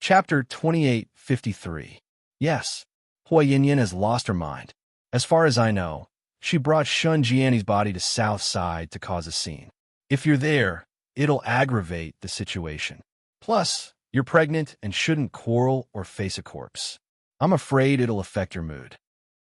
Chapter 2853. Yes, Hua Yinyan has lost her mind. As far as I know, she brought Shun Jianni's body to South Side to cause a scene. If you're there, it'll aggravate the situation. Plus, you're pregnant and shouldn't quarrel or face a corpse. I'm afraid it'll affect your mood.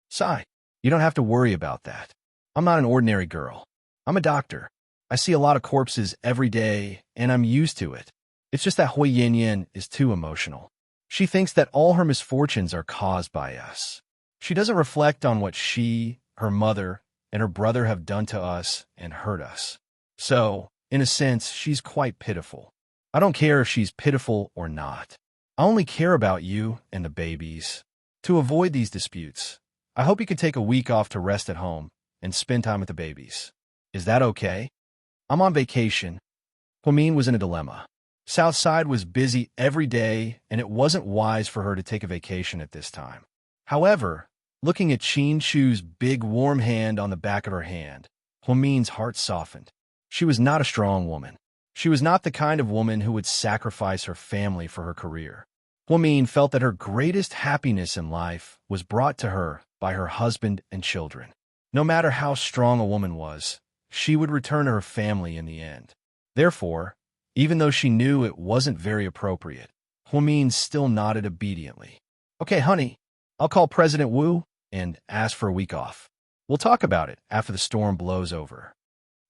Sigh, you don't have to worry about that. I'm not an ordinary girl. I'm a doctor. I see a lot of corpses every day, and I'm used to it. It's just that Hua Yinyan is too emotional. She thinks that all her misfortunes are caused by us. She doesn't reflect on what she, her mother, and her brother have done to us and hurt us. So, in a sense, she's quite pitiful. I don't care if she's pitiful or not. I only care about you and the babies. To avoid these disputes, I hope you can take a week off to rest at home and spend time with the babies. Is that okay? I'm on vacation. Huamin was in a dilemma. Southside was busy every day, and it wasn't wise for her to take a vacation at this time. However, looking at Qin Chu's big warm hand on the back of her hand, Huamin's heart softened. She was not a strong woman. She was not the kind of woman who would sacrifice her family for her career. Huamin felt that her greatest happiness in life was brought to her by her husband and children. No matter how strong a woman was, she would return to her family in the end. Therefore, even though she knew it wasn't very appropriate, Huamin still nodded obediently. Okay, honey, I'll call President Wu and ask for a week off. We'll talk about it after the storm blows over.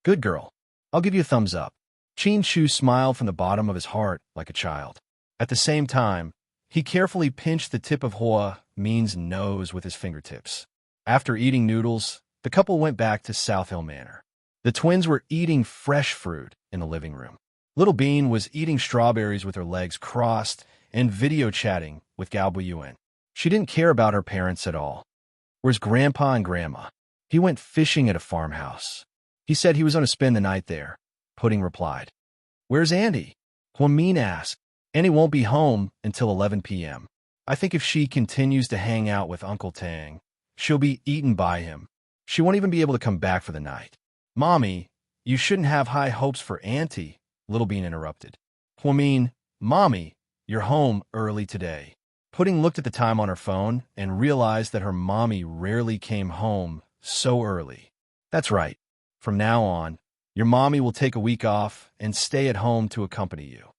Good girl. I'll give you a thumbs up. Qin Chu smiled from the bottom of his heart like a child. At the same time, he carefully pinched the tip of Hua Min's nose with his fingertips. After eating noodles, the couple went back to South Hill Manor. The twins were eating fresh fruit in the living room. Little Bean was eating strawberries with her legs crossed and video chatting with Gao Buyuan. She didn't care about her parents at all. Where's Grandpa and Grandma? He went fishing at a farmhouse. He said he was going to spend the night there. Pudding replied. Where's Andy? Huamin asked. Andy won't be home until 11 p.m. I think if she continues to hang out with Uncle Tang, she'll be eaten by him. She won't even be able to come back for the night. Mommy, you shouldn't have high hopes for Auntie, Little Bean interrupted. Huamin, Mommy, you're home early today. Pudding looked at the time on her phone and realized that her mommy rarely came home so early. That's right. From now on, your mommy will take a week off and stay at home to accompany you.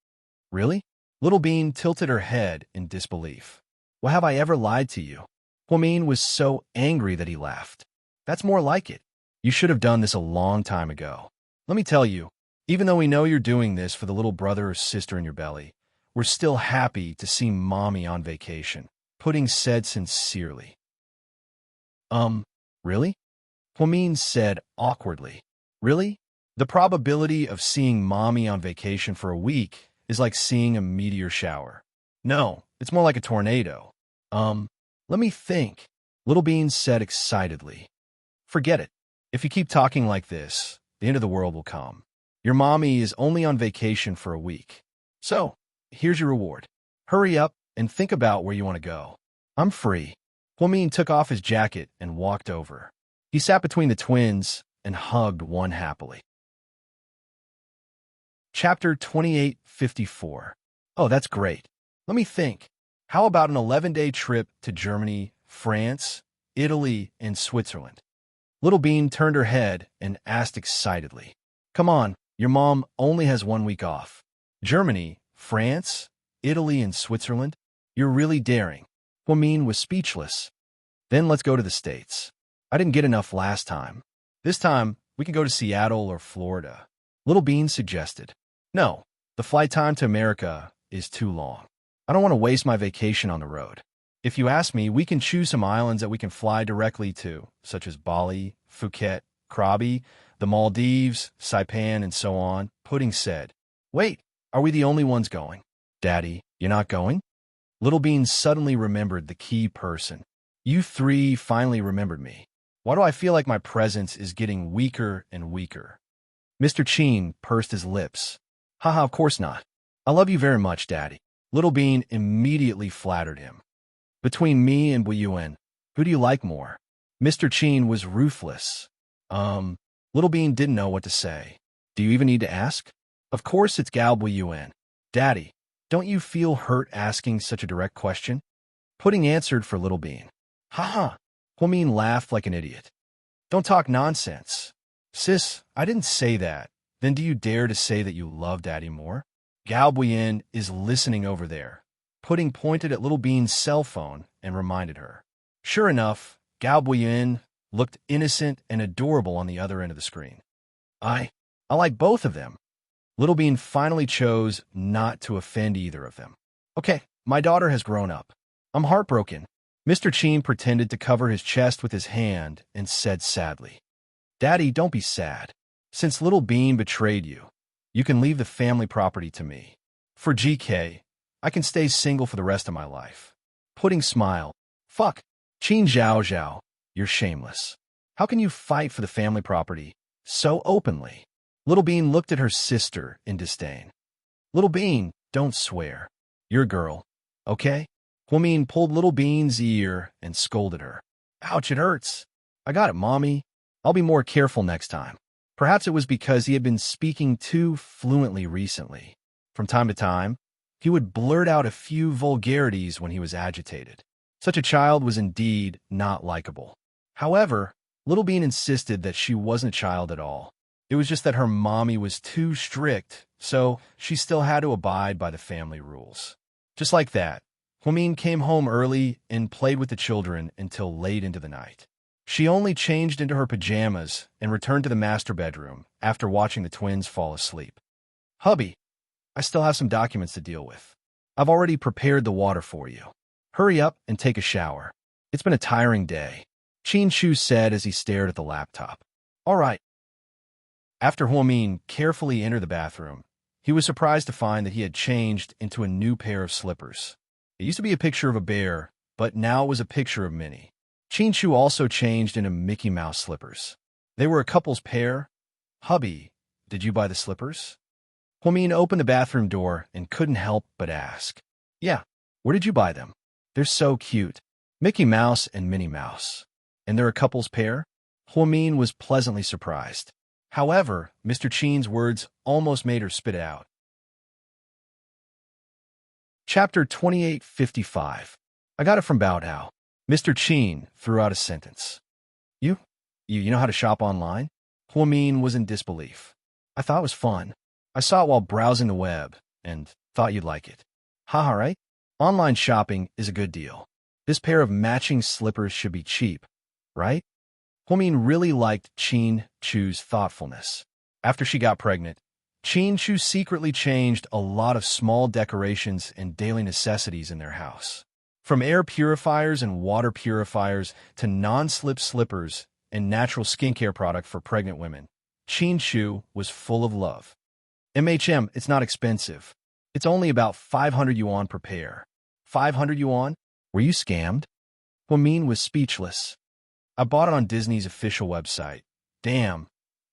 Really? Little Bean tilted her head in disbelief. Well, have I ever lied to you? Huamin was so angry that he laughed. That's more like it. You should have done this a long time ago. Let me tell you, even though we know you're doing this for the little brother or sister in your belly, we're still happy to see Mommy on vacation, Pudding said sincerely. Really? Huamin said awkwardly. Really? The probability of seeing Mommy on vacation for a week is like seeing a meteor shower. No, it's more like a tornado. Let me think, Little Bean said excitedly. Forget it. If you keep talking like this, the end of the world will come. Your mommy is only on vacation for a week. So, here's your reward. Hurry up and think about where you want to go. I'm free. Huamin took off his jacket and walked over. He sat between the twins and hugged one happily. Chapter 2854. Oh, that's great. Let me think. How about an 11-day trip to Germany, France, Italy, and Switzerland? Little Bean turned her head and asked excitedly. Come on, your mom only has 1 week off. Germany, France, Italy, and Switzerland? You're really daring. Huamin was speechless. Then let's go to the States. I didn't get enough last time. This time, we can go to Seattle or Florida. Little Bean suggested. No, the flight time to America is too long. I don't want to waste my vacation on the road. If you ask me, we can choose some islands that we can fly directly to, such as Bali, Phuket, Krabi, the Maldives, Saipan, and so on, Pudding said. Wait, are we the only ones going? Daddy, you're not going? Little Bean suddenly remembered the key person. You three finally remembered me. Why do I feel like my presence is getting weaker and weaker? Mr. Qin pursed his lips. Haha, of course not. I love you very much, Daddy. Little Bean immediately flattered him. Between me and Buyuan, who do you like more? Mr. Qin was ruthless. Little Bean didn't know what to say. Do you even need to ask? Of course it's Gao Buyuan. Daddy, Don't you feel hurt asking such a direct question? Pudding answered for Little Bean. Ha. Huamin laughed like an idiot. Don't talk nonsense. Sis, I didn't say that. Then do you dare to say that you love Daddy more? Gao Buyin is listening over there. Pudding pointed at Little Bean's cell phone and reminded her. Sure enough, Gao Buyin looked innocent and adorable on the other end of the screen. I like both of them. Little Bean finally chose not to offend either of them. Okay, my daughter has grown up. I'm heartbroken. Mr. Chin pretended to cover his chest with his hand and said sadly, Daddy, don't be sad. Since Little Bean betrayed you, you can leave the family property to me. For GK, I can stay single for the rest of my life. Pudding smiled. Fuck. Qin Zhao Zhao, you're shameless. How can you fight for the family property so openly? Little Bean looked at her sister in disdain. Little Bean, don't swear. You're a girl, okay? Huamin pulled Little Bean's ear and scolded her. Ouch, it hurts. I got it, Mommy. I'll be more careful next time. Perhaps it was because he had been speaking too fluently recently. From time to time, he would blurt out a few vulgarities when he was agitated. Such a child was indeed not likable. However, Little Bean insisted that she wasn't a child at all. It was just that her mommy was too strict, so she still had to abide by the family rules. Just like that, Huamin came home early and played with the children until late into the night. She only changed into her pajamas and returned to the master bedroom after watching the twins fall asleep. Hubby, I still have some documents to deal with. I've already prepared the water for you. Hurry up and take a shower. It's been a tiring day, Qin Shu said as he stared at the laptop. All right. After Huamin carefully entered the bathroom, he was surprised to find that he had changed into a new pair of slippers. It used to be a picture of a bear, but now it was a picture of Minnie. Qin Shu also changed into Mickey Mouse slippers. They were a couple's pair. Hubby, did you buy the slippers? Huamin opened the bathroom door and couldn't help but ask. Yeah, where did you buy them? They're so cute. Mickey Mouse and Minnie Mouse. And they're a couple's pair? Huamin was pleasantly surprised. However, Mr. Chin's words almost made her spit it out. Chapter 2855. I got it from Baodao. Mr. Chin threw out a sentence. You know how to shop online? Huamin was in disbelief. I thought it was fun. I saw it while browsing the web and thought you'd like it. Haha, right? Online shopping is a good deal. This pair of matching slippers should be cheap, right? Huamin really liked Qin Chu's thoughtfulness. After she got pregnant, Qin Chu secretly changed a lot of small decorations and daily necessities in their house. From air purifiers and water purifiers to non-slip slippers and natural skincare product for pregnant women, Qin Chu was full of love. It's not expensive. It's only about 500 yuan per pair. 500 yuan? Were you scammed? Huamin was speechless. I bought it on Disney's official website. Damn.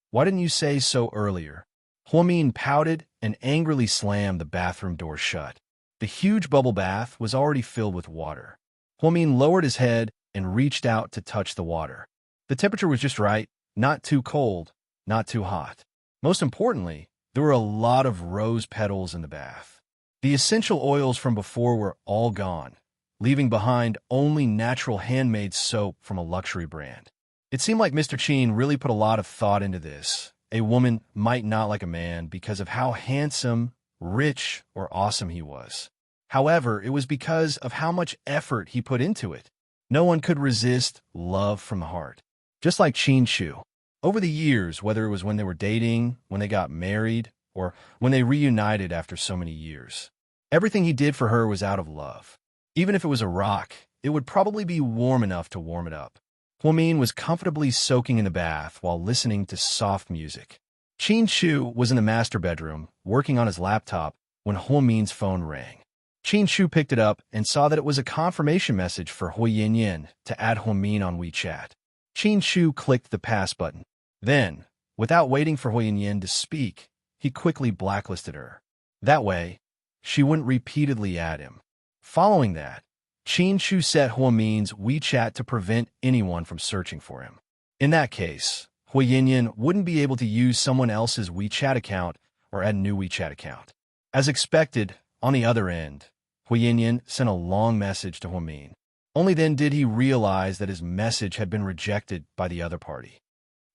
Why didn't you say so earlier? Huamin pouted and angrily slammed the bathroom door shut. The huge bubble bath was already filled with water. Huamin lowered his head and reached out to touch the water. The temperature was just right, not too cold, not too hot. Most importantly, there were a lot of rose petals in the bath. The essential oils from before were all gone, leaving behind only natural handmade soap from a luxury brand. It seemed like Mr. Chin really put a lot of thought into this. A woman might not like a man because of how handsome, rich, or awesome he was. However, it was because of how much effort he put into it. No one could resist love from the heart. Just like Qin Chu. Over the years, whether it was when they were dating, when they got married, or when they reunited after so many years, everything he did for her was out of love. Even if it was a rock, it would probably be warm enough to warm it up. Huamin was comfortably soaking in the bath while listening to soft music. Qin Chu was in the master bedroom, working on his laptop, when Huamin's phone rang. Qin Chu picked it up and saw that it was a confirmation message for Hui Yanyan to add Huamin on WeChat. Qin Chu clicked the pass button. Then, without waiting for Hui Yanyan to speak, he quickly blacklisted her. That way, she wouldn't repeatedly add him. Following that, Qin Chu set Huamin's WeChat to prevent anyone from searching for him. In that case, Hui Yanyan wouldn't be able to use someone else's WeChat account or add a new WeChat account. As expected, On the other end, Huiyinyan sent a long message to Huamin. Only then did he realize that his message had been rejected by the other party.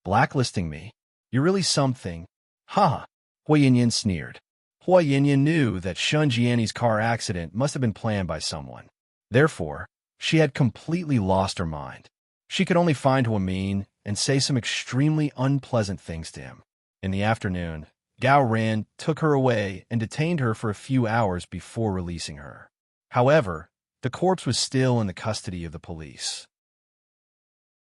Blacklisting me? You're really something. Ha! Huiyinyan sneered. Huiyinyan knew that Shun Jianni's car accident must have been planned by someone. Therefore, she had completely lost her mind. She could only find Huamin and say some extremely unpleasant things to him. In the afternoon, Gao Ran took her away and detained her for a few hours before releasing her. However, the corpse was still in the custody of the police.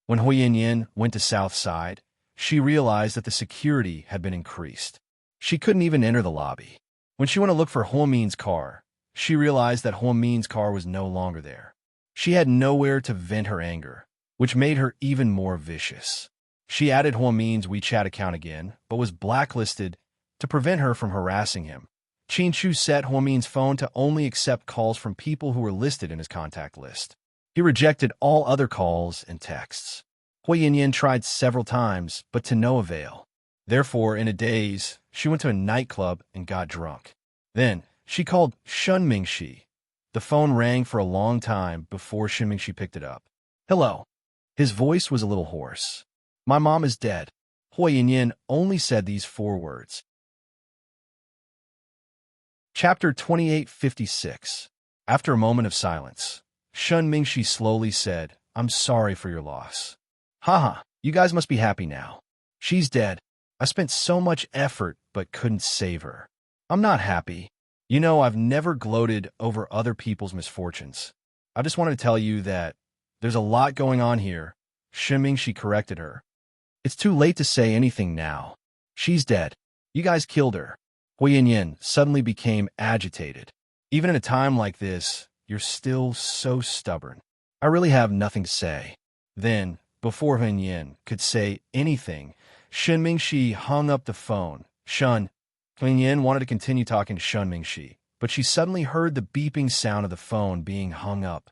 When Huiyinyan went to South Side, she realized that the security had been increased. She couldn't even enter the lobby. When she went to look for Huamin's car, she realized that Huamin's car was no longer there. She had nowhere to vent her anger, which made her even more vicious. She added Huamin's WeChat account again, but was blacklisted to prevent her from harassing him. Qin Chu set Huamin's phone to only accept calls from people who were listed in his contact list. He rejected all other calls and texts. Huiyinyan tried several times, but to no avail. Therefore, in a daze, she went to a nightclub and got drunk. Then, she called Shun Mingxi. The phone rang for a long time before Shun Mingxi picked it up. Hello. His voice was a little hoarse. My mom is dead. Huiyinyan only said these 4 words. Chapter 2856. After a moment of silence, Shun Mingxi slowly said, I'm sorry for your loss. Haha, you guys must be happy now. She's dead. I spent so much effort but couldn't save her. I'm not happy. You know, I've never gloated over other people's misfortunes. I just wanted to tell you that there's a lot going on here. Shun Mingxi corrected her. It's too late to say anything now. She's dead. You guys killed her. Huiyinyan suddenly became agitated. Even in a time like this, you're still so stubborn. I really have nothing to say. Then, before Huiyinyan could say anything, Shun Mingxi hung up the phone. Huiyinyan wanted to continue talking to Shun Mingxi, but she suddenly heard the beeping sound of the phone being hung up.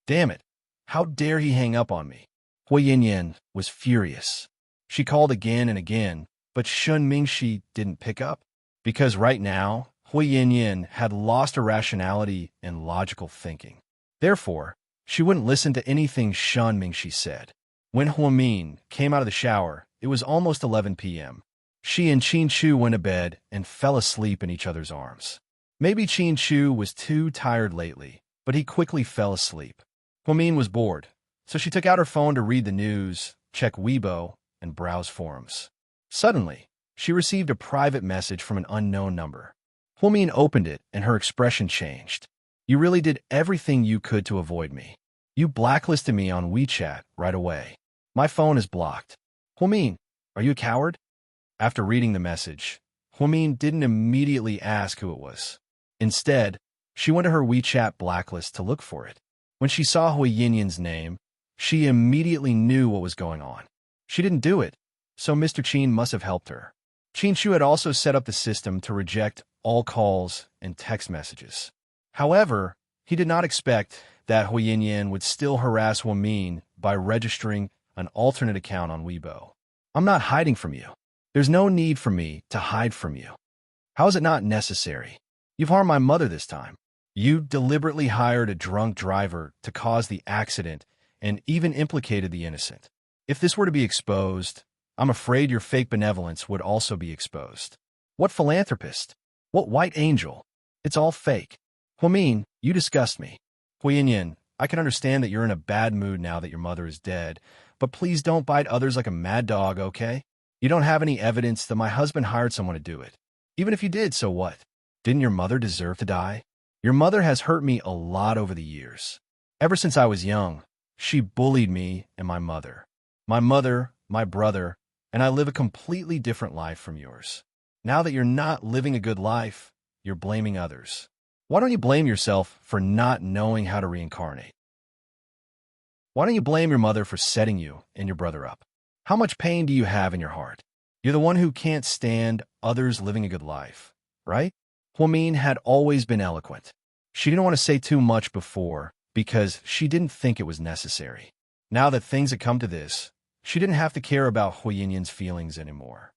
Damn it! How dare he hang up on me? Huiyinyan was furious. She called again and again, but Shun Mingxi didn't pick up. Because right now, Huiyinyan had lost her rationality and logical thinking. Therefore, she wouldn't listen to anything Shun Mingxi said. When Huamin came out of the shower, it was almost 11 p.m. She and Qin Chu went to bed and fell asleep in each other's arms. Maybe Qin Chu was too tired lately, but he quickly fell asleep. Huamin was bored, so she took out her phone to read the news, check Weibo, and browse forums. Suddenly, she received a private message from an unknown number. Huamin opened it, and her expression changed. You really did everything you could to avoid me. You blacklisted me on WeChat right away. My phone is blocked. Huamin, are you a coward? After reading the message, Huamin didn't immediately ask who it was. Instead, she went to her WeChat blacklist to look for it. When she saw Huiyinyan's name, she immediately knew what was going on. She didn't do it, so Mr. Qin must have helped her. Qin Chu had also set up the system to reject all calls and text messages. However, he did not expect that Huiyinyan would still harass Huamin by registering an alternate account on Weibo. I'm not hiding from you. There's no need for me to hide from you. How is it not necessary? You've harmed my mother this time. You deliberately hired a drunk driver to cause the accident and even implicated the innocent. If this were to be exposed, I'm afraid your fake benevolence would also be exposed. What philanthropist? What white angel? It's all fake. Huamin, you disgust me. Huiyinyan, I can understand that you're in a bad mood now that your mother is dead, but please don't bite others like a mad dog, okay? You don't have any evidence that my husband hired someone to do it. Even if you did, so what? Didn't your mother deserve to die? Your mother has hurt me a lot over the years. Ever since I was young, she bullied me and my mother. My brother, and I live a completely different life from yours. Now that you're not living a good life, you're blaming others. Why don't you blame yourself for not knowing how to reincarnate? Why don't you blame your mother for setting you and your brother up? How much pain do you have in your heart? You're the one who can't stand others living a good life, right? Huamin had always been eloquent. She didn't want to say too much before because she didn't think it was necessary. Now that things had come to this, she didn't have to care about Huiyinyan's feelings anymore.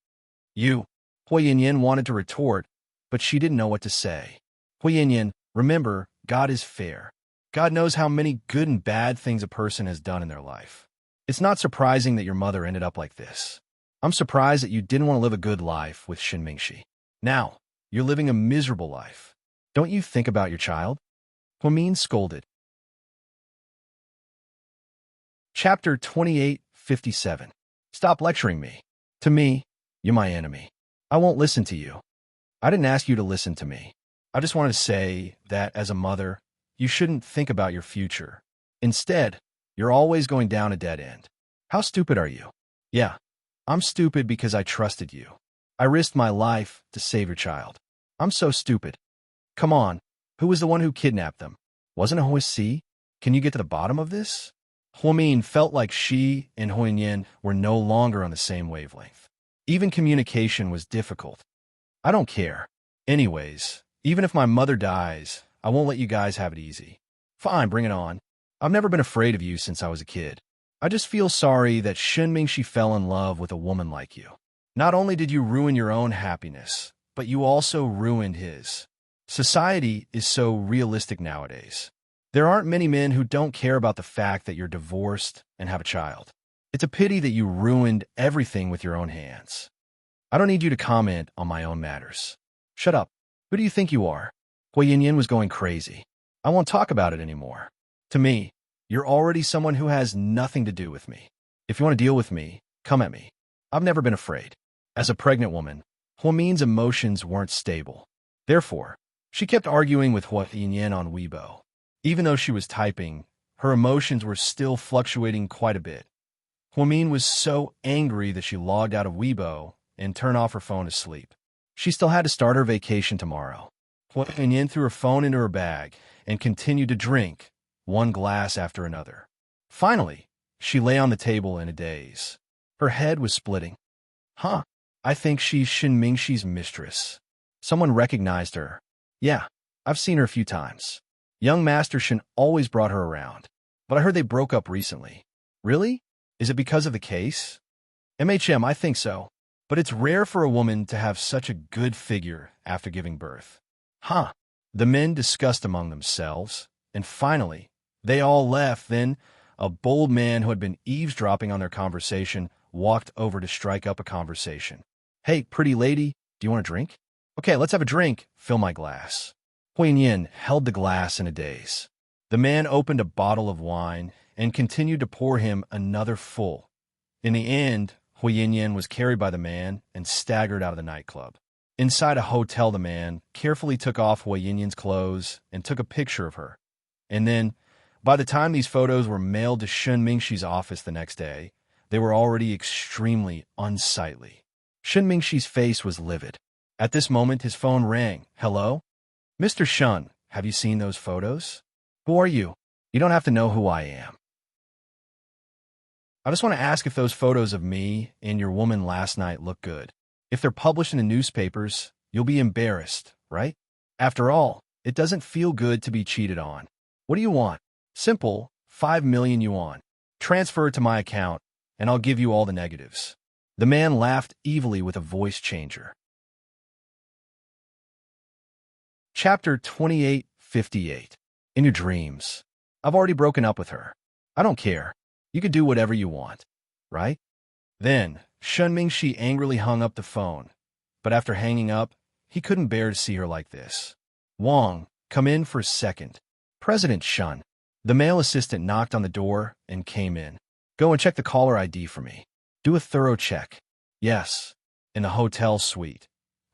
Huiyinyan wanted to retort, but she didn't know what to say. Huiyin, remember, God is fair. God knows how many good and bad things a person has done in their life. It's not surprising that your mother ended up like this. I'm surprised that you didn't want to live a good life with Shen Mingxi. Now, you're living a miserable life. Don't you think about your child? Huimin scolded. Chapter 28:57. Stop lecturing me. To me, you're my enemy. I won't listen to you. I didn't ask you to listen to me. I just wanted to say that, as a mother, you shouldn't think about your future. Instead, you're always going down a dead end. How stupid are you? Yeah, I'm stupid because I trusted you. I risked my life to save your child. I'm so stupid. Come on, who was the one who kidnapped them? Wasn't it Huisi? Can you get to the bottom of this? Huimin felt like she and Huinyin were no longer on the same wavelength. Even communication was difficult. I don't care. Anyways, even if my mother dies, I won't let you guys have it easy. Fine, bring it on. I've never been afraid of you since I was a kid. I just feel sorry that Shen Mingxi fell in love with a woman like you. Not only did you ruin your own happiness, but you also ruined his. Society is so realistic nowadays. There aren't many men who don't care about the fact that you're divorced and have a child. It's a pity that you ruined everything with your own hands. I don't need you to comment on my own matters. Shut up. Who do you think you are? Huiyin was going crazy. I won't talk about it anymore. To me, you're already someone who has nothing to do with me. If you want to deal with me, come at me. I've never been afraid. As a pregnant woman, Huimin's emotions weren't stable. Therefore, she kept arguing with Huiyin on Weibo. Even though she was typing, her emotions were still fluctuating quite a bit. Huimin was so angry that she logged out of Weibo and turned off her phone to sleep. She still had to start her vacation tomorrow. Huiyin threw her phone into her bag and continued to drink, one glass after another. Finally, she lay on the table in a daze. Her head was splitting. Huh, I think she's Shen Mingxi's mistress. Someone recognized her. Yeah, I've seen her a few times. Young Master Shen always brought her around, but I heard they broke up recently. Really? Is it because of the case? I think so, but it's rare for a woman to have such a good figure after giving birth. Huh. The men discussed among themselves, and finally, they all left. Then, a bold man who had been eavesdropping on their conversation walked over to strike up a conversation. Hey, pretty lady, do you want a drink? Okay, let's have a drink. Fill my glass. Huiyin held the glass in a daze. The man opened a bottle of wine and continued to pour him another full. In the end, Huiyin was carried by the man and staggered out of the nightclub. Inside a hotel, the man carefully took off Huiyin's clothes and took a picture of her. And then, by the time these photos were mailed to Shen Mingxi's office the next day, they were already extremely unsightly. Shen Mingxi's face was livid. At this moment, his phone rang. Hello? Mr. Shun, have you seen those photos? Who are you? You don't have to know who I am. I just want to ask if those photos of me and your woman last night look good. If they're published in the newspapers, you'll be embarrassed, right? After all, it doesn't feel good to be cheated on. What do you want? Simple, 5 million yuan. Transfer it to my account, and I'll give you all the negatives. The man laughed evilly with a voice changer. Chapter 28:58. In your dreams. I've already broken up with her. I don't care. You can do whatever you want, right? Then, Shen Mingxi angrily hung up the phone. But after hanging up, he couldn't bear to see her like this. Wang, come in for a second. President Shun. The male assistant knocked on the door and came in. Go and check the caller ID for me. Do a thorough check. Yes. In the hotel suite.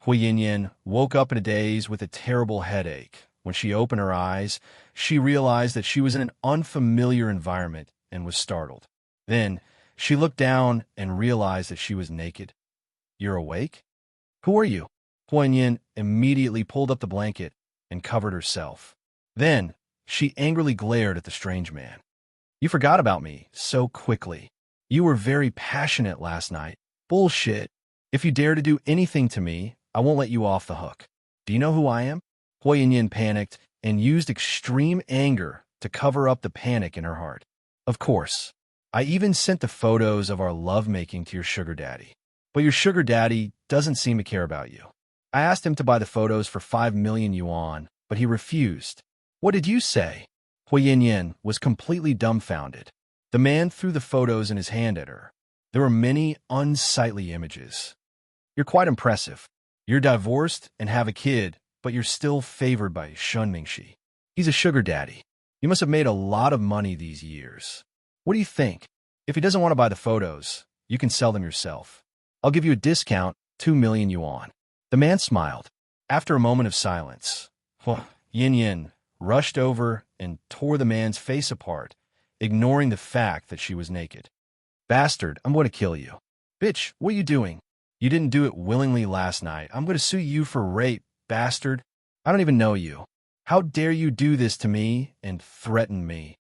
Huiyin woke up in a daze with a terrible headache. When she opened her eyes, she realized that she was in an unfamiliar environment and was startled. Then, she looked down and realized that she was naked. You're awake? Who are you? Huiyin immediately pulled up the blanket and covered herself. Then, she angrily glared at the strange man. You forgot about me so quickly. You were very passionate last night. Bullshit. If you dare to do anything to me, I won't let you off the hook. Do you know who I am? Huiyin panicked and used extreme anger to cover up the panic in her heart. Of course. I even sent the photos of our lovemaking to your sugar daddy. But your sugar daddy doesn't seem to care about you. I asked him to buy the photos for 5 million yuan, but he refused. What did you say? Hui Yin was completely dumbfounded. The man threw the photos in his hand at her. There were many unsightly images. You're quite impressive. You're divorced and have a kid, but you're still favored by Shun Mingxi. He's a sugar daddy. You must have made a lot of money these years. What do you think? If he doesn't want to buy the photos, you can sell them yourself. I'll give you a discount, 2 million yuan. The man smiled. After a moment of silence, Yin rushed over and tore the man's face apart, ignoring the fact that she was naked. Bastard, I'm going to kill you. Bitch, what are you doing? You didn't do it willingly last night. I'm going to sue you for rape, bastard. I don't even know you. How dare you do this to me and threaten me?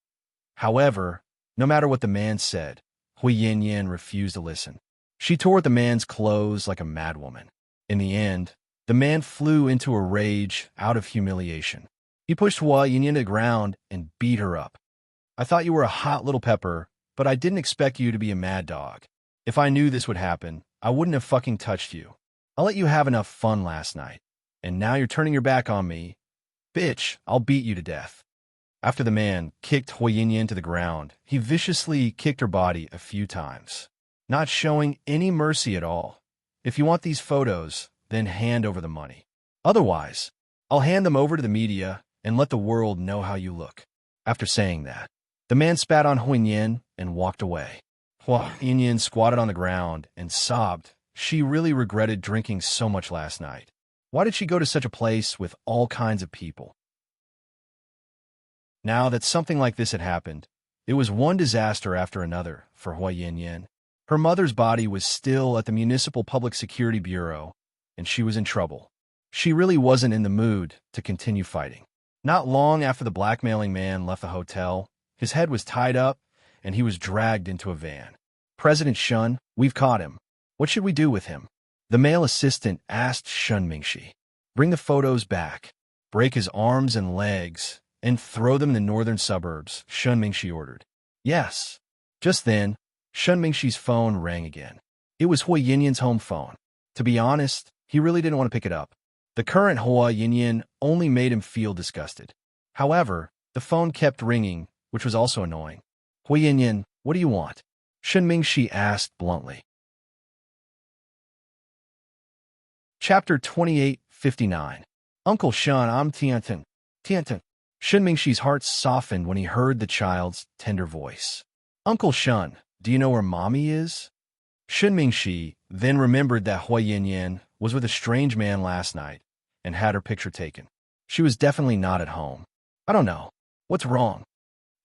However, no matter what the man said, Hui Yin refused to listen. She tore at the man's clothes like a madwoman. In the end, the man flew into a rage out of humiliation. He pushed Hui Yin to the ground and beat her up. I thought you were a hot little pepper, but I didn't expect you to be a mad dog. If I knew this would happen, I wouldn't have fucking touched you. I'll let you have enough fun last night. And now you're turning your back on me. Bitch, I'll beat you to death. After the man kicked Hui Yin to the ground, he viciously kicked her body a few times, not showing any mercy at all. If you want these photos, then hand over the money. Otherwise, I'll hand them over to the media and let the world know how you look. After saying that, the man spat on Hui Yin and walked away. Hui Yin squatted on the ground and sobbed. She really regretted drinking so much last night. Why did she go to such a place with all kinds of people? Now that something like this had happened, it was one disaster after another for Hui Yin. Her mother's body was still at the Municipal Public Security Bureau, and she was in trouble. She really wasn't in the mood to continue fighting. Not long after the blackmailing man left the hotel, his head was tied up, and he was dragged into a van. President Shun, we've caught him. What should we do with him? The male assistant asked Shun Mingxi. Bring the photos back. Break his arms and legs, and throw them in the northern suburbs, Shun Mingxi ordered. Yes. Just then, Shun Mingxi's phone rang again. It was Hui Yin's home phone. To be honest, he really didn't want to pick it up. The current Hui Yin only made him feel disgusted. However, the phone kept ringing, which was also annoying. Hui Yin, what do you want? Shun Mingxi asked bluntly. Chapter 2859. Uncle Shun, I'm Tiantin. Shun Mingxi's heart softened when he heard the child's tender voice. Uncle Shun, do you know where Mommy is? Shun Mingxi then remembered that Hui Yin was with a strange man last night and had her picture taken. She was definitely not at home. I don't know. What's wrong?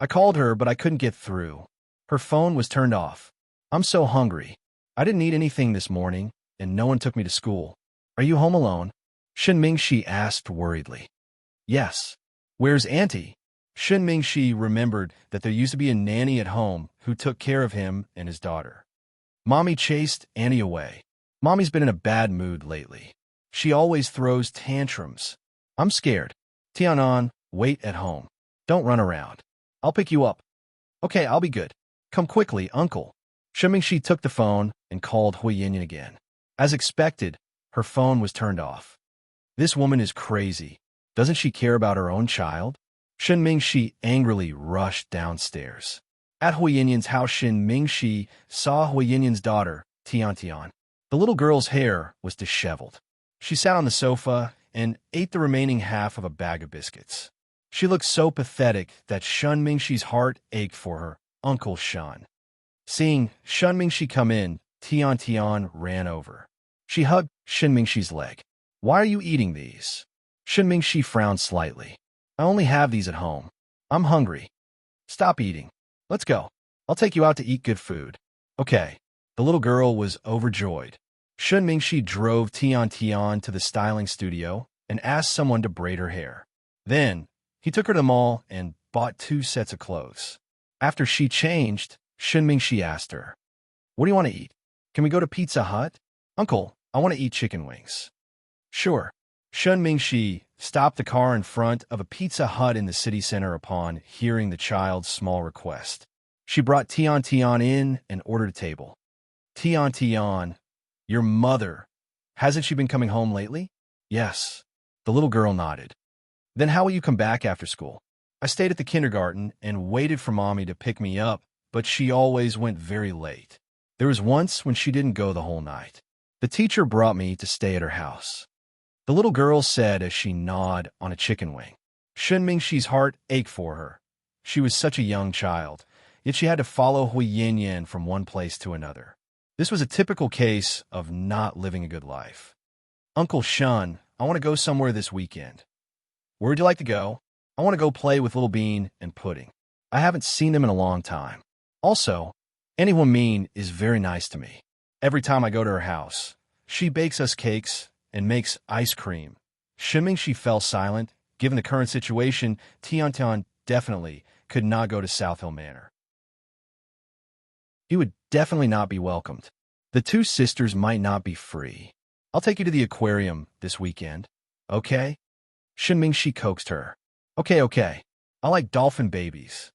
I called her, but I couldn't get through. Her phone was turned off. I'm so hungry. I didn't eat anything this morning, and no one took me to school. Are you home alone? Shun Mingxi asked worriedly. Yes. Where's Auntie? Shun Mingxi remembered that there used to be a nanny at home who took care of him and his daughter. Mommy chased Annie away. Mommy's been in a bad mood lately. She always throws tantrums. I'm scared. Tianan, wait at home. Don't run around. I'll pick you up. Okay, I'll be good. Come quickly, uncle. Shun Mingxi took the phone and called Hui Yin again. As expected, her phone was turned off. This woman is crazy. Doesn't she care about her own child? Shun Mingxi angrily rushed downstairs. At Hui Yin's house, Shun Mingxi saw Hui Yin's daughter, Tian. The little girl's hair was disheveled. She sat on the sofa and ate the remaining half of a bag of biscuits. She looked so pathetic that Shun Mingxi's heart ached for her, Uncle Shun. Seeing Shun Mingxi come in, Tian ran over. She hugged Shun Mingxi's leg. Why are you eating these? Shun Mingxi frowned slightly. I only have these at home. I'm hungry. Stop eating. Let's go. I'll take you out to eat good food. Okay. The little girl was overjoyed. Shun Mingxi drove Tian to the styling studio and asked someone to braid her hair. Then, he took her to the mall and bought 2 sets of clothes. After she changed, Shun Mingxi asked her, what do you want to eat? Can we go to Pizza Hut? Uncle, I want to eat chicken wings. Sure. Shun Mingxi stopped the car in front of a Pizza Hut in the city center upon hearing the child's small request. She brought Tian in and ordered a table. Tian, your mother. Hasn't she been coming home lately? Yes. The little girl nodded. Then how will you come back after school? I stayed at the kindergarten and waited for Mommy to pick me up, but she always went very late. There was once when she didn't go the whole night. The teacher brought me to stay at her house. The little girl said as she gnawed on a chicken wing. Shen Mingxi's heart ached for her. She was such a young child, yet she had to follow Hui Yin from one place to another. This was a typical case of not living a good life. Uncle Shun, I want to go somewhere this weekend. Where would you like to go? I want to go play with Little Bean and Pudding. I haven't seen them in a long time. Also, Auntie Min is very nice to me. Every time I go to her house, she bakes us cakes and makes ice cream. Shen Mingxi fell silent. Given the current situation, Tian definitely could not go to South Hill Manor. He would definitely not be welcomed. The two sisters might not be free. I'll take you to the aquarium this weekend. Okay? Shen Mingxi coaxed her. Okay. I like dolphin babies.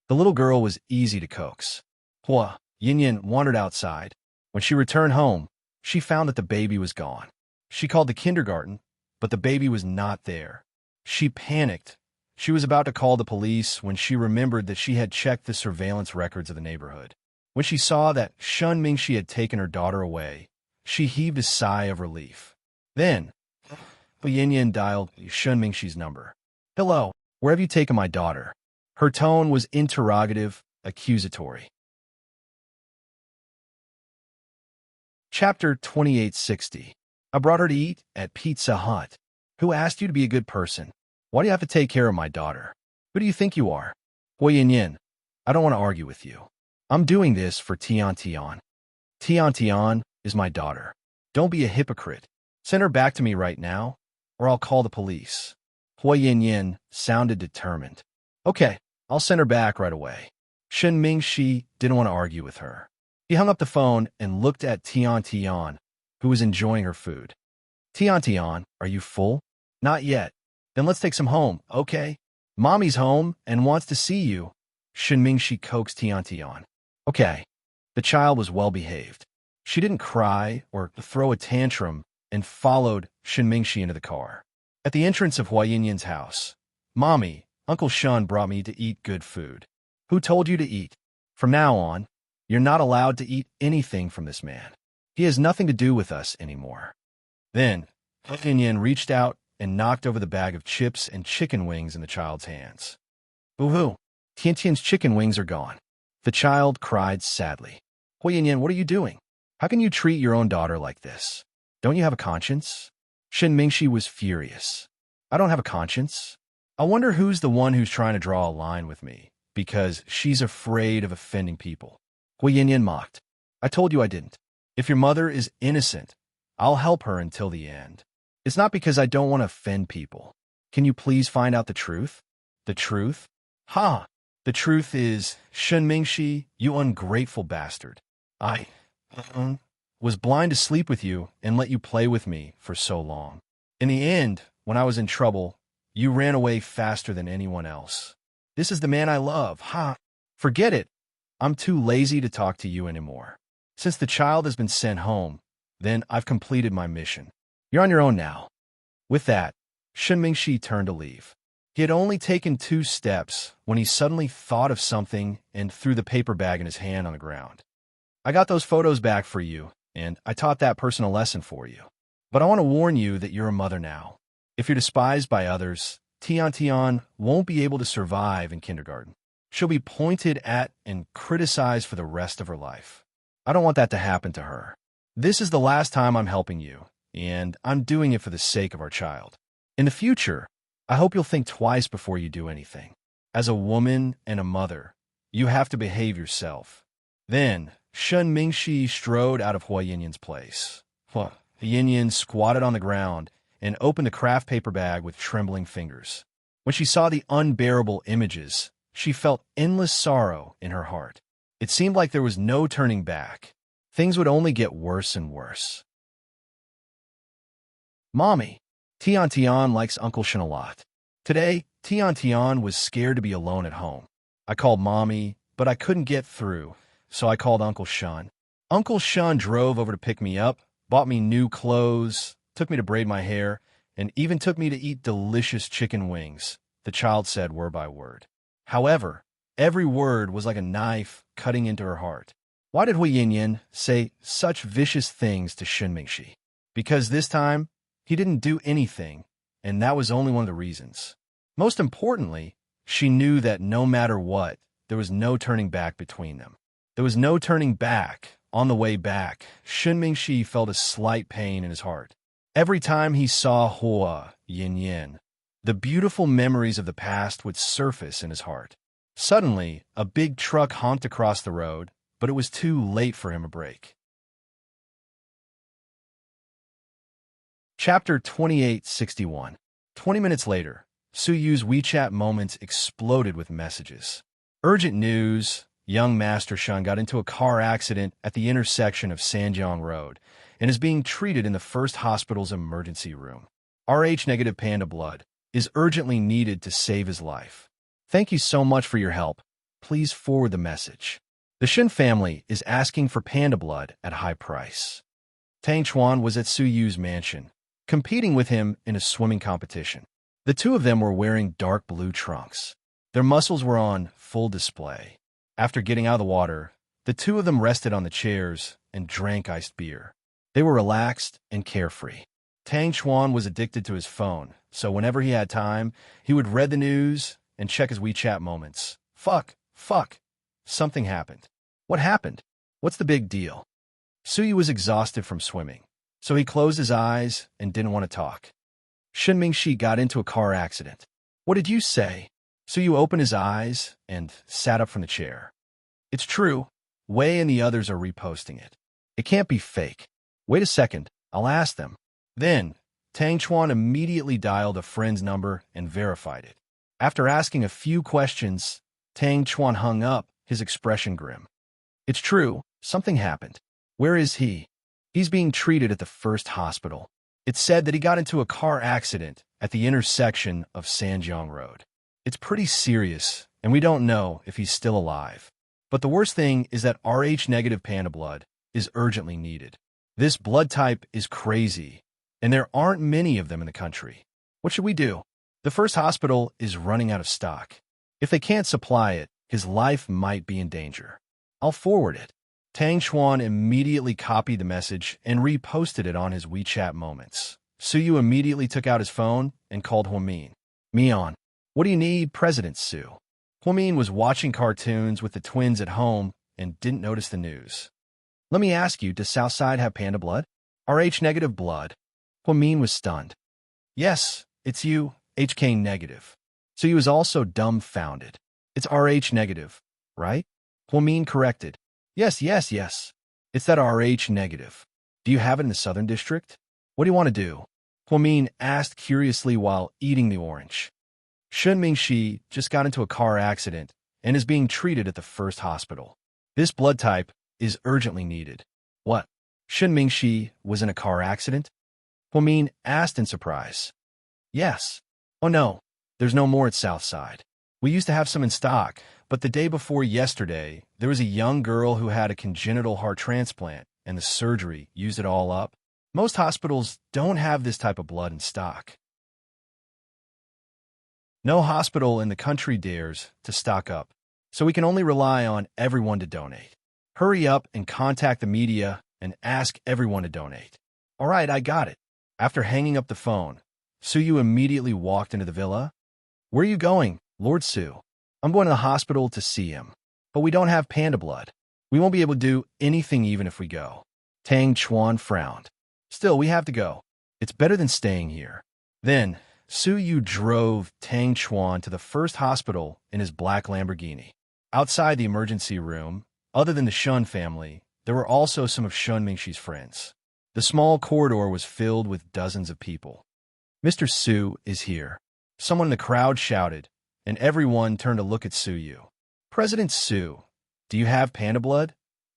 The little girl was easy to coax. Hua Yin wandered outside. When she returned home, she found that the baby was gone. She called the kindergarten, but the baby was not there. She panicked. She was about to call the police when she remembered that she had checked the surveillance records of the neighborhood. When she saw that Shen Mingxi had taken her daughter away, she heaved a sigh of relief. Then, Yin dialed Shen Mingxi's number. Hello, where have you taken my daughter? Her tone was interrogative, accusatory. Chapter 2860. I brought her to eat at Pizza Hut. Who asked you to be a good person? Why do you have to take care of my daughter? Who do you think you are? Hui Yin, I don't want to argue with you. I'm doing this for Tian. Tian is my daughter. Don't be a hypocrite. Send her back to me right now, or I'll call the police. Hui Yin sounded determined. Okay, I'll send her back right away. Shen Mingxi didn't want to argue with her. He hung up the phone and looked at Tian, who was enjoying her food. Tian, are you full? Not yet. Then let's take some home, okay? Mommy's home and wants to see you. Shen Mingxi coaxed Tian. Okay. The child was well behaved. She didn't cry or throw a tantrum and followed Shen Mingxi into the car. At the entrance of Hui Yin's house, Mommy, Uncle Shun brought me to eat good food. Who told you to eat? From now on, you're not allowed to eat anything from this man. He has nothing to do with us anymore. Then, Hui Yin reached out and knocked over the bag of chips and chicken wings in the child's hands. Boo-hoo, Tian's chicken wings are gone. The child cried sadly. Hui Yin, what are you doing? How can you treat your own daughter like this? Don't you have a conscience? Shen Mingxi was furious. I don't have a conscience. I wonder who's the one who's trying to draw a line with me, because she's afraid of offending people. Hui Yin mocked. I told you I didn't. If your mother is innocent, I'll help her until the end. It's not because I don't want to offend people. Can you please find out the truth? The truth? Ha! The truth is, Shen Mingxi, you ungrateful bastard. I was blind to sleep with you and let you play with me for so long. In the end, when I was in trouble, you ran away faster than anyone else. This is the man I love. Ha! Forget it. I'm too lazy to talk to you anymore. Since the child has been sent home, then I've completed my mission. You're on your own now. With that, Shen Mingxi turned to leave. He had only taken 2 steps when he suddenly thought of something and threw the paper bag in his hand on the ground. I got those photos back for you, and I taught that person a lesson for you. But I want to warn you that you're a mother now. If you're despised by others, Tian won't be able to survive in kindergarten. She'll be pointed at and criticized for the rest of her life. I don't want that to happen to her. This is the last time I'm helping you, and I'm doing it for the sake of our child. In the future, I hope you'll think twice before you do anything. As a woman and a mother, you have to behave yourself. Then, Shen Mingxi strode out of Hui Yin's place. Hui Yin squatted on the ground and opened the craft paper bag with trembling fingers. When she saw the unbearable images, she felt endless sorrow in her heart. It seemed like there was no turning back. Things would only get worse and worse. Mommy, Tian likes Uncle Shun a lot. Today, Tian was scared to be alone at home. I called Mommy, but I couldn't get through, so I called Uncle Shun. Uncle Shun drove over to pick me up, bought me new clothes, took me to braid my hair, and even took me to eat delicious chicken wings, the child said word by word. However, every word was like a knife cutting into her heart. Why did Hui Yinyan say such vicious things to Shen Mingxi? Because this time, he didn't do anything, and that was only one of the reasons. Most importantly, she knew that no matter what, there was no turning back between them. There was no turning back. On the way back, Shen Mingxi felt a slight pain in his heart. Every time he saw Hua Yinyan, the beautiful memories of the past would surface in his heart. Suddenly, a big truck honked across the road, but it was too late for him to brake. Chapter 2861. 20 minutes later, Su Yu's WeChat moments exploded with messages. Urgent news. Young Master Shun got into a car accident at the intersection of Sanjiang Road and is being treated in the first hospital's emergency room. Rh-negative panda blood is urgently needed to save his life. Thank you so much for your help. Please forward the message. The Shen family is asking for panda blood at a high price. Tang Chuan was at Su Yu's mansion, competing with him in a swimming competition. The two of them were wearing dark blue trunks. Their muscles were on full display. After getting out of the water, the two of them rested on the chairs and drank iced beer. They were relaxed and carefree. Tang Chuan was addicted to his phone, so whenever he had time, he would read the news and check his WeChat moments. Fuck. Something happened. What happened? What's the big deal? Su Yu was exhausted from swimming, so he closed his eyes and didn't want to talk. Shen Mingxi got into a car accident. What did you say? Su Yu opened his eyes and sat up from the chair. It's true. Wei and the others are reposting it. It can't be fake. Wait a second. I'll ask them. Then, Tang Chuan immediately dialed a friend's number and verified it. After asking a few questions, Tang Chuan hung up, his expression grim. It's true. Something happened. Where is he? He's being treated at the first hospital. It's said that he got into a car accident at the intersection of Sanjiang Road. It's pretty serious, and we don't know if he's still alive. But the worst thing is that Rh-negative panda blood is urgently needed. This blood type is crazy, and there aren't many of them in the country. What should we do? The first hospital is running out of stock. If they can't supply it, his life might be in danger. I'll forward it. Tang Chuan immediately copied the message and reposted it on his WeChat moments. Su Yu immediately took out his phone and called Huamin. Mian. What do you need, President Su? Huamin was watching cartoons with the twins at home and didn't notice the news. Let me ask you, does Southside have panda blood? Rh-negative blood? Huamin was stunned. Yes, it's you, HK negative. So he was also dumbfounded. It's Rh-negative, right? Huamin corrected. Yes. It's that Rh-negative. Do you have it in the Southern District? What do you want to do? Huamin asked curiously while eating the orange. Shen Mingxi just got into a car accident and is being treated at the first hospital. This blood type is urgently needed. What? Shen Mingxi was in a car accident? Huamin asked in surprise. Yes. Oh no, there's no more at Southside. We used to have some in stock, but the day before yesterday, there was a young girl who had a congenital heart transplant, and the surgery used it all up. Most hospitals don't have this type of blood in stock. No hospital in the country dares to stock up, so we can only rely on everyone to donate. Hurry up and contact the media and ask everyone to donate. All right, I got it. After hanging up the phone, Su Yu immediately walked into the villa. Where are you going, Lord Su? I'm going to the hospital to see him. But we don't have panda blood. We won't be able to do anything even if we go. Tang Chuan frowned. Still, we have to go. It's better than staying here. Then, Su Yu drove Tang Chuan to the first hospital in his black Lamborghini. Outside the emergency room, other than the Shun family, there were also some of Shen Mingxi's friends. The small corridor was filled with dozens of people. Mr. Su is here. Someone in the crowd shouted, and everyone turned to look at Su Yu. President Su, do you have panda blood?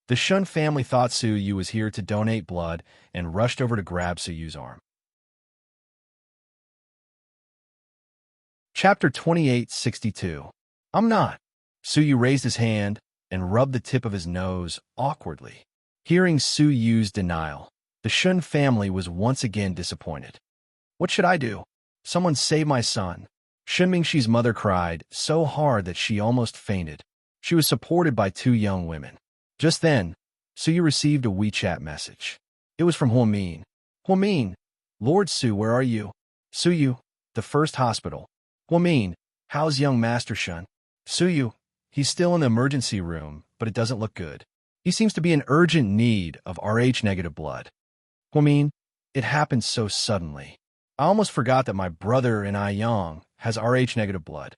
The Shun family thought Su Yu was here to donate blood and rushed over to grab Su Yu's arm. Chapter 2862. I'm not. Su Yu raised his hand and rubbed the tip of his nose awkwardly. Hearing Su Yu's denial, the Shun family was once again disappointed. What should I do? Someone save my son. Shen Mingxi's mother cried so hard that she almost fainted. She was supported by two young women. Just then, Suyu received a WeChat message. It was from Huamin. Huamin, Lord Su, where are you? Suyu, the first hospital. Huamin, how's young Master Shun? Suyu, he's still in the emergency room, but it doesn't look good. He seems to be in urgent need of Rh-negative blood. Huamin, it happened so suddenly. I almost forgot that my brother in Aiyang has Rh-negative blood.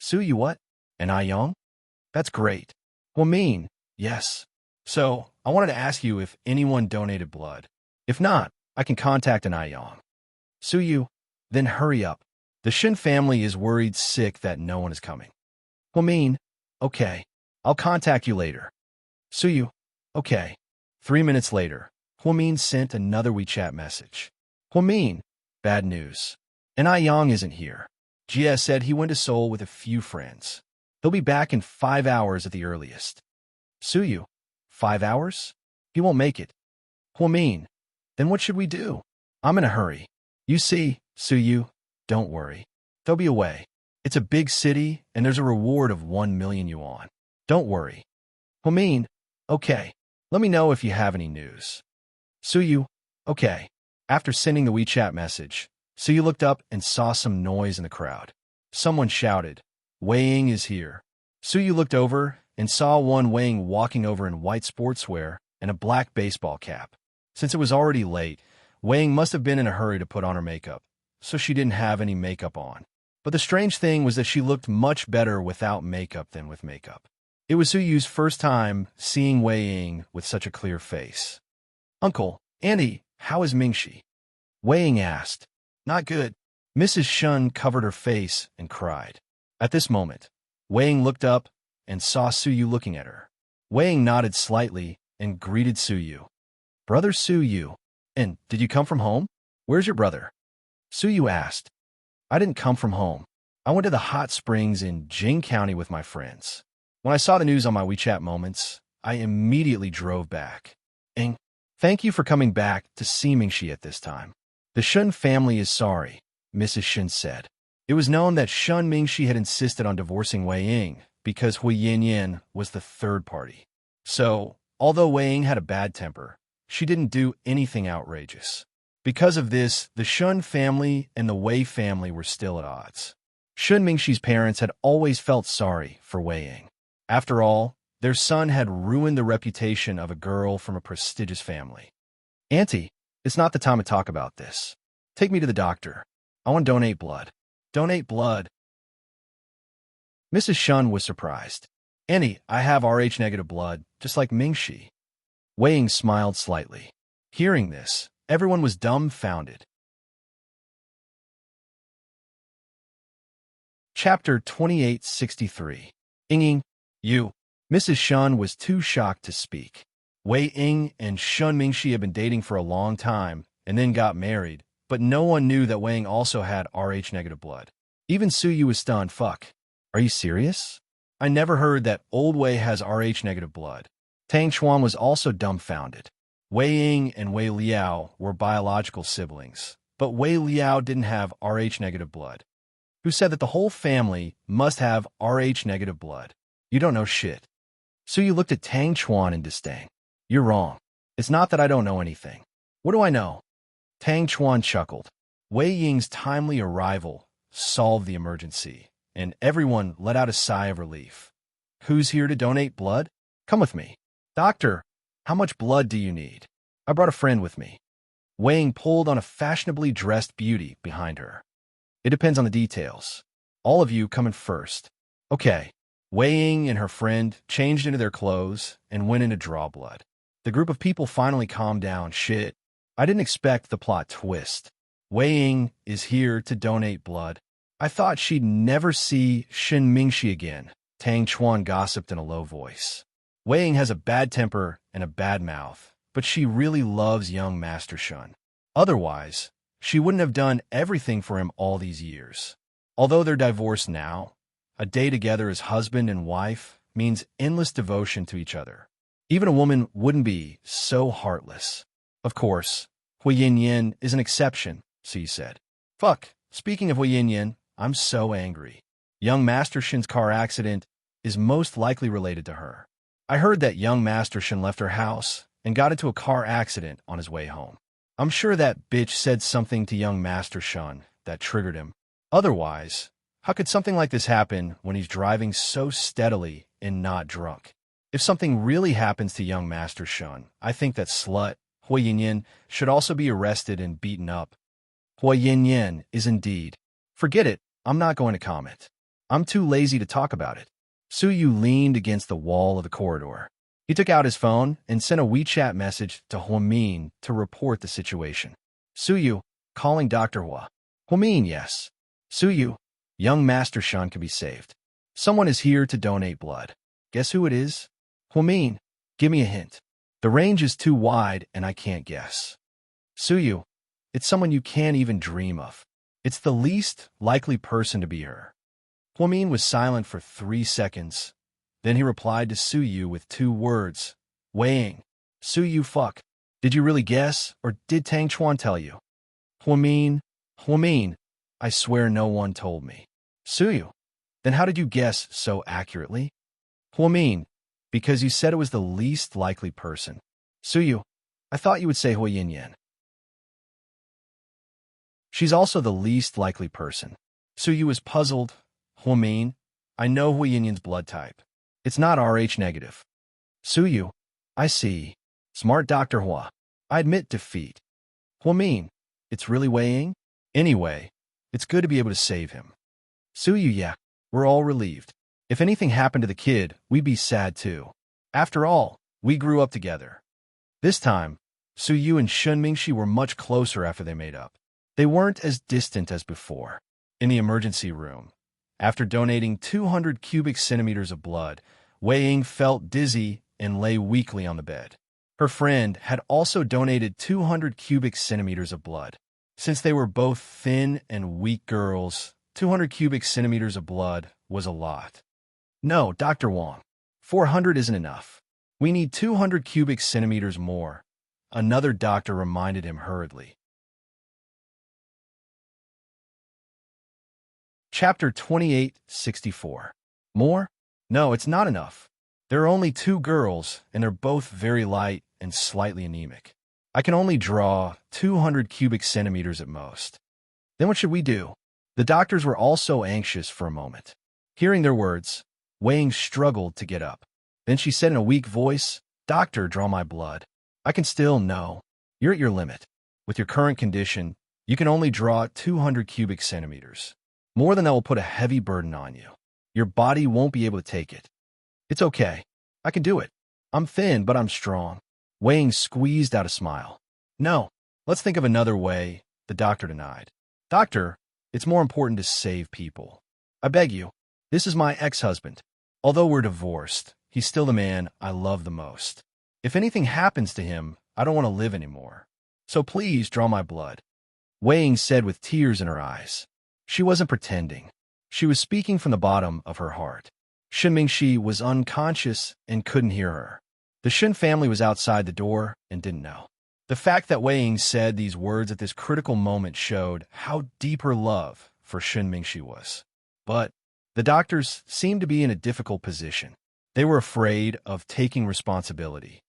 Suyu, what? In Aiyang? That's great. Huamin, yes. So, I wanted to ask you if anyone donated blood. If not, I can contact an Aiyang. Suyu, then hurry up. The Shin family is worried sick that no one is coming. Huamin, okay. I'll contact you later. Suyu, okay. 3 minutes later, Huamin sent another WeChat message. Huamin, bad news. And Aiyang isn't here. Jia said he went to Seoul with a few friends. He'll be back in 5 hours at the earliest. Suyu, 5 hours? He won't make it. Huamin, then what should we do? I'm in a hurry. You see, Suyu, don't worry. They'll be away. It's a big city, and there's a reward of 1 million yuan. Don't worry. Huamin, okay. Let me know if you have any news. Suyu, okay. After sending the WeChat message, Suyu looked up and saw some noise in the crowd. Someone shouted, Wei Ying is here. Suyu looked over and saw one Wei Ying walking over in white sportswear and a black baseball cap. Since it was already late, Wei Ying must have been in a hurry to put on her makeup, so she didn't have any makeup on. But the strange thing was that she looked much better without makeup than with makeup. It was Suyu's first time seeing Wei Ying with such a clear face. Uncle, Auntie, how is Mingxi? Wei Ying asked. Not good. Mrs. Shun covered her face and cried. At this moment, Wei Ying looked up and saw Suyu looking at her. Wei Ying nodded slightly and greeted Suyu. Brother Suyu, and did you come from home? Where's your brother? Suyu asked. I didn't come from home. I went to the hot springs in Jing County with my friends. When I saw the news on my WeChat moments, I immediately drove back. Ing, thank you for coming back to see Mingxi at this time. The Shun family is sorry, Mrs. Shun said. It was known that Shun Mingxi had insisted on divorcing Wei Ying because Hui Yanyan was the third party. So, although Wei Ying had a bad temper, she didn't do anything outrageous. Because of this, the Shun family and the Wei family were still at odds. Shun Mingxi's parents had always felt sorry for Wei Ying. After all, their son had ruined the reputation of a girl from a prestigious family. Auntie, it's not the time to talk about this. Take me to the doctor. I want to donate blood. Donate blood. Mrs. Shun was surprised. Auntie, I have Rh-negative blood, just like Mingxi. Wei Ying smiled slightly. Hearing this, everyone was dumbfounded. Chapter 2863. Ying, you. Mrs. Shun was too shocked to speak. Wei Ying and Shun Mingxi had been dating for a long time and then got married, but no one knew that Wei Ying also had Rh-negative blood. Even Suyu was stunned. Fuck. Are you serious? I never heard that old Wei has Rh-negative blood. Tang Chuan was also dumbfounded. Wei Ying and Wei Liao were biological siblings, but Wei Liao didn't have Rh-negative blood. Who said that the whole family must have Rh-negative blood? You don't know shit. Suyu looked at Tang Chuan in disdain. You're wrong. It's not that I don't know anything. What do I know? Tang Chuan chuckled. Wei Ying's timely arrival solved the emergency, and everyone let out a sigh of relief. Who's here to donate blood? Come with me. Doctor, how much blood do you need? I brought a friend with me. Wei Ying pulled on a fashionably dressed beauty behind her. It depends on the details. All of you come in first. Okay. Wei Ying and her friend changed into their clothes and went in to draw blood. The group of people finally calmed down. Shit. I didn't expect the plot twist. Wei Ying is here to donate blood. I thought she'd never see Shin Mingxi again, Tang Chuan gossiped in a low voice. Wei Ying has a bad temper and a bad mouth, but she really loves young Master Shun. Otherwise, she wouldn't have done everything for him all these years. Although they're divorced now, a day together as husband and wife means endless devotion to each other. Even a woman wouldn't be so heartless. Of course, Hui Yanyan is an exception, Suyu said. Fuck. Speaking of Hui Yin, I'm so angry. Young Master Shin's car accident is most likely related to her. I heard that young Master Shin left her house and got into a car accident on his way home. I'm sure that bitch said something to young Master Shin that triggered him. Otherwise, how could something like this happen when he's driving so steadily and not drunk? If something really happens to young Master Shin, I think that slut, Hui Yin, should also be arrested and beaten up. Hui Yin is indeed. Forget it, I'm not going to comment. I'm too lazy to talk about it. Suyu leaned against the wall of the corridor. He took out his phone and sent a WeChat message to Huamin to report the situation. Suyu, calling Dr. Hua. Huamin, yes. Suyu, young Master Shin can be saved. Someone is here to donate blood. Guess who it is? Huamin, give me a hint. The range is too wide and I can't guess. Suyu, it's someone you can't even dream of. It's the least likely person to be her. Huamin was silent for 3 seconds. Then he replied to Suyu with 2 words. Weighing. Suyu, fuck. Did you really guess, or did Tang Chuan tell you? Huamin, I swear no one told me. Suyu, then how did you guess so accurately? Huamin, because you said it was the least likely person. Suyu, I thought you would say Hui Yin. She's also the least likely person. Suyu is puzzled. Huamin, I know Hui Yin's blood type. It's not Rh negative. Suyu, I see. Smart Dr. Hua. I admit defeat. Huamin, it's really weighing? Anyway, it's good to be able to save him. Suyu, yeah, we're all relieved. If anything happened to the kid, we'd be sad too. After all, we grew up together. This time, Suyu and Shunmingshi were much closer after they made up. They weren't as distant as before. In the emergency room, after donating 200 cubic centimeters of blood, Wei Ying felt dizzy and lay weakly on the bed. Her friend had also donated 200 cubic centimeters of blood. Since they were both thin and weak girls, 200 cubic centimeters of blood was a lot. No, Dr. Wong, 400 isn't enough. We need 200 cubic centimeters more, another doctor reminded him hurriedly. Chapter 2864. More? No, it's not enough. There are only 2 girls, and they're both very light and slightly anemic. I can only draw 200 cubic centimeters at most. Then what should we do? The doctors were all so anxious for a moment. Hearing their words, Wei Ying struggled to get up. Then she said in a weak voice, Doctor, draw my blood. I can still, no. You're at your limit. With your current condition, you can only draw 200 cubic centimeters. More than that will put a heavy burden on you. Your body won't be able to take it. It's okay. I can do it. I'm thin, but I'm strong. Wei Ying squeezed out a smile. No, let's think of another way, the doctor denied. Doctor, it's more important to save people. I beg you, this is my ex-husband. Although we're divorced, he's still the man I love the most. If anything happens to him, I don't want to live anymore. So please draw my blood. Wei Ying said with tears in her eyes. She wasn't pretending. She was speaking from the bottom of her heart. Shunmingshi was unconscious and couldn't hear her. The Shun family was outside the door and didn't know. The fact that Wei Ying said these words at this critical moment showed how deep her love for Shunmingshi was. But the doctors seemed to be in a difficult position. They were afraid of taking responsibility.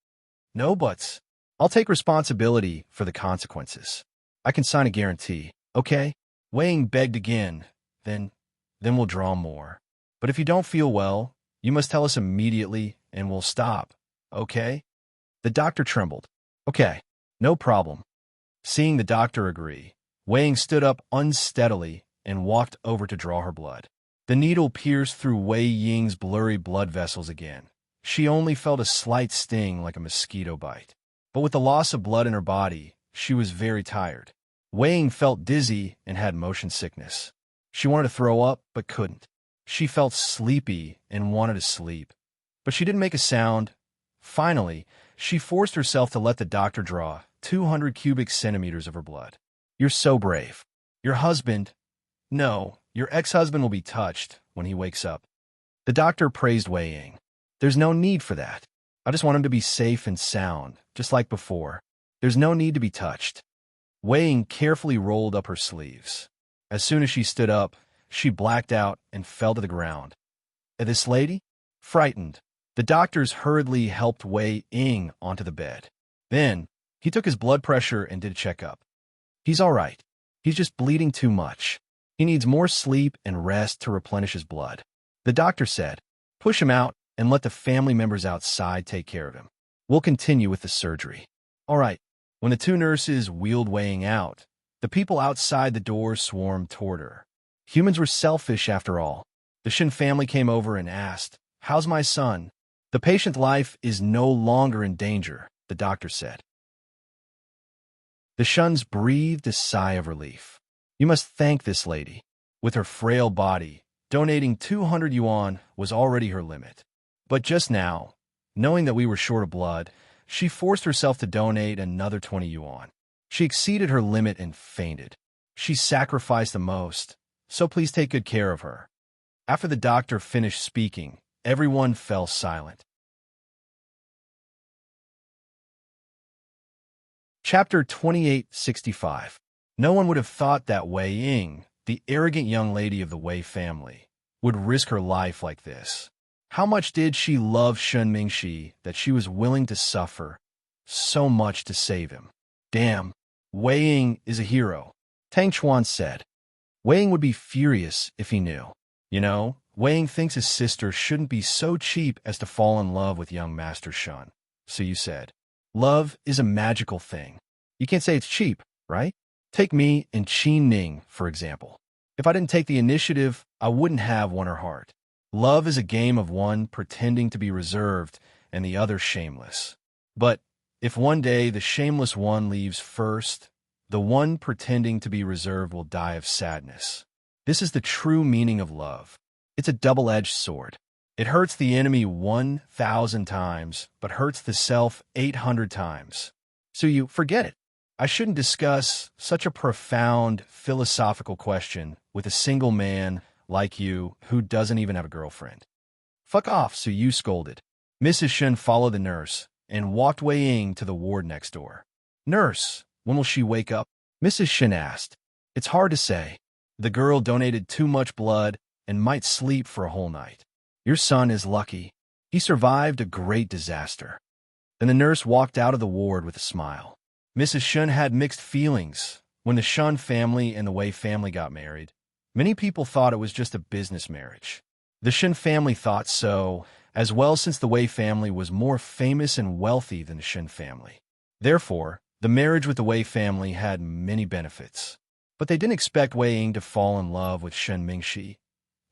No buts. I'll take responsibility for the consequences. I can sign a guarantee, okay? Wei Ying begged again, then we'll draw more. But if you don't feel well, you must tell us immediately and we'll stop, okay? The doctor trembled. Okay, no problem. Seeing the doctor agree, Wei Ying stood up unsteadily and walked over to draw her blood. The needle pierced through Wei Ying's blurry blood vessels again. She only felt a slight sting like a mosquito bite. But with the loss of blood in her body, she was very tired. Wei Ying felt dizzy and had motion sickness. She wanted to throw up, but couldn't. She felt sleepy and wanted to sleep, but she didn't make a sound. Finally, she forced herself to let the doctor draw 200 cubic centimeters of her blood. You're so brave. Your husband, no, your ex-husband will be touched when he wakes up. The doctor praised Wei Ying. There's no need for that. I just want him to be safe and sound, just like before. There's no need to be touched. Wei Ying carefully rolled up her sleeves. As soon as she stood up, she blacked out and fell to the ground. This lady? Frightened, the doctors hurriedly helped Wei Ying onto the bed. Then, he took his blood pressure and did a checkup. He's all right. He's just bleeding too much. He needs more sleep and rest to replenish his blood. The doctor said, push him out and let the family members outside take care of him. We'll continue with the surgery. All right. When the two nurses wheeled Wei Ying out, the people outside the door swarmed toward her. Humans were selfish after all. The Shin family came over and asked, how's my son? The patient's life is no longer in danger, the doctor said. The Shuns breathed a sigh of relief. You must thank this lady. With her frail body, donating 200 yuan was already her limit. But just now, knowing that we were short of blood, she forced herself to donate another 20 yuan. She exceeded her limit and fainted. She sacrificed the most, so please take good care of her. After the doctor finished speaking, everyone fell silent. Chapter 2865. No one would have thought that Wei Ying, the arrogant young lady of the Wei family, would risk her life like this. How much did she love Shen Mingxi that she was willing to suffer so much to save him? Damn, Wei Ying is a hero, Tang Chuan said. Wei Ying would be furious if he knew. You know, Wei Ying thinks his sister shouldn't be so cheap as to fall in love with young Master Shun. So you said, love is a magical thing. You can't say it's cheap, right? Take me and Qin Ning, for example. If I didn't take the initiative, I wouldn't have won her heart. Love is a game of one pretending to be reserved and the other shameless. But if one day the shameless one leaves first, the one pretending to be reserved will die of sadness. This is the true meaning of love. It's a double-edged sword. It hurts the enemy 1,000 times, but hurts the self 800 times. So you forget it. I shouldn't discuss such a profound philosophical question with a single man like you who doesn't even have a girlfriend. Fuck off, Su Yu scolded. Mrs. Shen followed the nurse and walked Wei Ying to the ward next door. Nurse, when will she wake up? Mrs. Shen asked. It's hard to say. The girl donated too much blood and might sleep for a whole night. Your son is lucky. He survived a great disaster. Then the nurse walked out of the ward with a smile. Mrs. Shun had mixed feelings. When the Shun family and the Wei family got married, many people thought it was just a business marriage. The Shin family thought so as well, since the Wei family was more famous and wealthy than the Shin family. Therefore, the marriage with the Wei family had many benefits. But they didn't expect Wei Ying to fall in love with Shen Mingxi.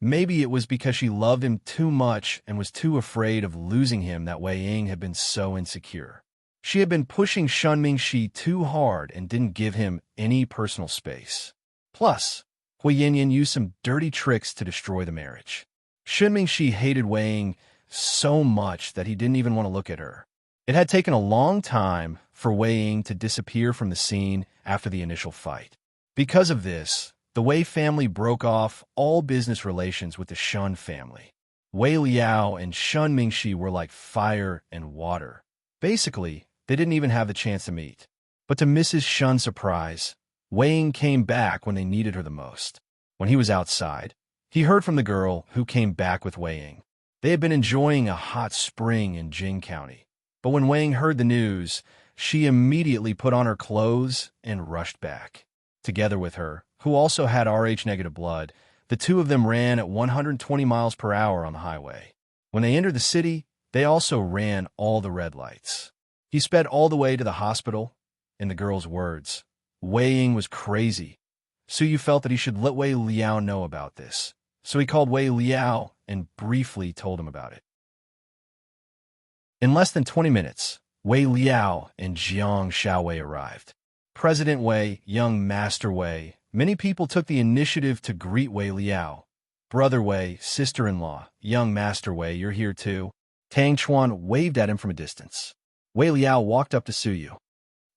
Maybe it was because she loved him too much and was too afraid of losing him that Wei Ying had been so insecure. She had been pushing Shen Mingxi too hard and didn't give him any personal space. Plus, Hui Yinyan used some dirty tricks to destroy the marriage. Shen Mingxi hated Wei Ying so much that he didn't even want to look at her. It had taken a long time for Wei Ying to disappear from the scene after the initial fight. Because of this, the Wei family broke off all business relations with the Shun family. Wei Liao and Shen Mingxi were like fire and water. Basically, they didn't even have the chance to meet. But to Mrs. Shun's surprise, Wei Ying came back when they needed her the most. When he was outside, he heard from the girl who came back with Wei Ying. They had been enjoying a hot spring in Jing County. But when Wei Ying heard the news, she immediately put on her clothes and rushed back. Together with her, who also had Rh-negative blood, the two of them ran at 120 miles per hour on the highway. When they entered the city, they also ran all the red lights. He sped all the way to the hospital. In the girl's words, Wei Ying was crazy. Su Yu felt that he should let Wei Liao know about this, so he called Wei Liao and briefly told him about it. In less than 20 minutes, Wei Liao and Jiang Xiaowei arrived. President Wei, young Master Wei, many people took the initiative to greet Wei Liao. Brother Wei, sister-in-law, young Master Wei, you're here too. Tang Chuan waved at him from a distance. Wei Liao walked up to Su Yu.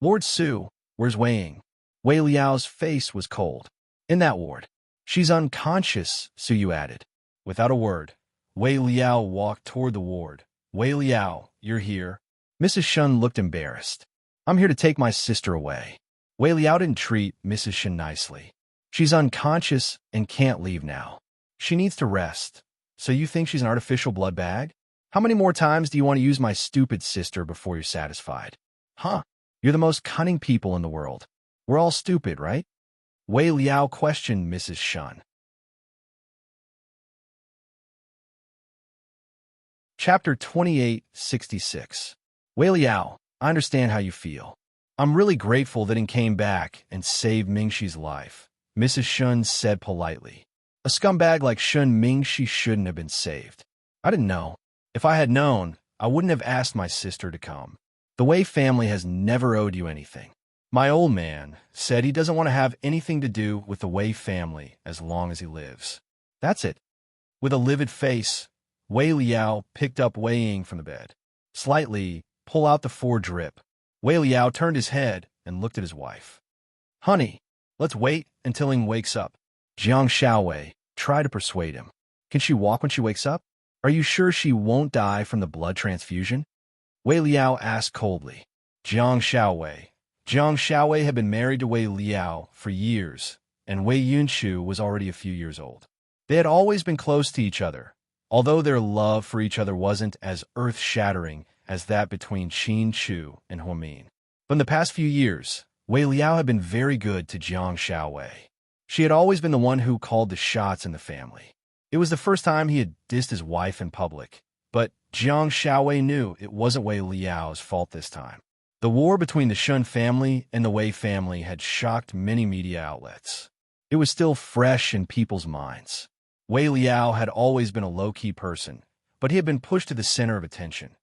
Lord Su, where's Wei Ying? Wei Liao's face was cold. In that ward. She's unconscious, Su Yu added. Without a word, Wei Liao walked toward the ward. Wei Liao, you're here. Mrs. Shun looked embarrassed. I'm here to take my sister away. Wei Liao didn't treat Mrs. Shen nicely. She's unconscious and can't leave now. She needs to rest. So you think she's an artificial blood bag? How many more times do you want to use my stupid sister before you're satisfied? Huh? You're the most cunning people in the world. We're all stupid, right? Wei Liao questioned Mrs. Shun. Chapter 2866. Wei Liao, I understand how you feel. I'm really grateful that he came back and saved Mingxi's life, Mrs. Shun said politely. A scumbag like Shun Mingxi shouldn't have been saved. I didn't know. If I had known, I wouldn't have asked my sister to come. The Wei family has never owed you anything. My old man said he doesn't want to have anything to do with the Wei family as long as he lives. That's it. With a livid face, Wei Liao picked up Wei Ying from the bed. Slightly, pull out the 4 drip. Wei Liao turned his head and looked at his wife. Honey, let's wait until Ying wakes up. Jiang Xiaowei, try to persuade him. Can she walk when she wakes up? Are you sure she won't die from the blood transfusion? Wei Liao asked coldly. Jiang Xiaowei had been married to Wei Liao for years, and Wei Yunshu was already a few years old. They had always been close to each other, although their love for each other wasn't as earth-shattering as that between Qin Chu and Huamin. But in the past few years, Wei Liao had been very good to Jiang Xiaowei. She had always been the one who called the shots in the family. It was the first time he had dissed his wife in public, but Jiang Xiaowei knew it wasn't Wei Liao's fault this time. The war between the Shun family and the Wei family had shocked many media outlets. It was still fresh in people's minds. Wei Liao had always been a low-key person, but he had been pushed to the center of attention.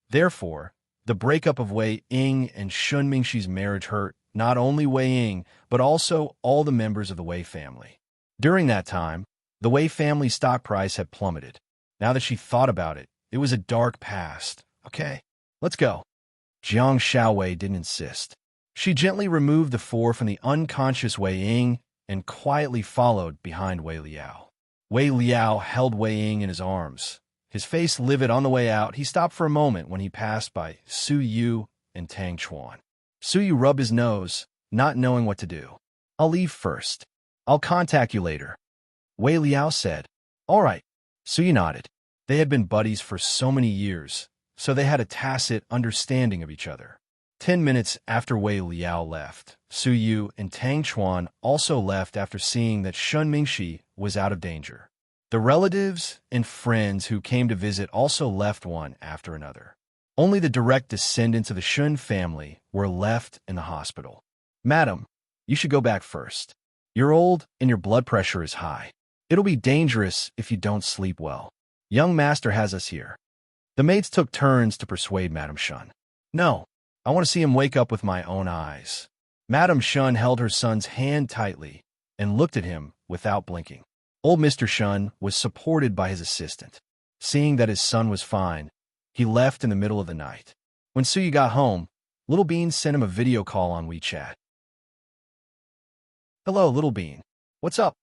Therefore, the breakup of Wei Ying and Shun Mingxi's marriage hurt not only Wei Ying, but also all the members of the Wei family. During that time, the Wei family stock price had plummeted. Now that she thought about it, it was a dark past. Okay, let's go. Jiang Xiaowei didn't insist. She gently removed the 4 from the unconscious Wei Ying and quietly followed behind Wei Liao. Wei Liao held Wei Ying in his arms. His face livid on the way out, he stopped for a moment when he passed by Su Yu and Tang Chuan. Su Yu rubbed his nose, not knowing what to do. I'll leave first. I'll contact you later. Wei Liao said. All right. Su Yu nodded. They had been buddies for so many years, so they had a tacit understanding of each other. 10 minutes after Wei Liao left, Su Yu and Tang Chuan also left after seeing that Shun Mingxi was out of danger. The relatives and friends who came to visit also left one after another. Only the direct descendants of the Shun family were left in the hospital. Madam, you should go back first. You're old and your blood pressure is high. It'll be dangerous if you don't sleep well. Young master has us here. The maids took turns to persuade Madame Shun. No, I want to see him wake up with my own eyes. Madame Shun held her son's hand tightly and looked at him without blinking. Old Mr. Shun was supported by his assistant. Seeing that his son was fine, he left in the middle of the night. When Suyu got home, Little Bean sent him a video call on WeChat. Hello, Little Bean. What's up?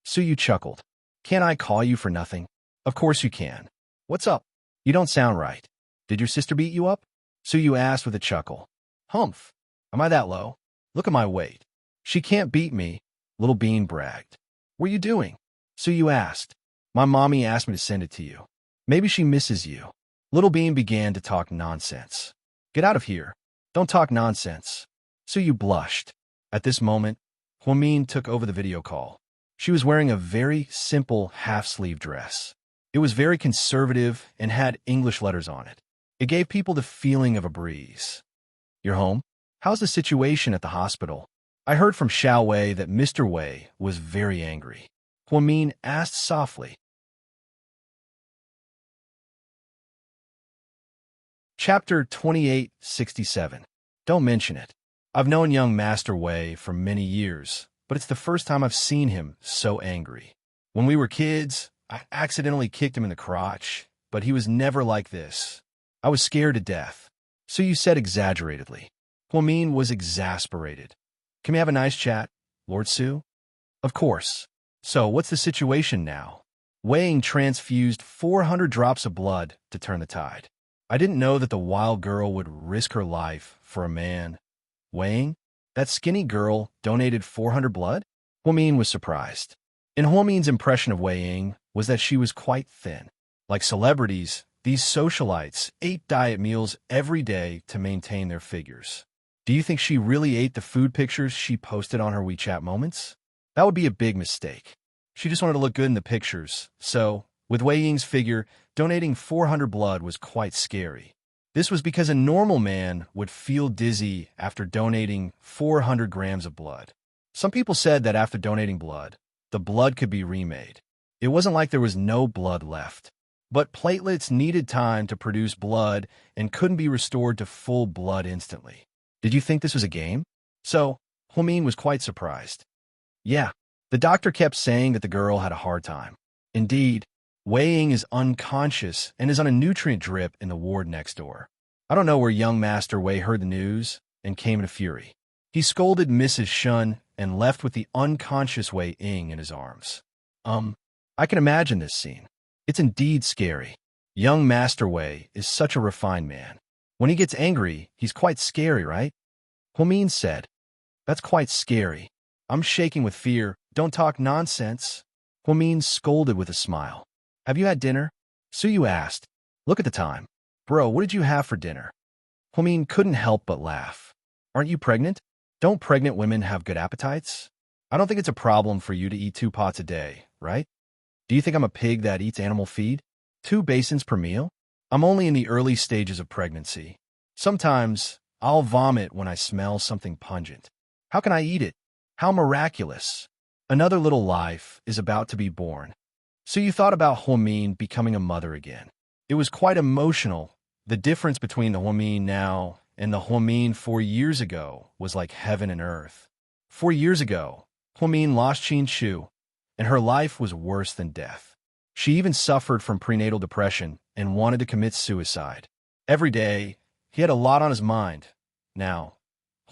Suyu chuckled. Can't I call you for nothing? Of course you can. What's up? You don't sound right. Did your sister beat you up? Suyu asked with a chuckle. Humph. Am I that low? Look at my weight. She can't beat me, Little Bean bragged. What are you doing? Suyu asked. My mommy asked me to send it to you. Maybe she misses you. Little Bean began to talk nonsense. Get out of here. Don't talk nonsense. Suyu blushed. At this moment, Huamin took over the video call. She was wearing a very simple half-sleeve dress. It was very conservative and had English letters on it. It gave people the feeling of a breeze. You're home? How's the situation at the hospital? I heard from Xiao Wei that Mr. Wei was very angry. Huamin asked softly. Chapter 2867. Don't mention it. I've known young Master Wei for many years, but it's the first time I've seen him so angry. When we were kids, I accidentally kicked him in the crotch, but he was never like this. I was scared to death. So you said exaggeratedly. Huamin was exasperated. Can we have a nice chat, Lord Su? Of course. So what's the situation now? Wei Ying transfused 400 drops of blood to turn the tide. I didn't know that the wild girl would risk her life for a man. Wei Ying? That skinny girl donated 400 blood? Huamin was surprised. And Huamin's impression of Wei Ying was that she was quite thin. Like celebrities, these socialites ate diet meals every day to maintain their figures. Do you think she really ate the food pictures she posted on her WeChat moments? That would be a big mistake. She just wanted to look good in the pictures, so, with Wei Ying's figure, donating 400 blood was quite scary. This was because a normal man would feel dizzy after donating 400 grams of blood. Some people said that after donating blood, the blood could be remade. It wasn't like there was no blood left. But platelets needed time to produce blood and couldn't be restored to full blood instantly. Did you think this was a game? So, Huamin was quite surprised. Yeah, the doctor kept saying that the girl had a hard time. Indeed, Wei Ying is unconscious and is on a nutrient drip in the ward next door. I don't know where young Master Wei heard the news and came in a fury. He scolded Mrs. Shun and left with the unconscious Wei Ying in his arms. I can imagine this scene. It's indeed scary. Young Master Wei is such a refined man. When he gets angry, he's quite scary, right? Huamin said. That's quite scary. I'm shaking with fear. Don't talk nonsense. Huamin scolded with a smile. Have you had dinner? Suyu asked. Look at the time. Bro, what did you have for dinner? Huamin couldn't help but laugh. Aren't you pregnant? Don't pregnant women have good appetites? I don't think it's a problem for you to eat 2 pots a day, right? Do you think I'm a pig that eats animal feed? 2 basins per meal? I'm only in the early stages of pregnancy. Sometimes I'll vomit when I smell something pungent. How can I eat it? How miraculous. Another little life is about to be born. So you thought about Huamin becoming a mother again. It was quite emotional. The difference between the Huamin now and the Huamin 4 years ago was like heaven and earth. 4 years ago, Huamin lost Qin Shu, and her life was worse than death. She even suffered from prenatal depression and wanted to commit suicide. Every day, he had a lot on his mind. Now,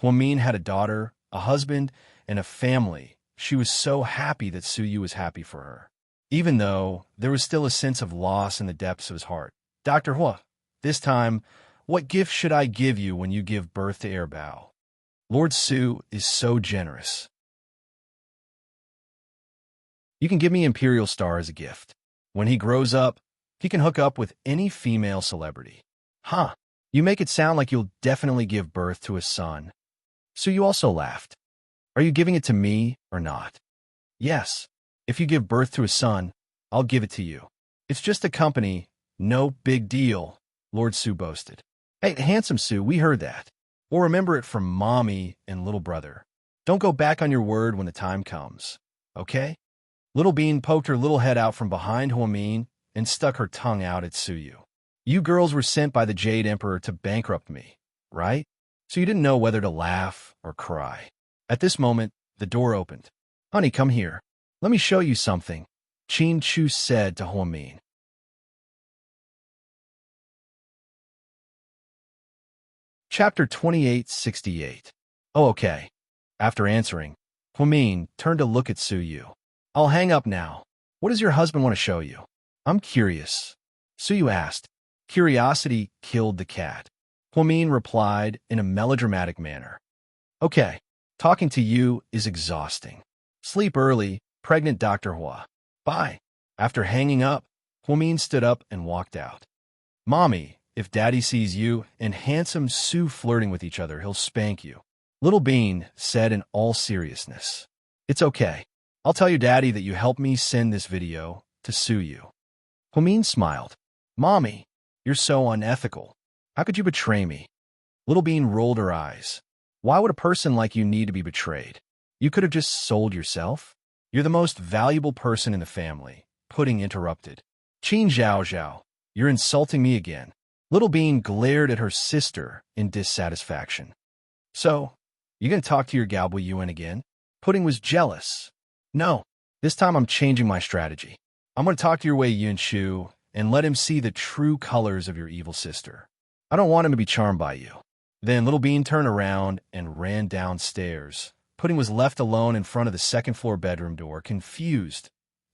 Huamin had a daughter, a husband, and a family. She was so happy that Suyu was happy for her. Even though there was still a sense of loss in the depths of his heart. Dr. Hua, this time, what gift should I give you when you give birth to Heir Bao? Lord Su is so generous. You can give me Imperial Star as a gift. When he grows up, he can hook up with any female celebrity. Huh, you make it sound like you'll definitely give birth to a son. So you also laughed. Are you giving it to me or not? Yes. If you give birth to a son, I'll give it to you. It's just a company, no big deal, Lord Su boasted. Hey, handsome Su, we heard that. We'll remember it from Mommy and little brother. Don't go back on your word when the time comes, okay? Little Bean poked her little head out from behind Huamin and stuck her tongue out at Suyu. You girls were sent by the Jade Emperor to bankrupt me, right? So you didn't know whether to laugh or cry. At this moment, the door opened. Honey, come here. Let me show you something, Qin Chu said to Huamin. Chapter 2868. Oh, okay. After answering, Huamin turned to look at Suyu. I'll hang up now. What does your husband want to show you? I'm curious. Suyu asked. Curiosity killed the cat. Huamin replied in a melodramatic manner. Okay, talking to you is exhausting. Sleep early, pregnant Dr. Hua. Bye. After hanging up, Huamin stood up and walked out. Mommy, if Daddy sees you and handsome Su flirting with each other, he'll spank you. Little Bean said in all seriousness. It's okay. I'll tell your daddy that you helped me send this video to sue you. Huamin smiled. Mommy, you're so unethical. How could you betray me? Little Bean rolled her eyes. Why would a person like you need to be betrayed? You could have just sold yourself. You're the most valuable person in the family. Pudding interrupted. Qin Zhao Zhao, you're insulting me again. Little Bean glared at her sister in dissatisfaction. So, you gonna talk to your Galbo Yuan again? Pudding was jealous. No, this time I'm changing my strategy. I'm gonna talk to your Wei Yunshu and let him see the true colors of your evil sister. I don't want him to be charmed by you. Then Little Bean turned around and ran downstairs. Pudding was left alone in front of the second-floor bedroom door, confused,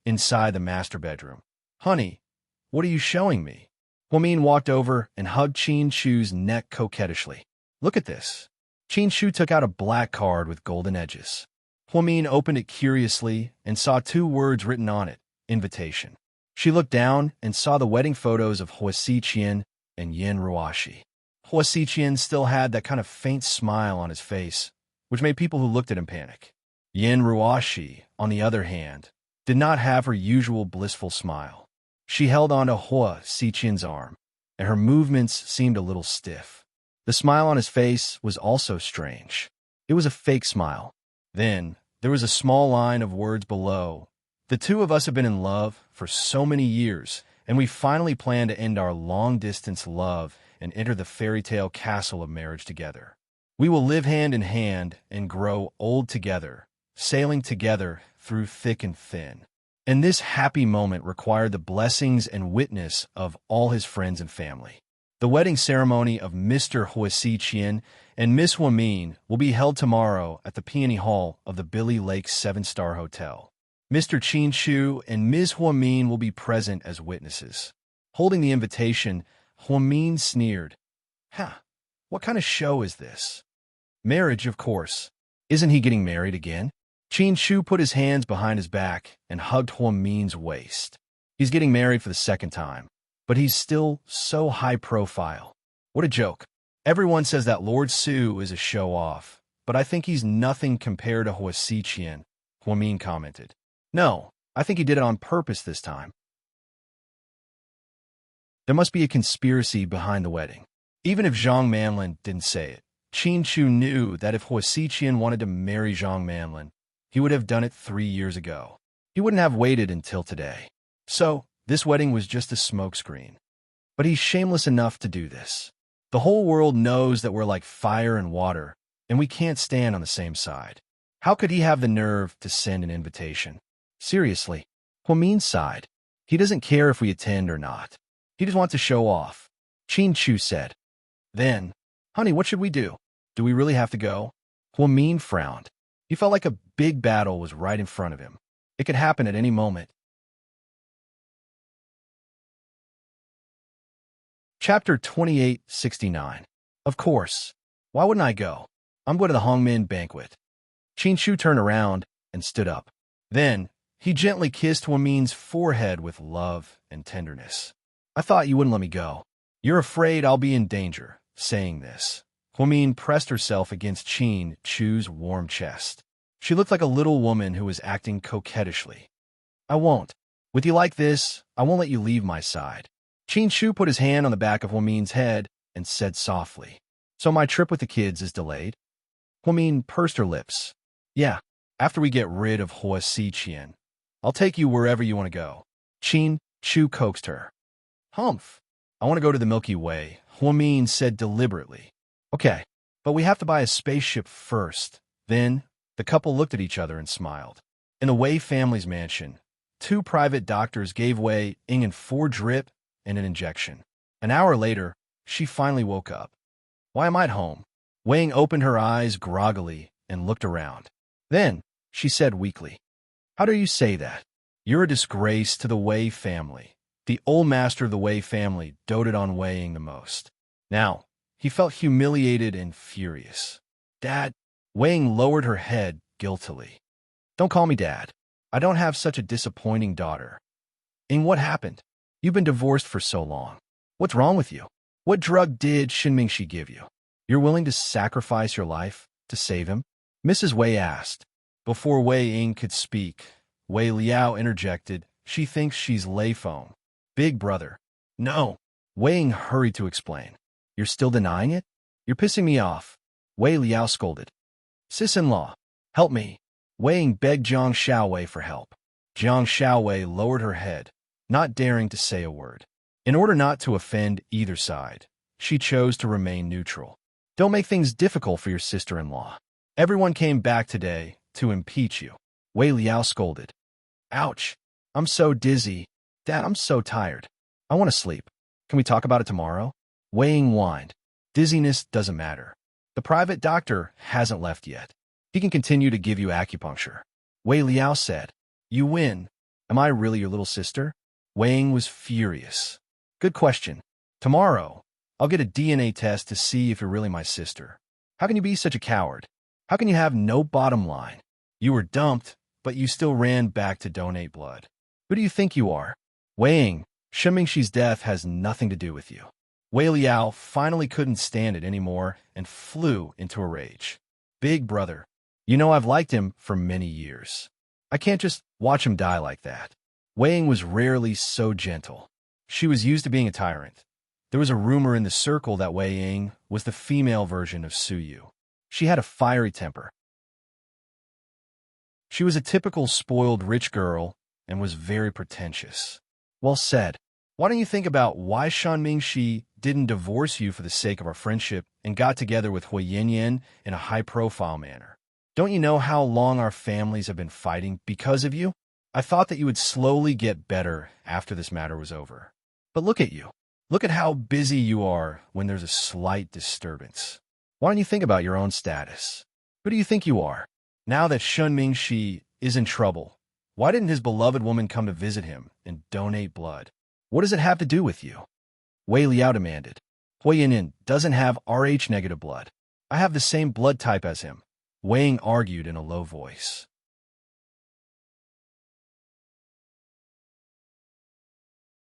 inside the master bedroom. Honey, what are you showing me? Huamin walked over and hugged Qin Shu's neck coquettishly. Look at this. Qin Shu took out a black card with golden edges. Huamin opened it curiously and saw 2 words written on it, invitation. She looked down and saw the wedding photos of Hua Xiqian and Yin Ruoxi. Hua Xiqian still had that kind of faint smile on his face, which made people who looked at him panic. Yin Ruoxi, on the other hand, did not have her usual blissful smile. She held onto Hua Xiqian's arm, and her movements seemed a little stiff. The smile on his face was also strange. It was a fake smile. Then, there was a small line of words below. The 2 of us have been in love for so many years, and we finally plan to end our long-distance love and enter the fairy tale castle of marriage together. We will live hand in hand and grow old together, sailing together through thick and thin. And this happy moment required the blessings and witness of all his friends and family. The wedding ceremony of Mr. Hua Xiqian and Miss Huamin will be held tomorrow at the Peony Hall of the Billy Lake 7-Star Hotel. Mr. Qin Shu and Ms. Huamin will be present as witnesses. Holding the invitation, Huamin sneered. What kind of show is this? Marriage, of course. Isn't he getting married again? Qin Shu put his hands behind his back and hugged Huamin's waist. He's getting married for the 2nd time, but he's still so high profile. What a joke. Everyone says that Lord Su is a show-off, but I think he's nothing compared to Hua Xiqian, Huamin commented. No, I think he did it on purpose this time. There must be a conspiracy behind the wedding. Even if Zhang Manlin didn't say it, Qin Shu knew that if Hua Xiqian wanted to marry Zhang Manlin, he would have done it 3 years ago. He wouldn't have waited until today. So, this wedding was just a smokescreen. But he's shameless enough to do this. The whole world knows that we're like fire and water, and we can't stand on the same side. How could he have the nerve to send an invitation? Seriously, Huamin sighed. He doesn't care if we attend or not. He just wants to show off. Qin Shu said. Then, honey, what should we do? Do we really have to go? Huamin frowned. He felt like a big battle was right in front of him. It could happen at any moment. Chapter 2869. Of course. Why wouldn't I go? I'm going to the Hongmin banquet. Qin Shu turned around and stood up. Then, he gently kissed Huamin's forehead with love and tenderness. I thought you wouldn't let me go. You're afraid I'll be in danger. Saying this, Huamin pressed herself against Qin Shu's warm chest. She looked like a little woman who was acting coquettishly. I won't. With you like this, I won't let you leave my side. Qin Shu put his hand on the back of Huamin's head and said softly, So my trip with the kids is delayed? Huamin pursed her lips. Yeah, after we get rid of Hua Xiqian, I'll take you wherever you want to go. Qin Shu coaxed her. Humph. I want to go to the Milky Way, Huamin said deliberately. Okay, but we have to buy a spaceship first. Then, the couple looked at each other and smiled. In the Wei family's mansion, 2 private doctors gave Wei Ying 4 drip and an injection. An hour later, she finally woke up. Why am I at home? Wei Ying opened her eyes groggily and looked around. Then, she said weakly, How dare you say that? You're a disgrace to the Wei family. The old master of the Wei family doted on Wei Ying the most. Now, he felt humiliated and furious. Dad, Wei Ying lowered her head guiltily. Don't call me Dad. I don't have such a disappointing daughter. Ying, what happened? You've been divorced for so long. What's wrong with you? What drug did Shinmingshi give you? You're willing to sacrifice your life to save him? Mrs. Wei asked. Before Wei Ying could speak, Wei Liao interjected, She thinks she's Lei Feng. Big brother. No. Wei Ying hurried to explain. You're still denying it? You're pissing me off. Wei Liao scolded. Sis-in-law, help me. Wei Ying begged Jiang Xiaowei for help. Jiang Xiaowei lowered her head, not daring to say a word. In order not to offend either side, she chose to remain neutral. Don't make things difficult for your sister-in-law. Everyone came back today to impeach you. Wei Liao scolded. Ouch. I'm so dizzy. Dad, I'm so tired. I want to sleep. Can we talk about it tomorrow? Wei Ying whined. Dizziness doesn't matter. The private doctor hasn't left yet. He can continue to give you acupuncture. Wei Liao said. You win. Am I really your little sister? Wei Ying was furious. Good question. Tomorrow, I'll get a DNA test to see if you're really my sister. How can you be such a coward? How can you have no bottom line? You were dumped, but you still ran back to donate blood. Who do you think you are? Wei Ying, Shen Mingxi's death has nothing to do with you. Wei Liao finally couldn't stand it anymore and flew into a rage. Big brother, you know I've liked him for many years. I can't just watch him die like that. Wei Ying was rarely so gentle. She was used to being a tyrant. There was a rumor in the circle that Wei Ying was the female version of Su Yu. She had a fiery temper. She was a typical spoiled rich girl and was very pretentious. Well said. Why don't you think about why Shen Mingxi didn't divorce you for the sake of our friendship and got together with Hui Yinyan in a high-profile manner? Don't you know how long our families have been fighting because of you? I thought that you would slowly get better after this matter was over. But look at you. Look at how busy you are when there's a slight disturbance. Why don't you think about your own status? Who do you think you are? Now that Shen Mingxi is in trouble, why didn't his beloved woman come to visit him and donate blood? What does it have to do with you? Wei Liao demanded. Hui Yinyan doesn't have Rh-negative blood. I have the same blood type as him. Wei Ying argued in a low voice.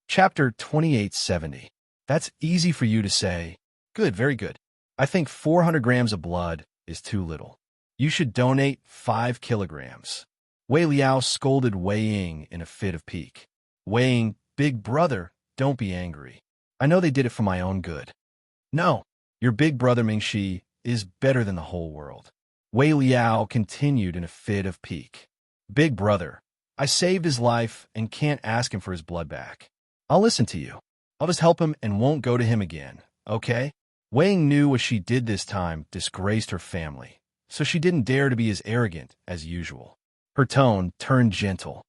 Chapter 2870. That's easy for you to say. Good, very good. I think 400 grams of blood is too little. You should donate 5 kilograms. Wei Liao scolded Wei Ying in a fit of pique. Wei Ying, big brother, don't be angry. I know they did it for my own good. No, your big brother Mingxi is better than the whole world. Wei Liao continued in a fit of pique. Big brother, I saved his life and can't ask him for his blood back. I'll listen to you. I'll just help him and won't go to him again, okay? Wei Ying knew what she did this time disgraced her family, so she didn't dare to be as arrogant as usual. Her tone turned gentle.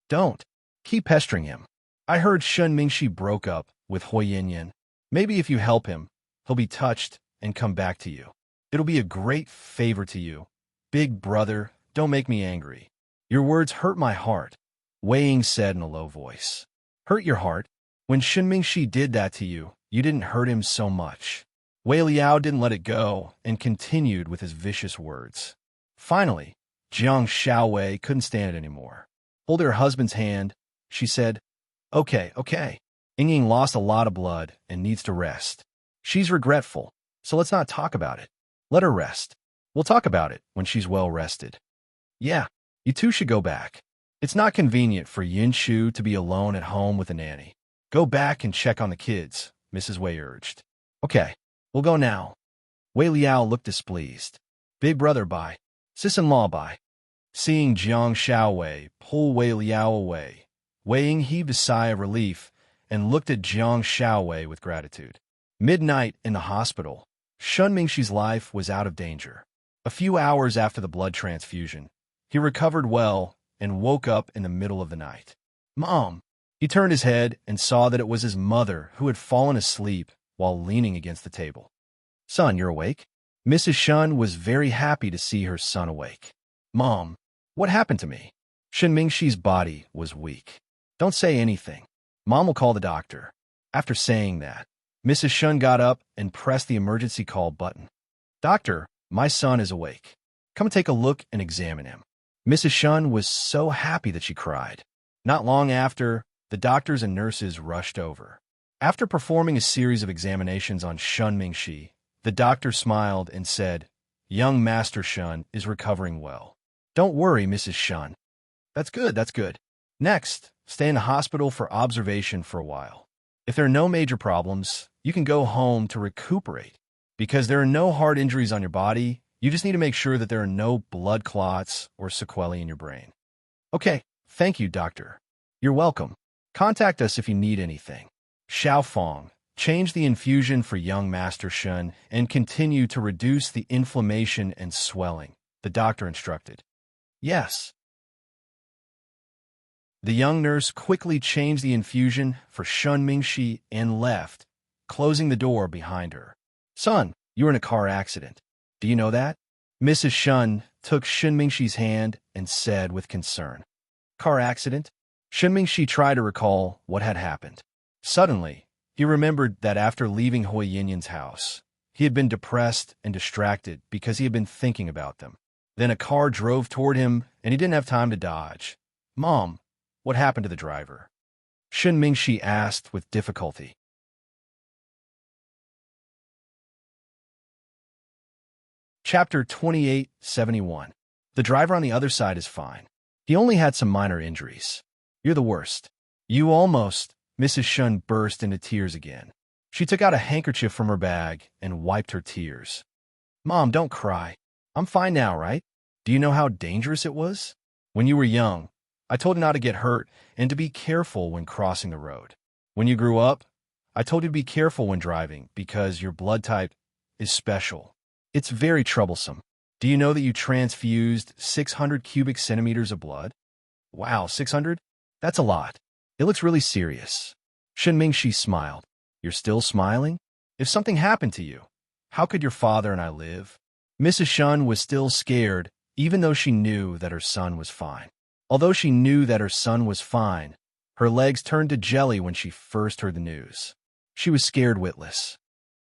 Don't. Keep pestering him. I heard Shen Mingxi broke up with Hui Yinyan. Maybe if you help him, he'll be touched and come back to you. It'll be a great favor to you. Big brother, don't make me angry. Your words hurt my heart, Wei Ying said in a low voice. Hurt your heart? When Shen Mingxi did that to you, you didn't hurt him so much. Wei Liao didn't let it go and continued with his vicious words. Finally, Jiang Xiaowei couldn't stand it anymore. Holding her husband's hand, she said, Okay. Ying lost a lot of blood and needs to rest. She's regretful, so let's not talk about it. Let her rest. We'll talk about it when she's well rested. Yeah, you two should go back. It's not convenient for Yin Shu to be alone at home with a nanny. Go back and check on the kids, Mrs. Wei urged. Okay, we'll go now. Wei Liao looked displeased. Big brother, bye. Sis-in-law, bye. Seeing Jiang Xiaowei pull Wei Liao away, Wei Ying heaved a sigh of relief and looked at Jiang Xiaowei with gratitude. Midnight in the hospital, Shen Mingxi's life was out of danger. A few hours after the blood transfusion, he recovered well and woke up in the middle of the night. Mom! He turned his head and saw that it was his mother who had fallen asleep while leaning against the table. Son, you're awake? Mrs. Shen was very happy to see her son awake. Mom, what happened to me? Shen Mingxi's body was weak. Don't say anything. Mom will call the doctor. After saying that, Mrs. Shen got up and pressed the emergency call button. Doctor, my son is awake. Come take a look and examine him. Mrs. Shen was so happy that she cried. Not long after, the doctors and nurses rushed over. After performing a series of examinations on Shen Mingxi, the doctor smiled and said, Young Master Shen is recovering well. Don't worry, Mrs. Shen. That's good. Next, stay in the hospital for observation for a while. If there are no major problems, you can go home to recuperate. Because there are no hard injuries on your body, you just need to make sure that there are no blood clots or sequelae in your brain. Okay, thank you, doctor. You're welcome. Contact us if you need anything. Xiaofeng, change the infusion for young Master Shen and continue to reduce the inflammation and swelling, the doctor instructed. Yes. The young nurse quickly changed the infusion for Shen Mingxi and left, closing the door behind her. Son, you were in a car accident. Do you know that? Mrs. Shen took Shen Mingxi's hand and said with concern. Car accident? Shen Mingxi tried to recall what had happened. Suddenly, he remembered that after leaving Hui Yinyan's house, he had been depressed and distracted because he had been thinking about them. Then a car drove toward him, and he didn't have time to dodge. Mom, what happened to the driver? Shen Mingshi asked with difficulty. Chapter 2871. The driver on the other side is fine. He only had some minor injuries. You're the worst. You almost. Mrs. Shun burst into tears again. She took out a handkerchief from her bag and wiped her tears. Mom, don't cry. I'm fine now, right? Do you know how dangerous it was? When you were young, I told you not to get hurt and to be careful when crossing the road. When you grew up, I told you to be careful when driving because your blood type is special. It's very troublesome. Do you know that you transfused 600 cubic centimeters of blood? Wow, 600? That's a lot. It looks really serious. Shen Mingshi smiled. You're still smiling? If something happened to you, how could your father and I live? Mrs. Shun was still scared, even though she knew that her son was fine. Although she knew that her son was fine, her legs turned to jelly when she first heard the news. She was scared witless.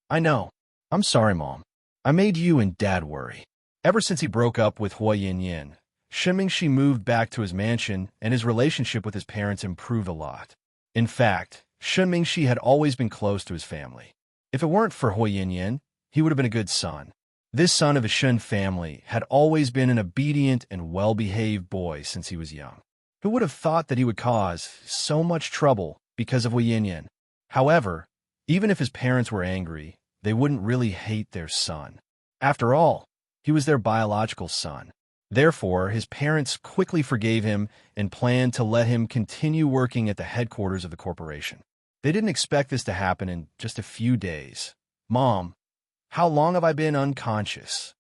I know. I'm sorry, Mom. I made you and Dad worry. Ever since he broke up with Hua Yin, Shen Mingshi moved back to his mansion, and his relationship with his parents improved a lot. In fact, Shen Mingshi had always been close to his family. If it weren't for Hua Yin, he would have been a good son. This son of a Shen family had always been an obedient and well-behaved boy since he was young. Who would have thought that he would cause so much trouble because of Hua Yin? However, even if his parents were angry, they wouldn't really hate their son. After all, he was their biological son. Therefore, his parents quickly forgave him and planned to let him continue working at the headquarters of the corporation. They didn't expect this to happen in just a few days. Mom, how long have I been unconscious?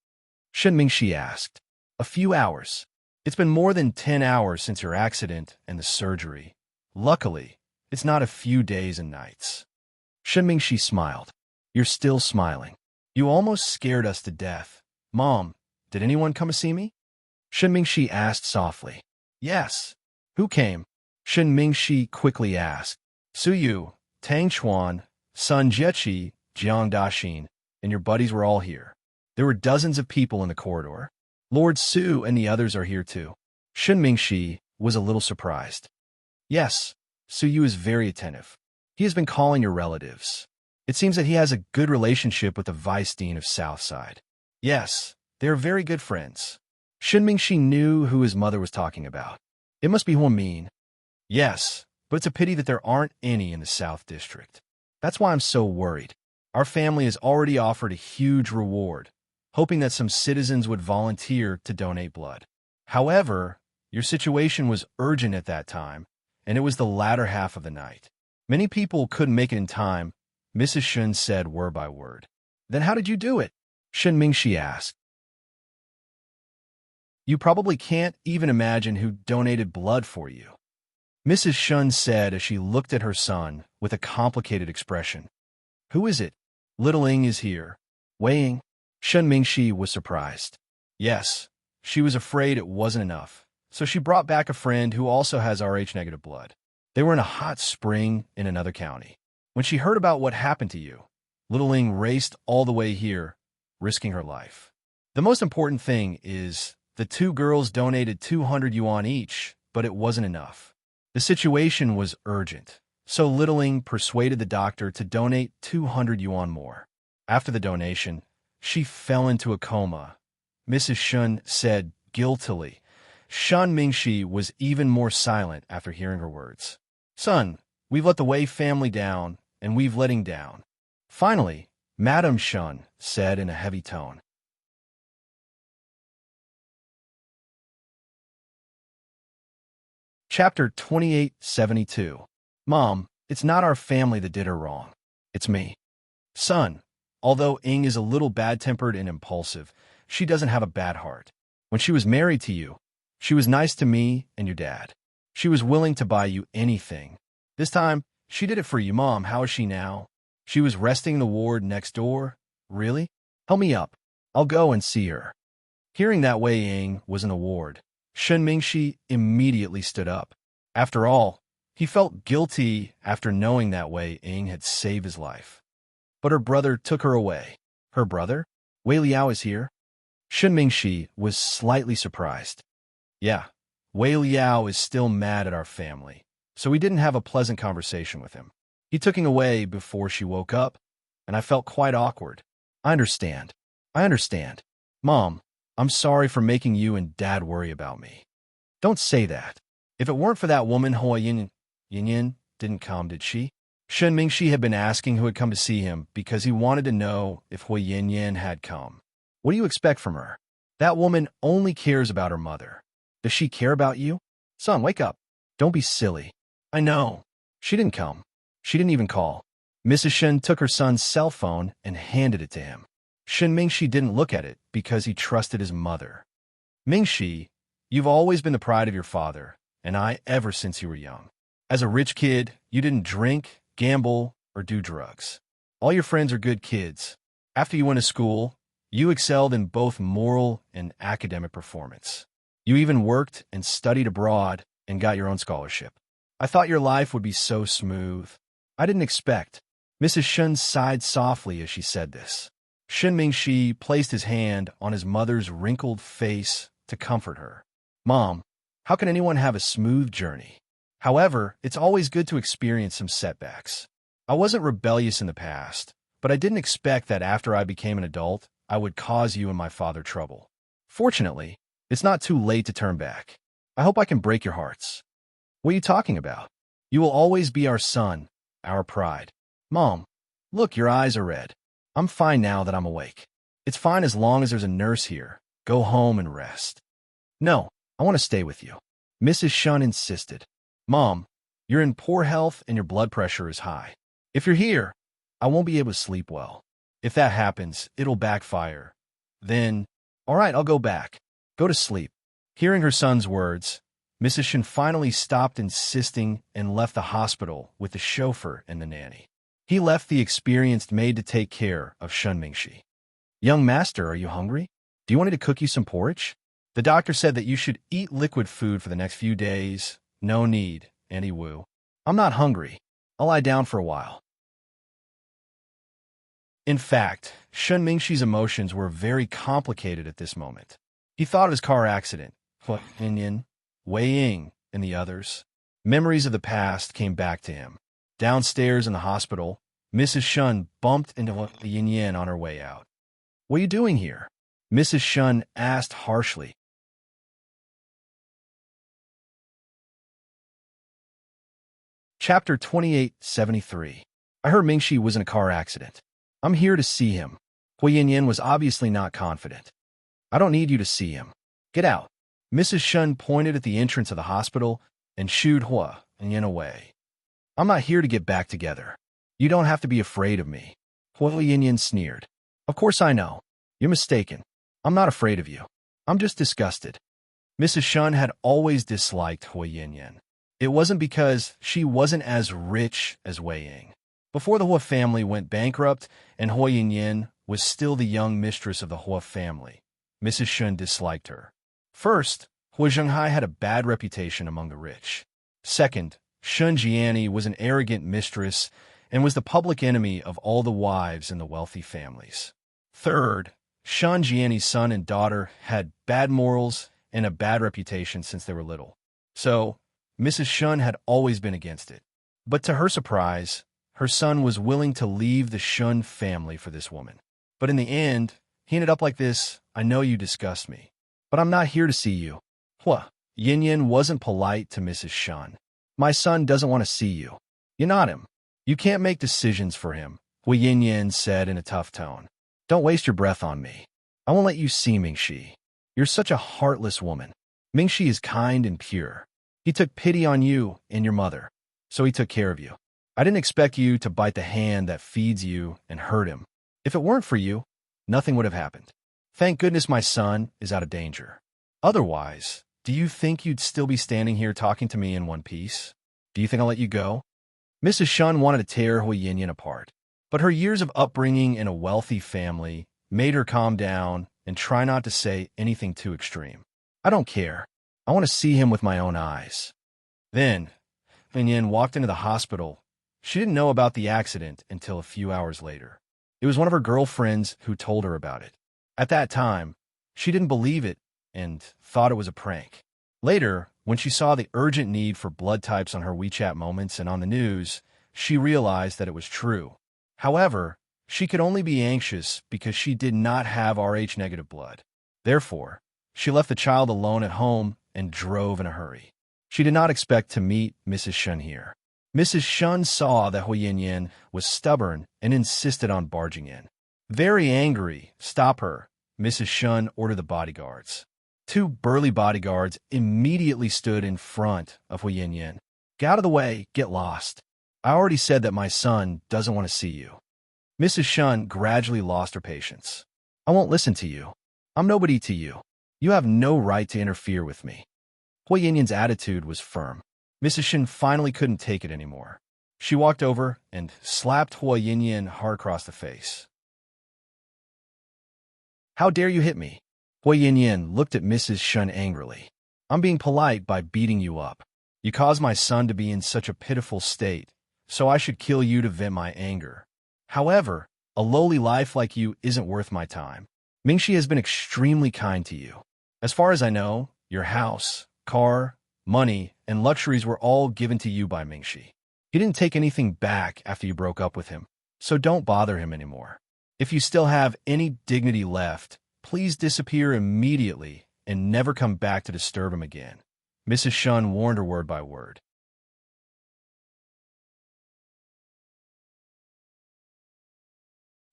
Shen Mingshi asked. A few hours. It's been more than 10 hours since your accident and the surgery. Luckily, it's not a few days and nights. Shen Mingshi smiled. You're still smiling. You almost scared us to death. Mom, did anyone come to see me? Shen Mingshi asked softly. Yes. Who came? Shen Mingshi quickly asked. Su Yu, Tang Chuan, Sun Jiechi, Jiang Daxin, and your buddies were all here. There were dozens of people in the corridor. Lord Su and the others are here too. Shen Mingshi was a little surprised. Yes, Su Yu is very attentive. He has been calling your relatives. It seems that he has a good relationship with the Vice Dean of Southside. Yes, they are very good friends. Shen Mingshi knew who his mother was talking about. It must be Hua Min. Yes, but it's a pity that there aren't any in the South District. That's why I'm so worried. Our family has already offered a huge reward, hoping that some citizens would volunteer to donate blood. However, your situation was urgent at that time, and it was the latter half of the night. Many people couldn't make it in time, Mrs. Shun said word by word. Then how did you do it? Shen Mingshi asked. You probably can't even imagine who donated blood for you. Mrs. Shun said as she looked at her son with a complicated expression. Who is it? Little Ing is here. Wei Ying? Shen Mingshi was surprised. Yes, she was afraid it wasn't enough, so she brought back a friend who also has Rh-negative blood. They were in a hot spring in another county. When she heard about what happened to you, Little Ing raced all the way here, risking her life. The most important thing is the two girls donated 200 yuan each, but it wasn't enough. The situation was urgent, so Little Ing persuaded the doctor to donate 200 yuan more. After the donation, she fell into a coma. Mrs. Shun said guiltily. Shen Mingshi was even more silent after hearing her words. Son, we've let the Wei family down, and we've letting down. Finally, Madame Shun said in a heavy tone. Chapter 2872. Mom, it's not our family that did her wrong. It's me. Son, although Ing is a little bad-tempered and impulsive, she doesn't have a bad heart. When she was married to you, she was nice to me and your dad. She was willing to buy you anything. This time, she did it for you, Mom. How is she now? She was resting in the ward next door. Really? Help me up. I'll go and see her. Hearing that Wei Ying was in the ward, Shen Mingshi immediately stood up. After all, he felt guilty after knowing that Wei Ying had saved his life. But her brother took her away. Her brother? Wei Liao is here? Shun Mingxi was slightly surprised. Yeah, Wei Liao is still mad at our family, so we didn't have a pleasant conversation with him. He took him away before she woke up, and I felt quite awkward. I understand. I understand. Mom, I'm sorry for making you and Dad worry about me. Don't say that. If it weren't for that woman, Hua Yin didn't come, did she? Shen Mingxi had been asking who had come to see him because he wanted to know if Hua Yin had come. What do you expect from her? That woman only cares about her mother. Does she care about you? Son, wake up. Don't be silly. I know. She didn't come. She didn't even call. Mrs. Shen took her son's cell phone and handed it to him. Shen Mingxi didn't look at it because he trusted his mother. Mingxi, you've always been the pride of your father, and I ever since you were young. As a rich kid, you didn't drink, gamble, or do drugs. All your friends are good kids. After you went to school, you excelled in both moral and academic performance. You even worked and studied abroad and got your own scholarship. I thought your life would be so smooth. I didn't expect. Mrs. Shen sighed softly as she said this. Shen Mingxi placed his hand on his mother's wrinkled face to comfort her. Mom, how can anyone have a smooth journey? However, it's always good to experience some setbacks. I wasn't rebellious in the past, but I didn't expect that after I became an adult, I would cause you and my father trouble. Fortunately, it's not too late to turn back. I hope I can break your hearts. What are you talking about? You will always be our son, our pride. Mom, look, your eyes are red. I'm fine now that I'm awake. It's fine as long as there's a nurse here. Go home and rest. No, I want to stay with you. Mrs. Shun insisted. Mom, you're in poor health and your blood pressure is high. If you're here, I won't be able to sleep well. If that happens, it'll backfire. Then, all right, I'll go back. Go to sleep. Hearing her son's words, Mrs. Shin finally stopped insisting and left the hospital with the chauffeur and the nanny. He left the experienced maid to take care of Shun Mingxi. Young master, are you hungry? Do you want me to cook you some porridge? The doctor said that you should eat liquid food for the next few days. No need, Auntie Wu. I'm not hungry. I'll lie down for a while. In fact, Shun Mingxi's emotions were very complicated at this moment. He thought of his car accident, Hua Yin, Wei Ying, and the others. Memories of the past came back to him. Downstairs in the hospital, Mrs. Shun bumped into Hua Yin on her way out. What are you doing here? Mrs. Shun asked harshly. Chapter 2873. I heard Mingxi was in a car accident. I'm here to see him. Hua Yin was obviously not confident. I don't need you to see him. Get out. Mrs. Shun pointed at the entrance of the hospital and shooed Hua Yin away. I'm not here to get back together. You don't have to be afraid of me. Hua Yin sneered. Of course I know. You're mistaken. I'm not afraid of you. I'm just disgusted. Mrs. Shun had always disliked Hua Yin. It wasn't because she wasn't as rich as Wei Ying. Before the Hua family went bankrupt and Hua Yin was still the young mistress of the Hua family, Mrs. Shun disliked her. First, Hua Zhenghai had a bad reputation among the rich. Second, Shun Jiani was an arrogant mistress and was the public enemy of all the wives in the wealthy families. Third, Shun Jiani's son and daughter had bad morals and a bad reputation since they were little. So, Mrs. Shun had always been against it. But to her surprise, her son was willing to leave the Shun family for this woman. But in the end, he ended up like this. I know you disgust me, but I'm not here to see you. Hua Yin wasn't polite to Mrs. Shun. My son doesn't want to see you. You're not him. You can't make decisions for him, Hua Yin said in a tough tone. Don't waste your breath on me. I won't let you see Mingxi. You're such a heartless woman. Mingxi is kind and pure. He took pity on you and your mother, so he took care of you. I didn't expect you to bite the hand that feeds you and hurt him. If it weren't for you, nothing would have happened. Thank goodness my son is out of danger. Otherwise, do you think you'd still be standing here talking to me in one piece? Do you think I'll let you go? Mrs. Shun wanted to tear Hua Yin apart, but her years of upbringing in a wealthy family made her calm down and try not to say anything too extreme. I don't care. I want to see him with my own eyes. Then, Hua Yin walked into the hospital. She didn't know about the accident until a few hours later. It was one of her girlfriends who told her about it. At that time, She didn't believe it and thought it was a prank. Later, when she saw the urgent need for blood types on her WeChat moments and on the news, she realized that it was true. However, she could only be anxious because she did not have Rh-negative blood. Therefore, she left the child alone at home and drove in a hurry. She did not expect to meet Mrs. Shun here. Mrs. Shun saw that Huiyin was stubborn and insisted on barging in. Very angry, "Stop her," Mrs. Shun ordered the bodyguards. Two burly bodyguards immediately stood in front of Huiyin. "Get out of the way, get lost. I already said that my son doesn't want to see you." Mrs. Shun gradually lost her patience. "I won't listen to you. I'm nobody to you. You have no right to interfere with me." Huiyin's attitude was firm. Mrs. Shun finally couldn't take it anymore. She walked over and slapped Huiyin hard across the face. "How dare you hit me?" Huiyin looked at Mrs. Shun angrily. "I'm being polite by beating you up. You caused my son to be in such a pitiful state, so I should kill you to vent my anger. However, a lowly life like you isn't worth my time. Mingxi has been extremely kind to you. As far as I know, your house, car, money, and luxuries were all given to you by Mingxi. He didn't take anything back after you broke up with him, so don't bother him anymore. If you still have any dignity left, please disappear immediately and never come back to disturb him again." Mrs. Shun warned her word by word.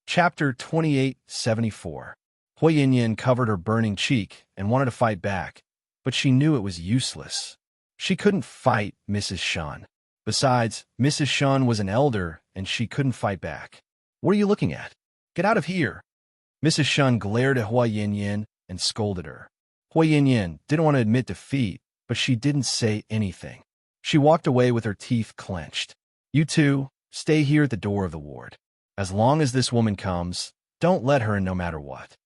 Chapter 2874. Huiyin covered her burning cheek and wanted to fight back, but she knew it was useless. She couldn't fight Mrs. Shun. Besides, Mrs. Shun was an elder and she couldn't fight back. "What are you looking at? Get out of here!" Mrs. Shun glared at Huiyin and scolded her. Huiyin didn't want to admit defeat, but she didn't say anything. She walked away with her teeth clenched. "You two, stay here at the door of the ward. As long as this woman comes, don't let her in no matter what."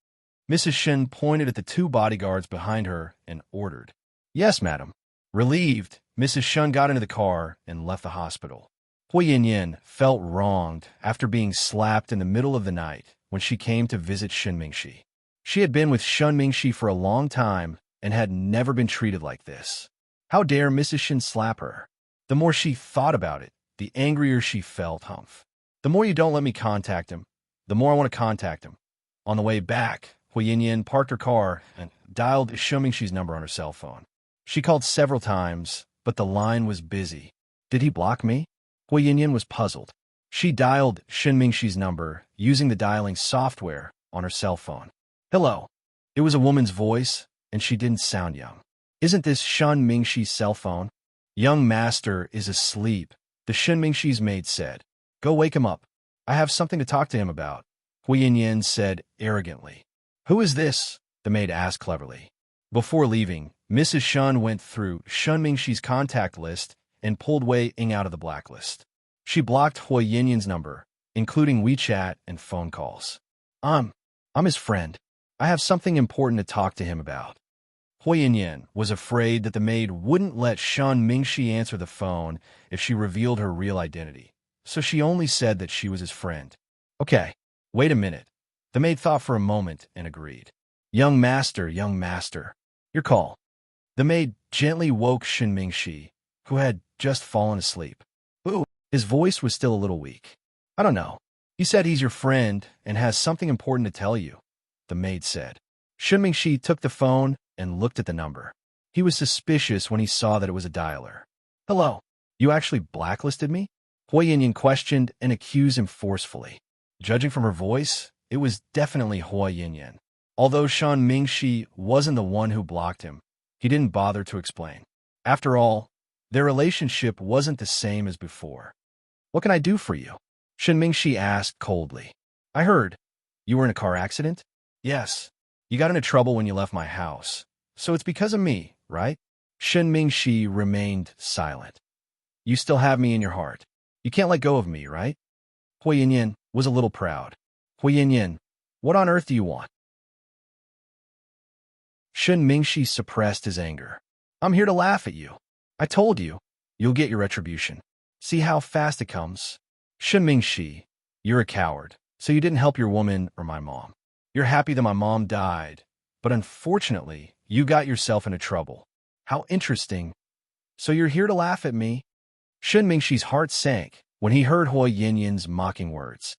Mrs. Shun pointed at the two bodyguards behind her and ordered. "Yes, madam." Relieved, Mrs. Shun got into the car and left the hospital. Huiyin felt wronged after being slapped in the middle of the night when she came to visit Shun Mingxi. She had been with Shun Mingxi for a long time and had never been treated like this. How dare Mrs. Shun slap her? The more she thought about it, the angrier she felt. Humph. "The more you don't let me contact him, the more I want to contact him." On the way back, Huiyin parked her car and dialed Shun Mingxi's number on her cell phone. She called several times, but the line was busy. Did he block me? Huiyin was puzzled. She dialed Shun Mingxi's number using the dialing software on her cell phone. "Hello." It was a woman's voice, and she didn't sound young. "Isn't this Shun Mingxi's cell phone?" "Young master is asleep," the Shun Mingxi's maid said. "Go wake him up. I have something to talk to him about," Huiyin said arrogantly. "Who is this?" the maid asked cleverly. Before leaving, Mrs. Shun went through Shun Mingxi's contact list and pulled Wei Ying out of the blacklist. She blocked Huiyin's number, including WeChat and phone calls. I'm his friend. I have something important to talk to him about." Huiyin was afraid that the maid wouldn't let Shun Mingxi answer the phone if she revealed her real identity, so she only said that she was his friend. "Okay, wait a minute." The maid thought for a moment and agreed. Young master, your call." The maid gently woke Shun Mingxi, who had just fallen asleep. "Ooh." His voice was still a little weak. "I don't know. He said he's your friend and has something important to tell you," the maid said. Shun Mingxi took the phone and looked at the number. He was suspicious when he saw that it was a dialer. "Hello. You actually blacklisted me?" Huiyin questioned and accused him forcefully. Judging from her voice, it was definitely Huiyin. Although Shun Mingxi wasn't the one who blocked him, he didn't bother to explain. After all, their relationship wasn't the same as before. "What can I do for you?" Shun Mingxi asked coldly. "I heard you were in a car accident?" "Yes. You got into trouble when you left my house, so it's because of me, right?" Shun Mingxi remained silent. "You still have me in your heart. You can't let go of me, right?" Huiyin was a little proud. "Huiyin, what on earth do you want?" Shun Mingxi suppressed his anger. "I'm here to laugh at you. I told you, you'll get your retribution. See how fast it comes." "Shun Mingxi, you're a coward, so you didn't help your woman or my mom. You're happy that my mom died, But unfortunately, you got yourself into trouble. How interesting. So you're here to laugh at me? Shen Mingxi's heart sank when he heard Hui Yinyan's mocking words.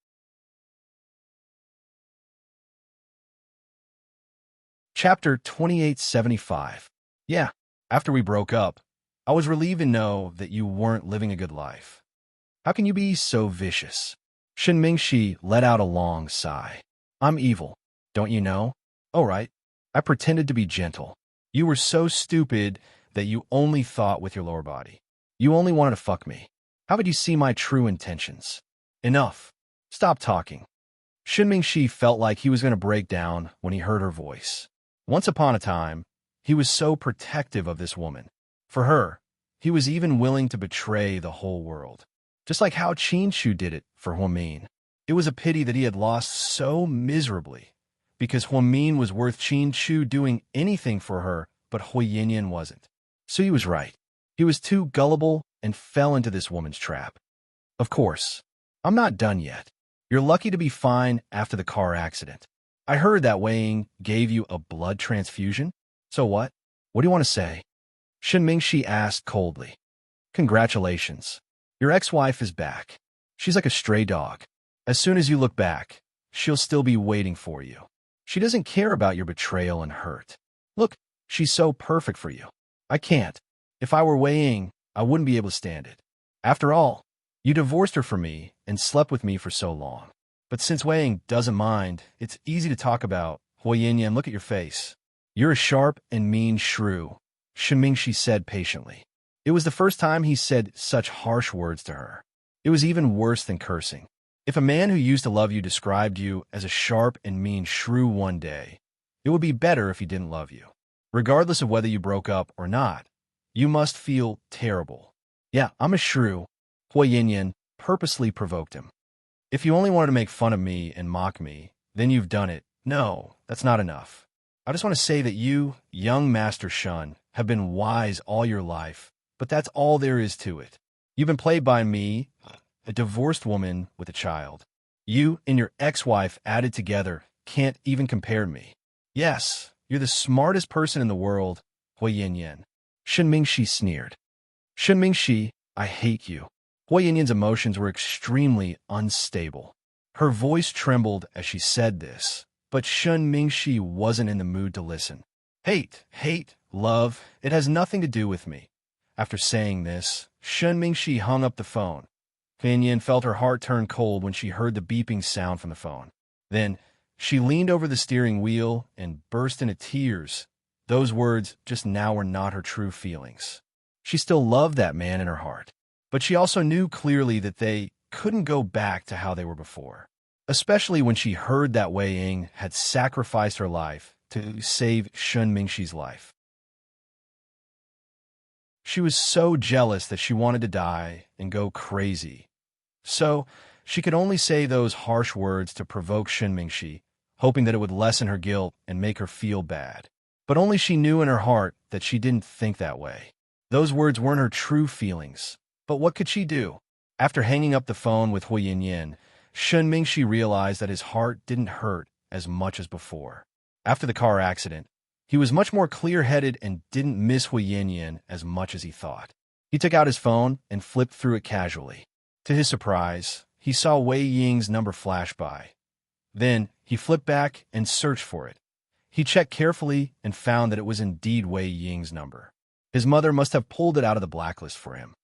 Chapter 2875. Yeah, after we broke up, I was relieved to know that you weren't living a good life. How can you be so vicious? Shen Mingxi let out a long sigh. I'm evil, don't you know? Oh, right. I pretended to be gentle. You were so stupid that you only thought with your lower body. You only wanted to fuck me. How would you see my true intentions? Enough. Stop talking. Shen Mingxi felt like he was going to break down when he heard her voice. Once upon a time, he was so protective of this woman. For her, he was even willing to betray the whole world. Just like how Qin Shu did it for Huamin. It was a pity that he had lost so miserably, because Huamin was worth Qin Shu doing anything for her, but Hui Yinyan wasn't. So he was right. He was too gullible and fell into this woman's trap. Of course, I'm not done yet. You're lucky to be fine after the car accident. I heard that Wei Ying gave you a blood transfusion. So what? What do you want to say? Shen Mingxi asked coldly. Congratulations. Your ex-wife is back. She's like a stray dog. As soon as you look back, she'll still be waiting for you. She doesn't care about your betrayal and hurt. Look, she's so perfect for you. I can't. If I were Wei Ying, I wouldn't be able to stand it. After all, you divorced her for me and slept with me for so long. But since Wei Ying doesn't mind, it's easy to talk about. Hui Yinyan, look at your face. You're a sharp and mean shrew, Shen Mingxi said patiently. It was the first time he said such harsh words to her. It was even worse than cursing. If a man who used to love you described you as a sharp and mean shrew one day, it would be better if he didn't love you. Regardless of whether you broke up or not, you must feel terrible. Yeah, I'm a shrew. Hui Yinyan purposely provoked him. If you only wanted to make fun of me and mock me, then you've done it. No, that's not enough. I just want to say that you, young Master Shun, have been wise all your life, but that's all there is to it. You've been played by me, a divorced woman with a child. You and your ex-wife added together can't even compare to me. Yes, you're the smartest person in the world, Hui Yinyan. Shen Mingxi sneered. Shen Mingxi, I hate you. Hui Yinyan's emotions were extremely unstable. Her voice trembled as she said this, but Shen Mingxi wasn't in the mood to listen. Hate, love, it has nothing to do with me. After saying this, Shen Mingxi hung up the phone. Hui Yinyan felt her heart turn cold when she heard the beeping sound from the phone. Then, she leaned over the steering wheel and burst into tears. Those words just now were not her true feelings. She still loved that man in her heart. But she also knew clearly that they couldn't go back to how they were before, especially when she heard that Wei Ying had sacrificed her life to save Shen Mingxi's life. She was so jealous that she wanted to die and go crazy. So, she could only say those harsh words to provoke Shen Mingxi, hoping that it would lessen her guilt and make her feel bad. But only she knew in her heart that she didn't think that way. Those words weren't her true feelings. But what could she do? After hanging up the phone with Hui Yinyan, Shen Mingxi realized that his heart didn't hurt as much as before. After the car accident, he was much more clear-headed and didn't miss Hui Yinyan as much as he thought. He took out his phone and flipped through it casually. To his surprise, he saw Wei Ying's number flash by. Then, he flipped back and searched for it. He checked carefully and found that it was indeed Wei Ying's number. His mother must have pulled it out of the blacklist for him.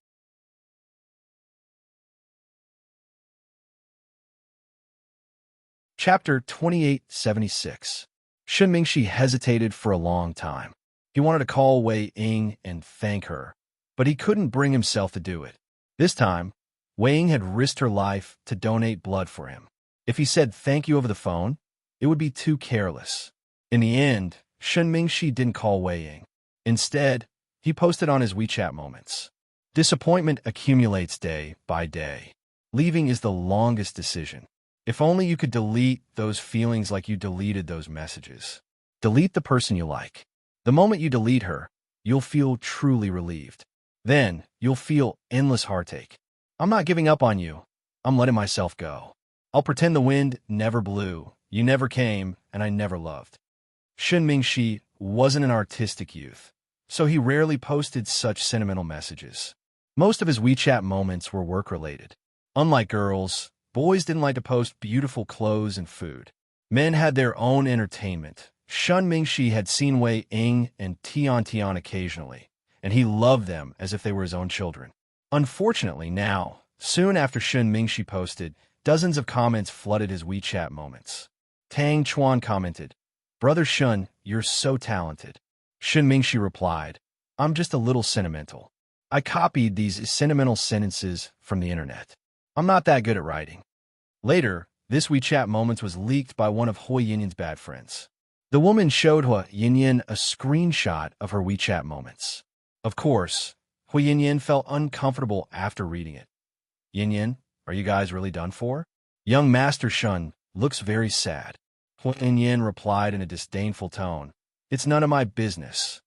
Chapter 2876. Shen Mingxi hesitated for a long time. He wanted to call Wei Ying and thank her, but he couldn't bring himself to do it. This time, Wei Ying had risked her life to donate blood for him. If he said thank you over the phone, it would be too careless. In the end, Shen Mingxi didn't call Wei Ying. Instead, he posted on his WeChat moments. Disappointment accumulates day by day. Leaving is the longest decision. If only you could delete those feelings like you deleted those messages. Delete the person you like. The moment you delete her, you'll feel truly relieved. Then, you'll feel endless heartache. I'm not giving up on you. I'm letting myself go. I'll pretend the wind never blew, you never came, and I never loved. Shun Mingxi wasn't an artistic youth, so he rarely posted such sentimental messages. Most of his WeChat moments were work-related. Unlike girls, boys didn't like to post beautiful clothes and food. Men had their own entertainment. Shun Mingxi had seen Wei Ying and Tian Tian occasionally, and he loved them as if they were his own children. Unfortunately now, soon after Shun Mingxi posted, dozens of comments flooded his WeChat moments. Tang Chuan commented, "Brother Shun, you're so talented." Shun Mingxi replied, "I'm just a little sentimental. I copied these sentimental sentences from the internet. I'm not that good at writing." Later, this WeChat moment was leaked by one of Hui Yinyan's bad friends. The woman showed Hui Yinyan a screenshot of her WeChat moments. Of course, Hui Yinyan felt uncomfortable after reading it. "Yinyan, are you guys really done for?" Young Master Shun looks very sad. Hui Yinyan replied in a disdainful tone, "It's none of my business."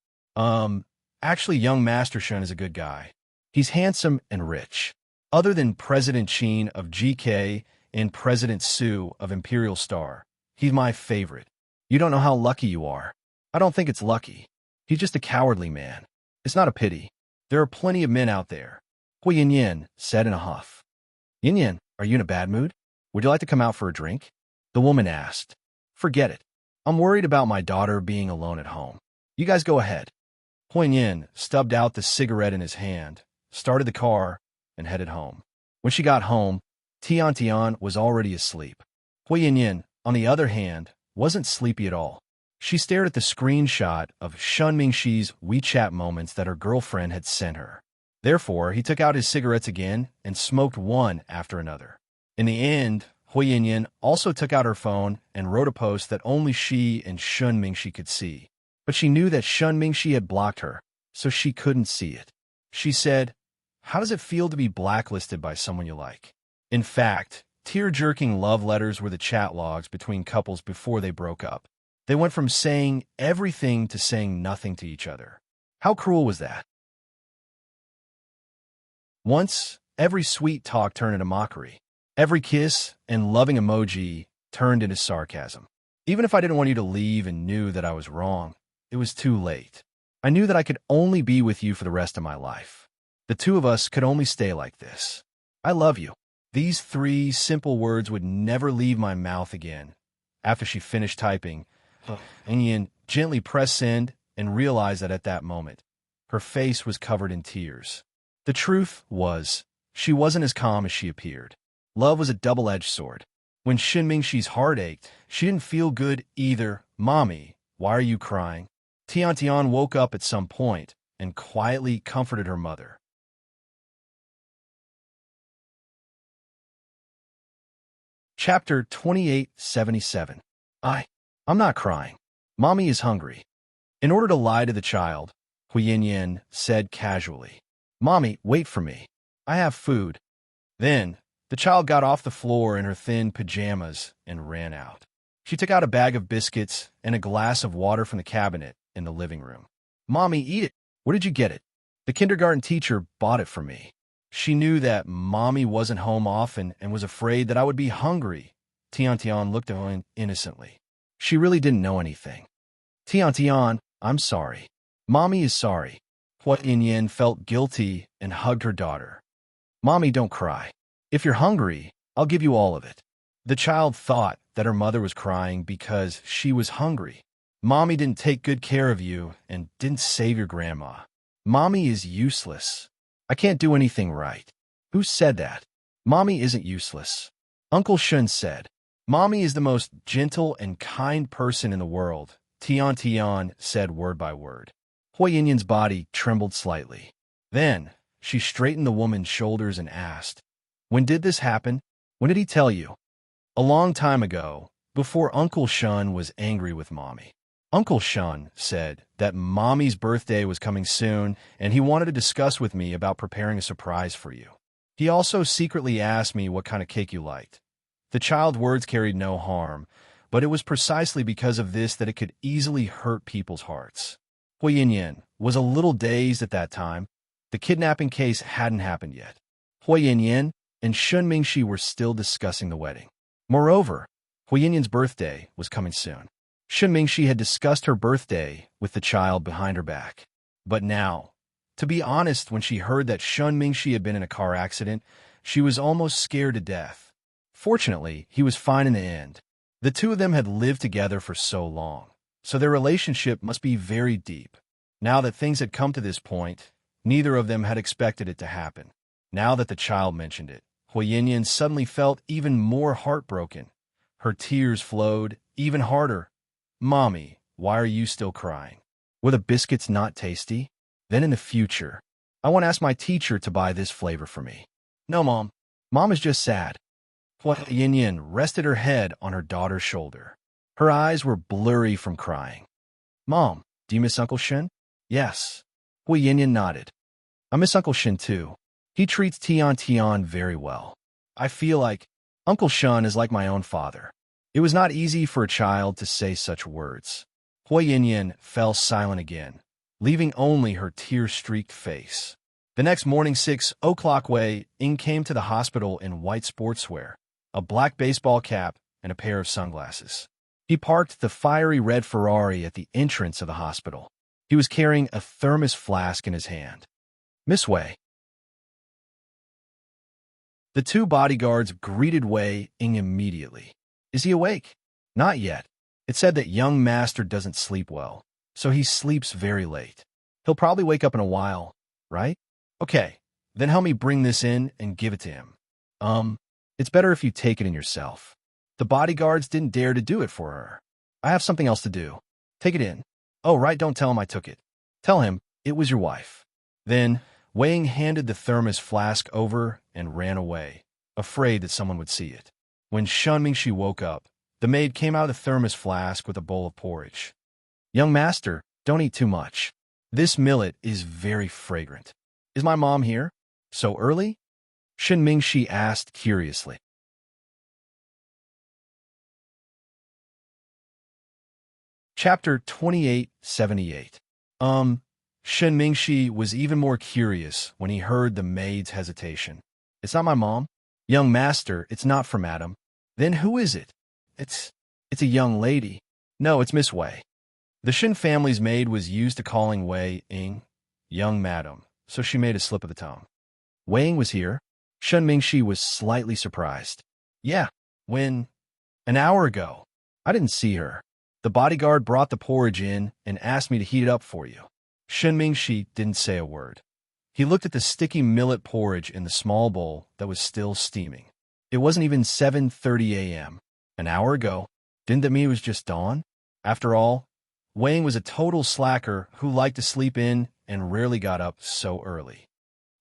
Actually, young Master Shun is a good guy. He's handsome and rich. Other than President Qin of GK and President Su of Imperial Star, he's my favorite. You don't know how lucky you are. I don't think it's lucky. He's just a cowardly man. It's not a pity. There are plenty of men out there," Hui Yinyan said in a huff. "Yinyan, are you in a bad mood? Would you like to come out for a drink?" The woman asked. "Forget it. I'm worried about my daughter being alone at home. You guys go ahead." Hui Yinyan stubbed out the cigarette in his hand, started the car, and headed home. When she got home, Tian Tian was already asleep. Hui Yinyan, on the other hand, wasn't sleepy at all. She stared at the screenshot of Shun Mingxi's WeChat moments that her girlfriend had sent her. Therefore, he took out his cigarettes again and smoked one after another. In the end, Hui Yinyan also took out her phone and wrote a post that only she and Shun Mingxi could see. But she knew that Shun Mingxi had blocked her, so she couldn't see it. She said, "How does it feel to be blacklisted by someone you like?" In fact, tear-jerking love letters were the chat logs between couples before they broke up. They went from saying everything to saying nothing to each other. How cruel was that? Once, every sweet talk turned into mockery. Every kiss and loving emoji turned into sarcasm. Even if I didn't want you to leave and knew that I was wrong, it was too late. I knew that I could only be with you for the rest of my life. The two of us could only stay like this. I love you. These 3 simple words would never leave my mouth again. After she finished typing, Yin gently pressed send and realized that at that moment, her face was covered in tears. The truth was, she wasn't as calm as she appeared. Love was a double-edged sword. When Shun Mingxi's heart ached, she didn't feel good either. "Mommy, why are you crying?" Tian Tian woke up at some point and quietly comforted her mother. Chapter 2877. I'm not crying. Mommy is hungry. In order to lie to the child, Hui Yinyan said casually, "Mommy, wait for me. I have food." Then, the child got off the floor in her thin pajamas and ran out. She took out a bag of biscuits and a glass of water from the cabinet in the living room. "Mommy, eat it." "Where did you get it?" "The kindergarten teacher bought it for me." She knew that Mommy wasn't home often and was afraid that I would be hungry. Tian Tian looked at her innocently. She really didn't know anything. "Tian Tian, I'm sorry." "Mommy is sorry." Hui Yinyan felt guilty and hugged her daughter. "Mommy, don't cry. If you're hungry, I'll give you all of it." The child thought that her mother was crying because she was hungry. "Mommy didn't take good care of you and didn't save your grandma. Mommy is useless. I can't do anything right." "Who said that?" "Mommy isn't useless." Uncle Shun said. "Mommy is the most gentle and kind person in the world," Tian Tian said word by word. Hui Yinyan's body trembled slightly. Then, she straightened the woman's shoulders and asked, "When did this happen? When did he tell you?" "A long time ago, before Uncle Shun was angry with Mommy. Uncle Shun said that Mommy's birthday was coming soon and he wanted to discuss with me about preparing a surprise for you. He also secretly asked me what kind of cake you liked." The child's words carried no harm, but it was precisely because of this that it could easily hurt people's hearts. Hui Yinyan was a little dazed at that time. The kidnapping case hadn't happened yet. Hui Yinyan and Shun Mingxi were still discussing the wedding. Moreover, Hui Yinyan's birthday was coming soon. Shen Mingxi had discussed her birthday with the child behind her back. But now, to be honest, when she heard that Shen Mingxi had been in a car accident, she was almost scared to death. Fortunately, he was fine in the end. The two of them had lived together for so long, so their relationship must be very deep. Now that things had come to this point, neither of them had expected it to happen. Now that the child mentioned it, Hui Yinyan suddenly felt even more heartbroken. Her tears flowed even harder. "Mommy, why are you still crying? Were the biscuits not tasty? Then in the future, I want to ask my teacher to buy this flavor for me." "No, Mom. Mom is just sad." Hui Yinyan rested her head on her daughter's shoulder. Her eyes were blurry from crying. "Mom, do you miss Uncle Shen?" "Yes." Hui Yinyan nodded. "I miss Uncle Shen too. He treats Tian very well. I feel like Uncle Shen is like my own father." It was not easy for a child to say such words. Hui Yinyan fell silent again, leaving only her tear-streaked face. The next morning, 6 o'clock, Wei Ying came to the hospital in white sportswear, a black baseball cap, and a pair of sunglasses. He parked the fiery red Ferrari at the entrance of the hospital. He was carrying a thermos flask in his hand. "Miss Wei." The two bodyguards greeted Wei Ying immediately. "Is he awake?" "Not yet. It said that young master doesn't sleep well, so he sleeps very late. He'll probably wake up in a while, right?" "Okay, then help me bring this in and give it to him." It's better if you take it in yourself." The bodyguards didn't dare to do it for her. "I have something else to do. Take it in." "Oh, right, don't tell him I took it. Tell him it was your wife." Then Wei Ying handed the thermos flask over and ran away, afraid that someone would see it. When Shen Mingxi woke up, the maid came out of the thermos flask with a bowl of porridge. "Young master, don't eat too much. This millet is very fragrant." "Is my mom here? So early?" Shen Mingxi asked curiously. Chapter 2878. Shen Mingxi was even more curious when he heard the maid's hesitation. "It's not my mom." "Young master, it's not for madam." "Then who is it?" It's a young lady." "No, it's Miss Wei." The Shen family's maid was used to calling Wei Ying young madam, so she made a slip of the tongue. "Wei Ying was here?" Shen Mingxi was slightly surprised. "Yeah, when? An hour ago. I didn't see her. The bodyguard brought the porridge in and asked me to heat it up for you." Shen Mingxi didn't say a word. He looked at the sticky millet porridge in the small bowl that was still steaming. It wasn't even 7:30 a.m. An hour ago. Didn't that mean it was just dawn? After all, Wei Ying was a total slacker who liked to sleep in and rarely got up so early.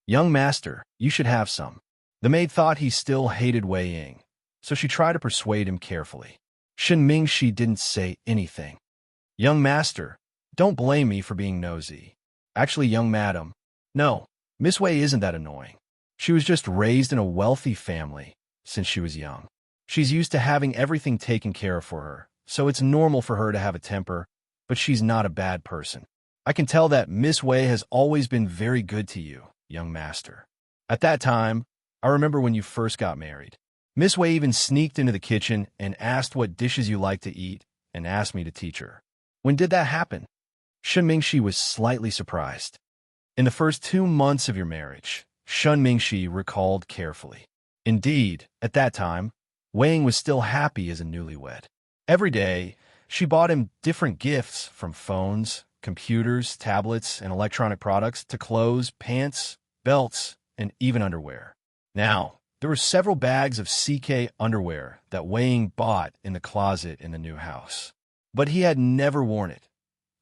"Young master, you should have some." The maid thought he still hated Wei Ying, so she tried to persuade him carefully. Shen Mingxi didn't say anything. "Young master, don't blame me for being nosy. Actually, young madam, no, Miss Wei isn't that annoying. She was just raised in a wealthy family since she was young. She's used to having everything taken care of for her, so it's normal for her to have a temper, but she's not a bad person. I can tell that Miss Wei has always been very good to you, young master. At that time, I remember when you first got married. Miss Wei even sneaked into the kitchen and asked what dishes you like to eat and asked me to teach her." "When did that happen?" Shen Mingxi was slightly surprised. "In the first 2 months of your marriage," Shen Mingxi recalled carefully. Indeed, at that time, Wei Ying was still happy as a newlywed. Every day, she bought him different gifts, from phones, computers, tablets, and electronic products to clothes, pants, belts, and even underwear. Now, there were several bags of CK underwear that Wei Ying bought in the closet in the new house. But he had never worn it,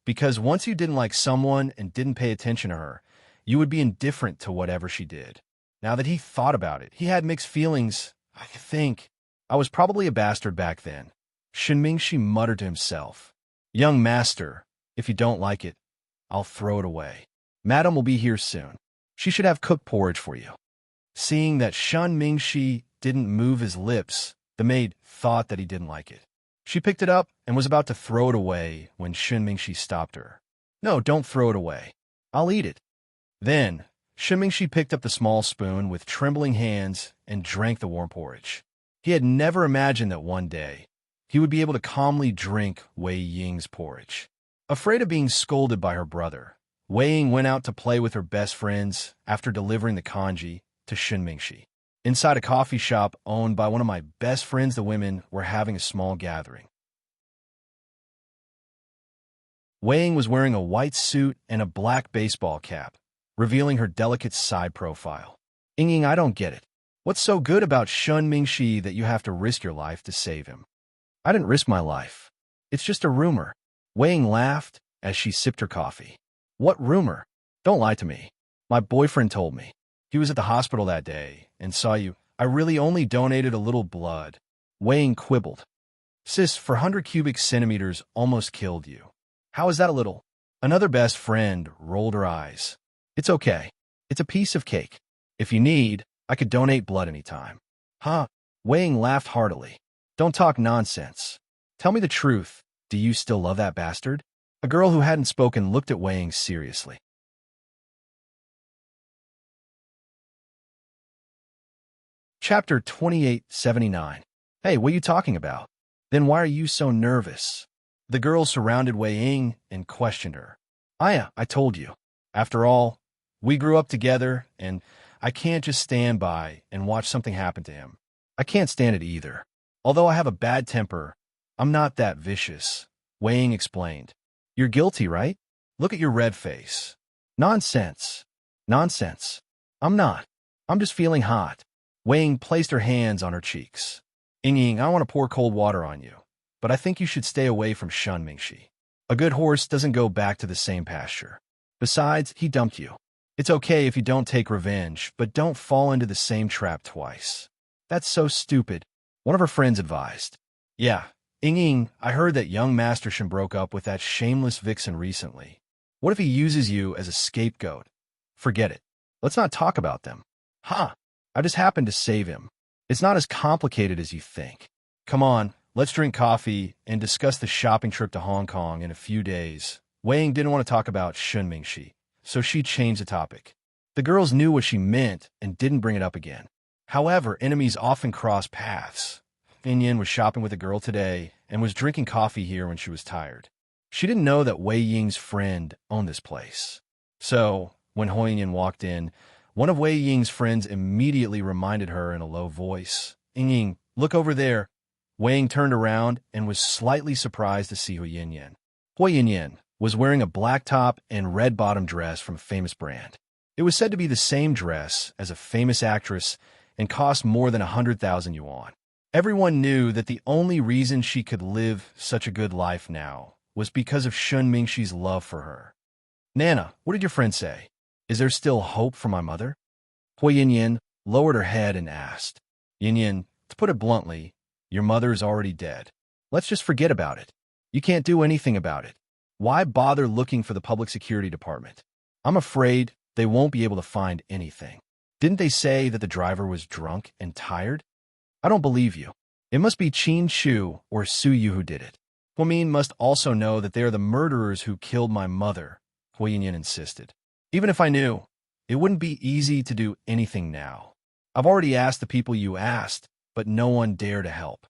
because once you didn't like someone and didn't pay attention to her, you would be indifferent to whatever she did. Now that he thought about it, he had mixed feelings. "I think I was probably a bastard back then." Shen Mingxi muttered to himself. "Young master, if you don't like it, I'll throw it away. Madam will be here soon. She should have cooked porridge for you." Seeing that Shen Mingxi didn't move his lips, the maid thought that he didn't like it. She picked it up and was about to throw it away when Shen Mingxi stopped her. "No, don't throw it away. I'll eat it." Then, Shen Mingxi picked up the small spoon with trembling hands and drank the warm porridge. He had never imagined that one day, he would be able to calmly drink Wei Ying's porridge. Afraid of being scolded by her brother, Wei Ying went out to play with her best friends after delivering the kanji to Shun Mingxi. Inside a coffee shop owned by one of my best friends, the women were having a small gathering. Wei Ying was wearing a white suit and a black baseball cap, revealing her delicate side profile. Ying, I don't get it. What's so good about Shun Mingxi that you have to risk your life to save him? I didn't risk my life. It's just a rumor. Wei Ying laughed as she sipped her coffee. What rumor? Don't lie to me. My boyfriend told me. He was at the hospital that day and saw you. I really only donated a little blood. Wei Ying quibbled. Sis, 400 cubic centimeters almost killed you. How is that a little? Another best friend rolled her eyes. It's okay. It's a piece of cake. If you need, I could donate blood anytime. Huh? Wei Ying laughed heartily. Don't talk nonsense. Tell me the truth. Do you still love that bastard? A girl who hadn't spoken looked at Wei Ying seriously. Chapter 2879. Hey, what are you talking about? Then why are you so nervous? The girl surrounded Wei Ying and questioned her. Aya, I told you. After all, we grew up together, and I can't just stand by and watch something happen to him. I can't stand it either. Although I have a bad temper, I'm not that vicious, Wei Ying explained. You're guilty, right? Look at your red face. Nonsense. Nonsense. I'm not. I'm just feeling hot. Wei Ying placed her hands on her cheeks. Ying, I want to pour cold water on you, but I think you should stay away from Shun Mingxi. A good horse doesn't go back to the same pasture. Besides, he dumped you. It's okay if you don't take revenge, but don't fall into the same trap twice. That's so stupid, one of her friends advised. Yeah, Ying, I heard that young Master Shen broke up with that shameless vixen recently. What if he uses you as a scapegoat? Forget it. Let's not talk about them. Huh? I just happened to save him. It's not as complicated as you think. Come on, let's drink coffee and discuss the shopping trip to Hong Kong in a few days. Wei Ying didn't want to talk about Shun Mingxi, so she changed the topic. The girls knew what she meant and didn't bring it up again. However, enemies often cross paths. Yin was shopping with a girl today and was drinking coffee here when she was tired. She didn't know that Wei Ying's friend owned this place. So, when Yin walked in, one of Wei Ying's friends immediately reminded her in a low voice. Ying, look over there. Wei Ying turned around and was slightly surprised to see Hu Yin was wearing a black top and red bottom dress from a famous brand. It was said to be the same dress as a famous actress and cost more than 100,000 yuan. Everyone knew that the only reason she could live such a good life now was because of Shun Mingxi's love for her. Nana, what did your friend say? Is there still hope for my mother? Hu Yin lowered her head and asked. Yin, to put it bluntly, your mother is already dead. Let's just forget about it. You can't do anything about it. Why bother looking for the public security department? I'm afraid they won't be able to find anything. Didn't they say that the driver was drunk and tired? I don't believe you. It must be Qin Shu or Su Yu who did it. Huamin must also know that they are the murderers who killed my mother, Hu Yin insisted. Even if I knew, it wouldn't be easy to do anything now. I've already asked the people you asked, but no one dare to help.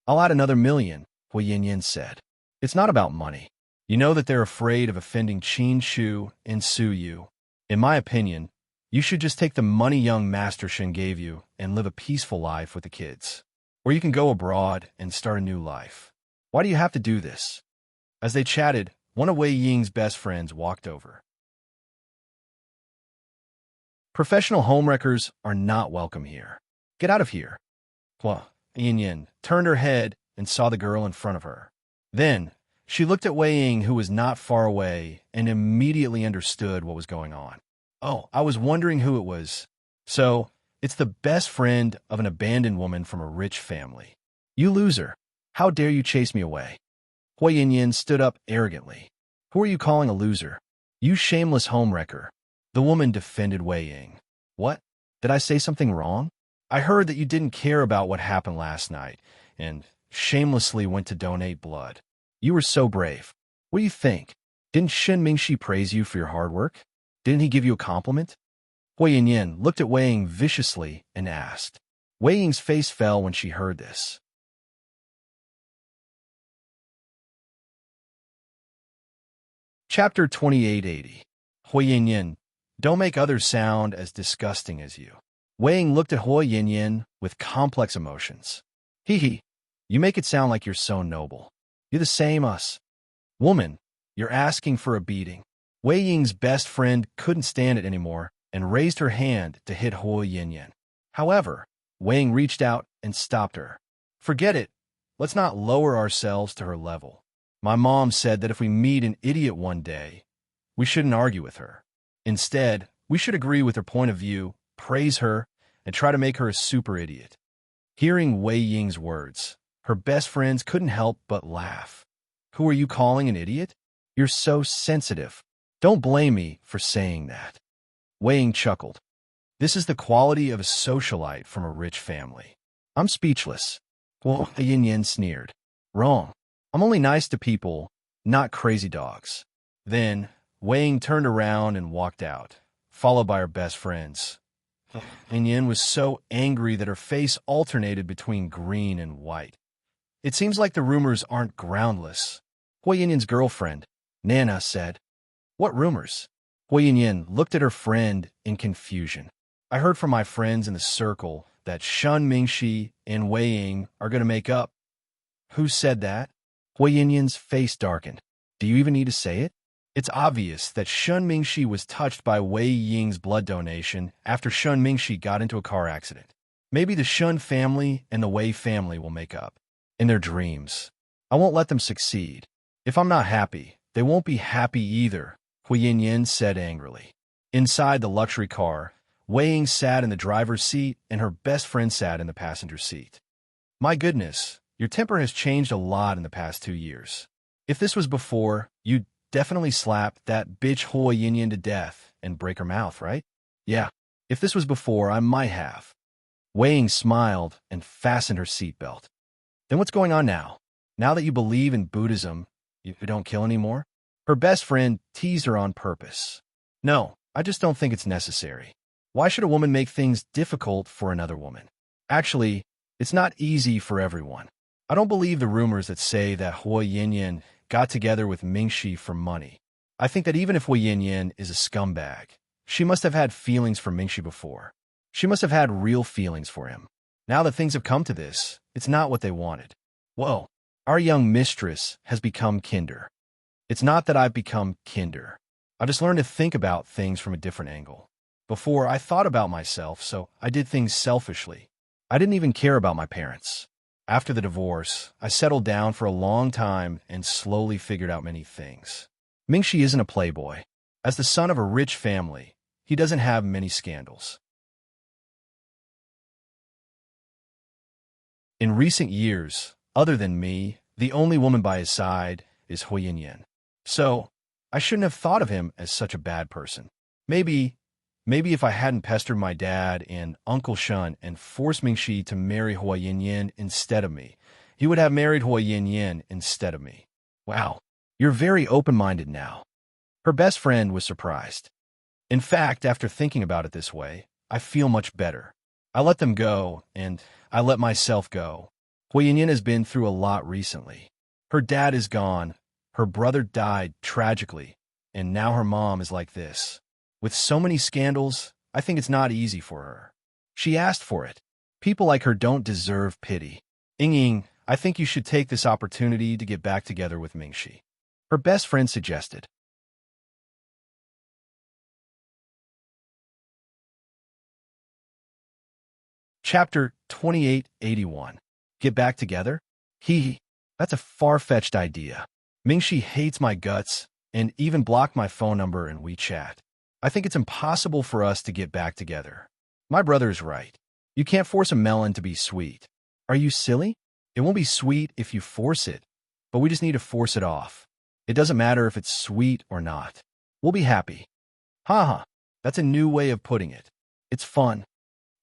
I'll add another 1,000,000, Hu Yin said. It's not about money. You know that they're afraid of offending Qin Shu and Su Yu. In my opinion, you should just take the money young Master Shen gave you and live a peaceful life with the kids. Or you can go abroad and start a new life. Why do you have to do this? As they chatted, one of Wei Ying's best friends walked over. Professional homewreckers are not welcome here. Get out of here. Yin turned her head and saw the girl in front of her. Then, she looked at Wei Ying, who was not far away, and immediately understood what was going on. Oh, I was wondering who it was. So, it's the best friend of an abandoned woman from a rich family. You loser. How dare you chase me away? Hu Yin stood up arrogantly. Who are you calling a loser? You shameless homewrecker. The woman defended Wei Ying. What? Did I say something wrong? I heard that you didn't care about what happened last night and shamelessly went to donate blood. You were so brave. What do you think? Didn't Shun Mingxi praise you for your hard work? Didn't he give you a compliment? Hu Yin looked at Wei Ying viciously and asked. Wei Ying's face fell when she heard this. Chapter 2880. Hui Yin. Don't make others sound as disgusting as you. Wei Ying looked at Hui Yin with complex emotions. Hee hee. You make it sound like you're so noble. You're the same us. Woman, you're asking for a beating. Wei Ying's best friend couldn't stand it anymore and raised her hand to hit Hui Yin. However, Wei Ying reached out and stopped her. Forget it. Let's not lower ourselves to her level. My mom said that if we meet an idiot one day, we shouldn't argue with her. Instead, we should agree with her point of view, praise her, and try to make her a super idiot. Hearing Wei Ying's words, her best friends couldn't help but laugh. Who are you calling an idiot? You're so sensitive. Don't blame me for saying that. Wei Ying chuckled. This is the quality of a socialite from a rich family. I'm speechless. Well, Yin sneered. Wrong. I'm only nice to people, not crazy dogs. Then, Wei Ying turned around and walked out, followed by her best friends. Yin was so angry that her face alternated between green and white. It seems like the rumors aren't groundless. Hui Yin's girlfriend, Nana, said. What rumors? Hui Yin looked at her friend in confusion. I heard from my friends in the circle that Shun Mingxi and Wei Ying are going to make up. Who said that? Hui Yin's face darkened. Do you even need to say it? It's obvious that Shun Mingxi was touched by Wei Ying's blood donation after Shun Mingxi got into a car accident. Maybe the Shun family and the Wei family will make up. In their dreams. I won't let them succeed. If I'm not happy, they won't be happy either, Hui Yin said angrily. Inside the luxury car, Wei Ying sat in the driver's seat and her best friend sat in the passenger seat. My goodness, your temper has changed a lot in the past 2 years. If this was before, you'd definitely slap that bitch Hui Yin to death and break her mouth, right? Yeah, if this was before, I might have. Wei Ying smiled and fastened her seatbelt. Then what's going on now? Now that you believe in Buddhism, you don't kill anymore? Her best friend teased her on purpose. No, I just don't think it's necessary. Why should a woman make things difficult for another woman? Actually, it's not easy for everyone. I don't believe the rumors that say that Hui Yin got together with Mingxi for money. I think that even if Hui Yin is a scumbag, she must have had feelings for Mingxi before. She must have had real feelings for him. Now that things have come to this, it's not what they wanted. Whoa, our young mistress has become kinder. It's not that I've become kinder. I just learned to think about things from a different angle. Before, I thought about myself, so I did things selfishly. I didn't even care about my parents. After the divorce, I settled down for a long time and slowly figured out many things. Mingxi isn't a playboy. As the son of a rich family, he doesn't have many scandals. In recent years, other than me, the only woman by his side is Hui Yin. So, I shouldn't have thought of him as such a bad person. Maybe if I hadn't pestered my dad and Uncle Shun and forced Mingxi to marry Hui Yin instead of me, he would have married Hui Yin instead of me. Wow, you're very open-minded now. Her best friend was surprised. In fact, after thinking about it this way, I feel much better. I let them go, and I let myself go. Hui Yin has been through a lot recently. Her dad is gone, her brother died tragically, and now her mom is like this. With so many scandals, I think it's not easy for her. She asked for it. People like her don't deserve pity. Ying, I think you should take this opportunity to get back together with Mingxi. Her best friend suggested. Chapter 2881. Get back together? That's a far-fetched idea. Mingxi hates my guts and even blocked my phone number in WeChat. I think it's impossible for us to get back together. My brother is right. You can't force a melon to be sweet. Are you silly? It won't be sweet if you force it, but we just need to force it off. It doesn't matter if it's sweet or not. We'll be happy. Haha, that's a new way of putting it. It's fun.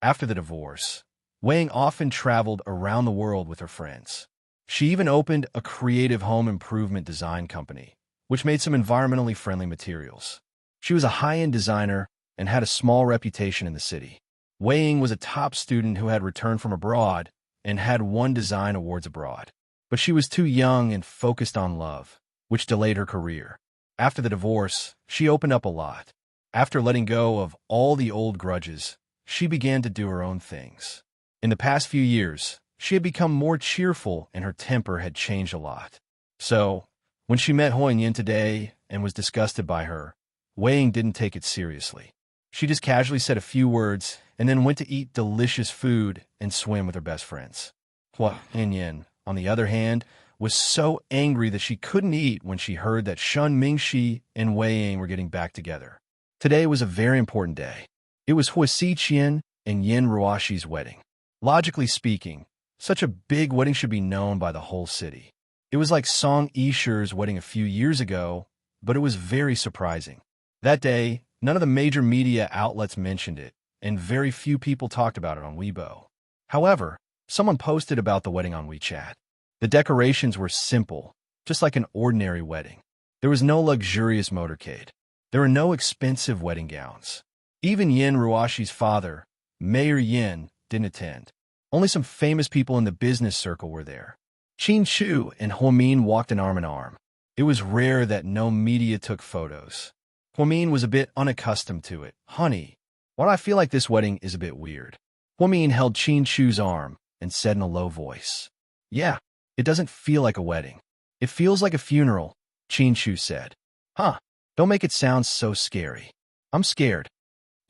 After the divorce, Wei Ying often traveled around the world with her friends. She even opened a creative home improvement design company, which made some environmentally friendly materials. She was a high-end designer and had a small reputation in the city. Wei Ying was a top student who had returned from abroad and had won design awards abroad. But she was too young and focused on love, which delayed her career. After the divorce, she opened up a lot. After letting go of all the old grudges, she began to do her own things. In the past few years, she had become more cheerful and her temper had changed a lot. So, when she met Huan Yin today and was disgusted by her, Wei Ying didn't take it seriously. She just casually said a few words and then went to eat delicious food and swim with her best friends. Huan Yin, on the other hand, was so angry that she couldn't eat when she heard that Shun Mingxi and Wei Ying were getting back together. Today was a very important day. It was Hua Xiqian and Yin Ruoxi's wedding. Logically speaking, such a big wedding should be known by the whole city. It was like Song Yishi's wedding a few years ago, but it was very surprising. That day, none of the major media outlets mentioned it, and very few people talked about it on Weibo. However, someone posted about the wedding on WeChat. The decorations were simple, just like an ordinary wedding. There was no luxurious motorcade. There were no expensive wedding gowns. Even Yin Ruoxi's father, Mayor Yin, didn't attend. Only some famous people in the business circle were there. Qin Chu and Huamin walked an arm in arm. It was rare that no media took photos. Huamin was a bit unaccustomed to it. Honey, why do I feel like this wedding is a bit weird? Huamin held Qin Chu's arm and said in a low voice. Yeah, it doesn't feel like a wedding. It feels like a funeral, Qin Chu said. Huh, don't make it sound so scary. I'm scared.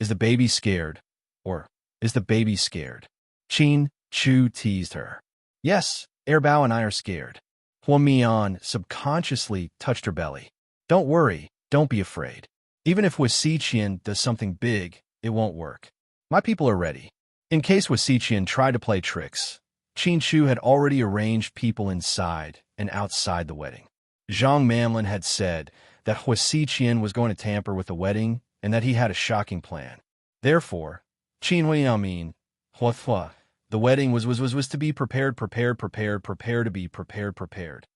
Is the baby scared? Or is the baby scared? Qin Chu teased her. Yes, Airbao and I are scared. Huamian subconsciously touched her belly. Don't worry, don't be afraid. Even if Wasiqian does something big, it won't work. My people are ready. In case Wasiqian tried to play tricks, Qin Chu had already arranged people inside and outside the wedding. Zhang Mamlin had said that Wasiqian was going to tamper with the wedding and that he had a shocking plan. Therefore, Qin Huiyamin, Hua, the wedding was to be prepared to be prepared.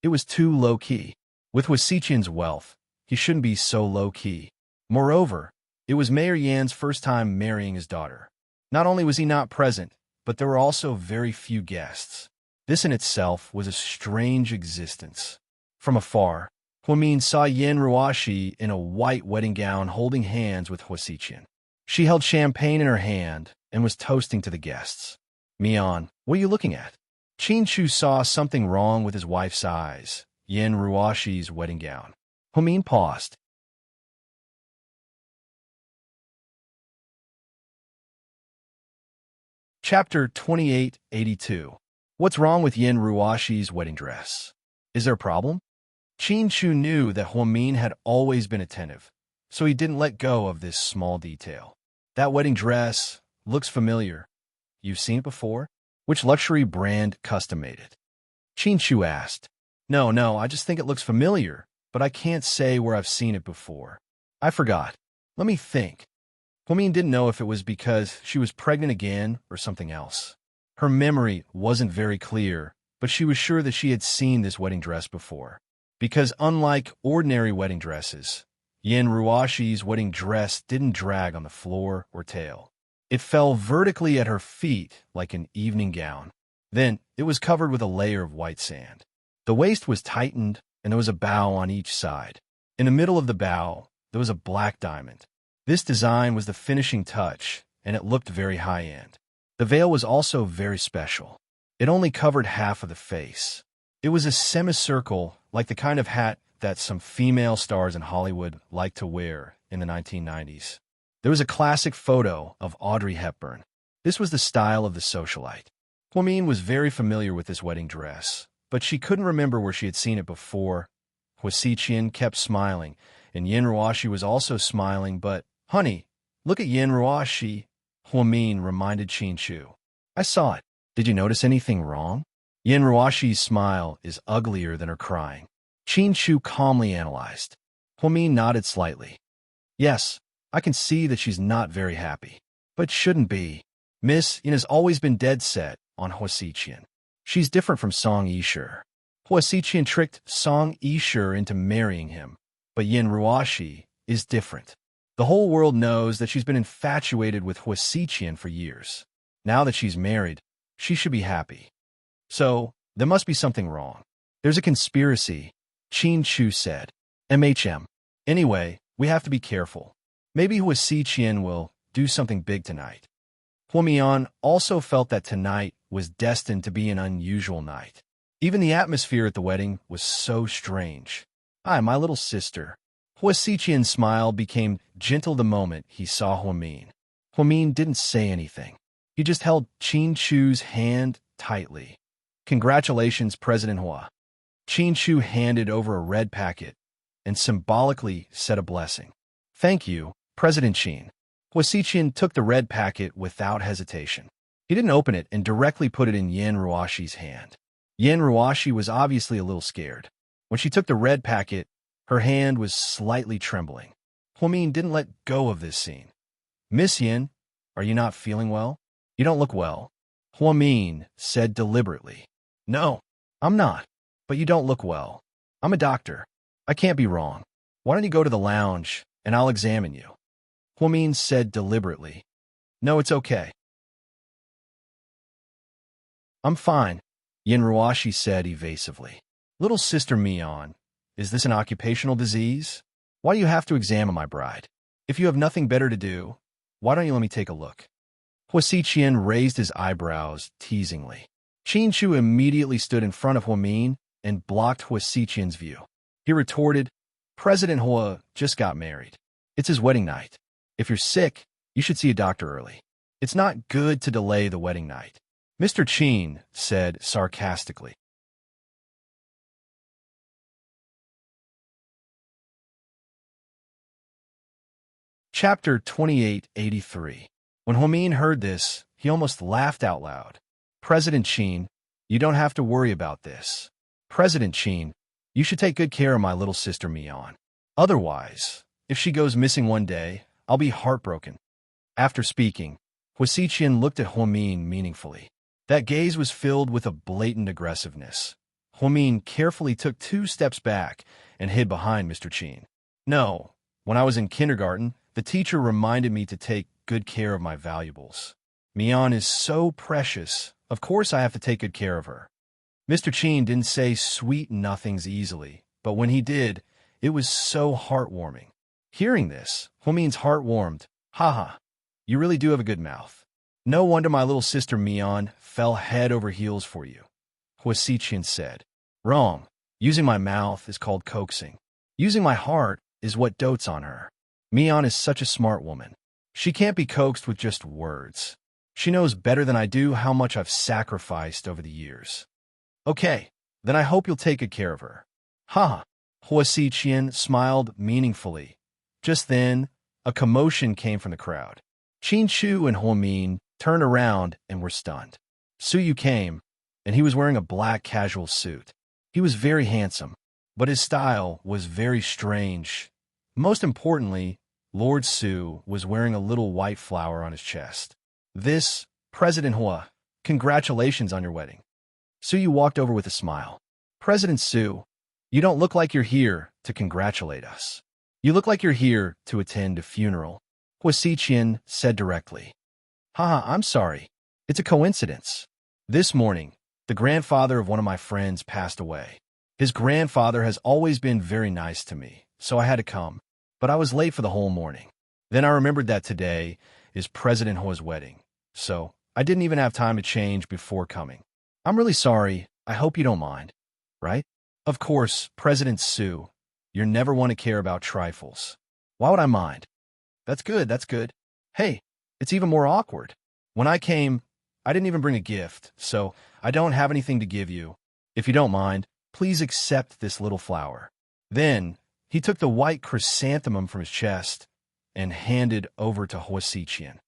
It was too low-key. With Wasiqian's wealth, he shouldn't be so low-key. Moreover, it was Mayor Yan's first time marrying his daughter. Not only was he not present, but there were also very few guests. This in itself was a strange existence. From afar, Huamin saw Yin Ruoxi in a white wedding gown holding hands with Wasiqian. She held champagne in her hand and was toasting to the guests. Mian, what are you looking at? Qin Chu saw something wrong with his wife's eyes, Yin Ruoxi's wedding gown. Huamin paused. Chapter 2882. What's wrong with Yin Ruoxi's wedding dress? Is there a problem? Qin Chu knew that Huamin had always been attentive, so he didn't let go of this small detail. That wedding dress looks familiar. You've seen it before? Which luxury brand custom-made it? Qin Chu asked. No, I just think it looks familiar, but I can't say where I've seen it before. I forgot. Let me think. Huamin didn't know if it was because she was pregnant again or something else. Her memory wasn't very clear, but she was sure that she had seen this wedding dress before. Because unlike ordinary wedding dresses, Yin Ruoxi's wedding dress didn't drag on the floor or tail. It fell vertically at her feet like an evening gown. Then, it was covered with a layer of white sand. The waist was tightened, and there was a bow on each side. In the middle of the bow, there was a black diamond. This design was the finishing touch, and it looked very high-end. The veil was also very special. It only covered half of the face. It was a semicircle, like the kind of hat that some female stars in Hollywood liked to wear in the 1990s. There was a classic photo of Audrey Hepburn. This was the style of the socialite. Huamin was very familiar with this wedding dress, but she couldn't remember where she had seen it before. Wasiqian kept smiling, and Yin Ruoxi was also smiling, but, honey, look at Yin Ruoxi, Huamin reminded Qin Chu. I saw it. Did you notice anything wrong? Yin Ruoxi's smile is uglier than her crying. Qin Chu calmly analyzed. Huamin nodded slightly. Yes, I can see that she's not very happy. But shouldn't be. Miss Yin has always been dead set on Wasiqian. She's different from Song Yishi. Wasiqian tricked Song Yishi into marrying him, but Yin Ruoxi is different. The whole world knows that she's been infatuated with Wasiqian for years. Now that she's married, she should be happy. So, there must be something wrong. There's a conspiracy, Qin Chu said. MHM. Anyway, we have to be careful. Maybe Hua Xiqian will do something big tonight. Huamian also felt that tonight was destined to be an unusual night. Even the atmosphere at the wedding was so strange. Hi, my little sister. Hua Xiqian's smile became gentle the moment he saw Huamin. Huamin didn't say anything. He just held Qin Chu's hand tightly. Congratulations, President Hua. Qin Chu handed over a red packet and symbolically said a blessing. Thank you, President Qin. Hua Xiqian took the red packet without hesitation. He didn't open it and directly put it in Yan Ruoxi's hand. Yan Ruoxi was obviously a little scared. When she took the red packet, her hand was slightly trembling. Huamin didn't let go of this scene. Miss Yan, are you not feeling well? You don't look well. Huamin said deliberately. No, I'm not. But you don't look well. I'm a doctor. I can't be wrong. Why don't you go to the lounge, and I'll examine you? Huamin said deliberately. No, it's okay. I'm fine, Yan Ruoxi said evasively. Little sister Mian, is this an occupational disease? Why do you have to examine my bride? If you have nothing better to do, why don't you let me take a look? Hua Xiqian raised his eyebrows teasingly. Qin Chu immediately stood in front of Huamin and blocked Hua Xiqian's view. He retorted, President Hua just got married. It's his wedding night. If you're sick, you should see a doctor early. It's not good to delay the wedding night. Mr. Qin said sarcastically. Chapter 2883. When Huamin heard this, he almost laughed out loud. President Qin, you don't have to worry about this. President Qin, you should take good care of my little sister Mian. Otherwise, if she goes missing one day, I'll be heartbroken. After speaking, Hua Xiqian looked at Huamin meaningfully. That gaze was filled with a blatant aggressiveness. Huamin carefully took 2 steps back and hid behind Mr. Qin. No, when I was in kindergarten, the teacher reminded me to take good care of my valuables. Mian is so precious. Of course I have to take good care of her. Mr. Qin didn't say sweet nothings easily, but when he did, it was so heartwarming. Hearing this, Huamin's heart warmed. Haha, you really do have a good mouth. No wonder my little sister Mian fell head over heels for you, Hua Xiqian said. Wrong. Using my mouth is called coaxing. Using my heart is what dotes on her. Mian is such a smart woman. She can't be coaxed with just words. She knows better than I do how much I've sacrificed over the years. Okay, then I hope you'll take good care of her. Ha! Hua Xiqian smiled meaningfully. Just then, a commotion came from the crowd. Qin Chu and Huamin turned around and were stunned. Su Yu came, and he was wearing a black casual suit. He was very handsome, but his style was very strange. Most importantly, Lord Su was wearing a little white flower on his chest. This, President Hua, congratulations on your wedding. Su Yu walked over with a smile. President Su, you don't look like you're here to congratulate us. You look like you're here to attend a funeral, Hua Xiqian said directly. Haha, I'm sorry. It's a coincidence. This morning, the grandfather of one of my friends passed away. His grandfather has always been very nice to me, so I had to come. But I was late for the whole morning. Then I remembered that today is President Hua's wedding, so I didn't even have time to change before coming. I'm really sorry. I hope you don't mind, right? Of course, President Su, you're never one to care about trifles. Why would I mind? That's good, that's good. Hey, it's even more awkward. When I came, I didn't even bring a gift, so I don't have anything to give you. If you don't mind, please accept this little flower. Then, he took the white chrysanthemum from his chest and handed over to Hua Xiqian.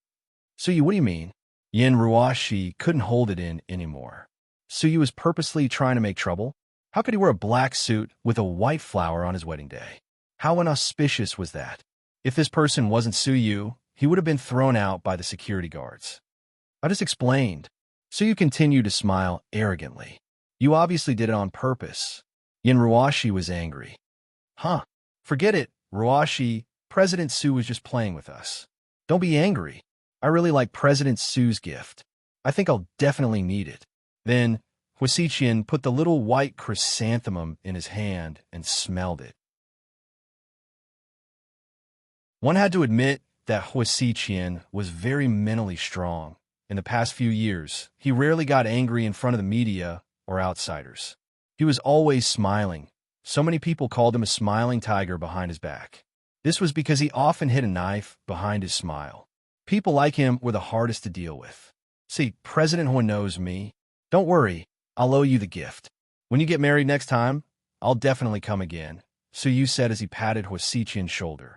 Suyu, what do you mean? Yan Ruoxi couldn't hold it in anymore. Suyu was purposely trying to make trouble? How could he wear a black suit with a white flower on his wedding day? How inauspicious was that? If this person wasn't Suyu, he would have been thrown out by the security guards. I just explained. Suyu continued to smile arrogantly. You obviously did it on purpose. Yan Ruoxi was angry. Huh. Forget it, Ruoxi. President Su was just playing with us. Don't be angry. I really like President Su's gift. I think I'll definitely need it. Then, Huasiqian put the little white chrysanthemum in his hand and smelled it. One had to admit that Huasiqian was very mentally strong. In the past few years, he rarely got angry in front of the media or outsiders. He was always smiling. So many people called him a smiling tiger behind his back. This was because he often hid a knife behind his smile. People like him were the hardest to deal with. See, President Hua knows me. Don't worry, I'll owe you the gift. When you get married next time, I'll definitely come again, Su Yu said as he patted Huasiqian's shoulder.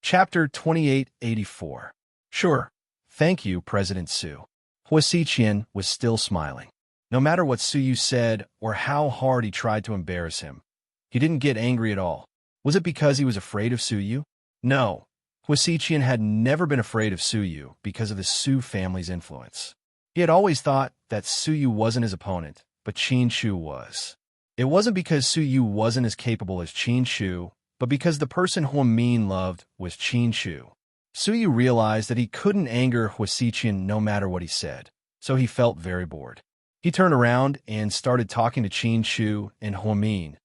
Chapter 2884. Sure. Thank you, President Su. Huasiqian was still smiling. No matter what Su Yu said or how hard he tried to embarrass him, he didn't get angry at all. Was it because he was afraid of Su Yu? No. Huasiqian had never been afraid of Su Yu because of the Su family's influence. He had always thought that Su Yu wasn't his opponent, but Qin Shu was. It wasn't because Su Yu wasn't as capable as Qin Shu, but because the person Hua Min loved was Qin Shu. Su Yu realized that he couldn't anger Huasiqian no matter what he said, so he felt very bored. He turned around and started talking to Qin Shu and Hua Min.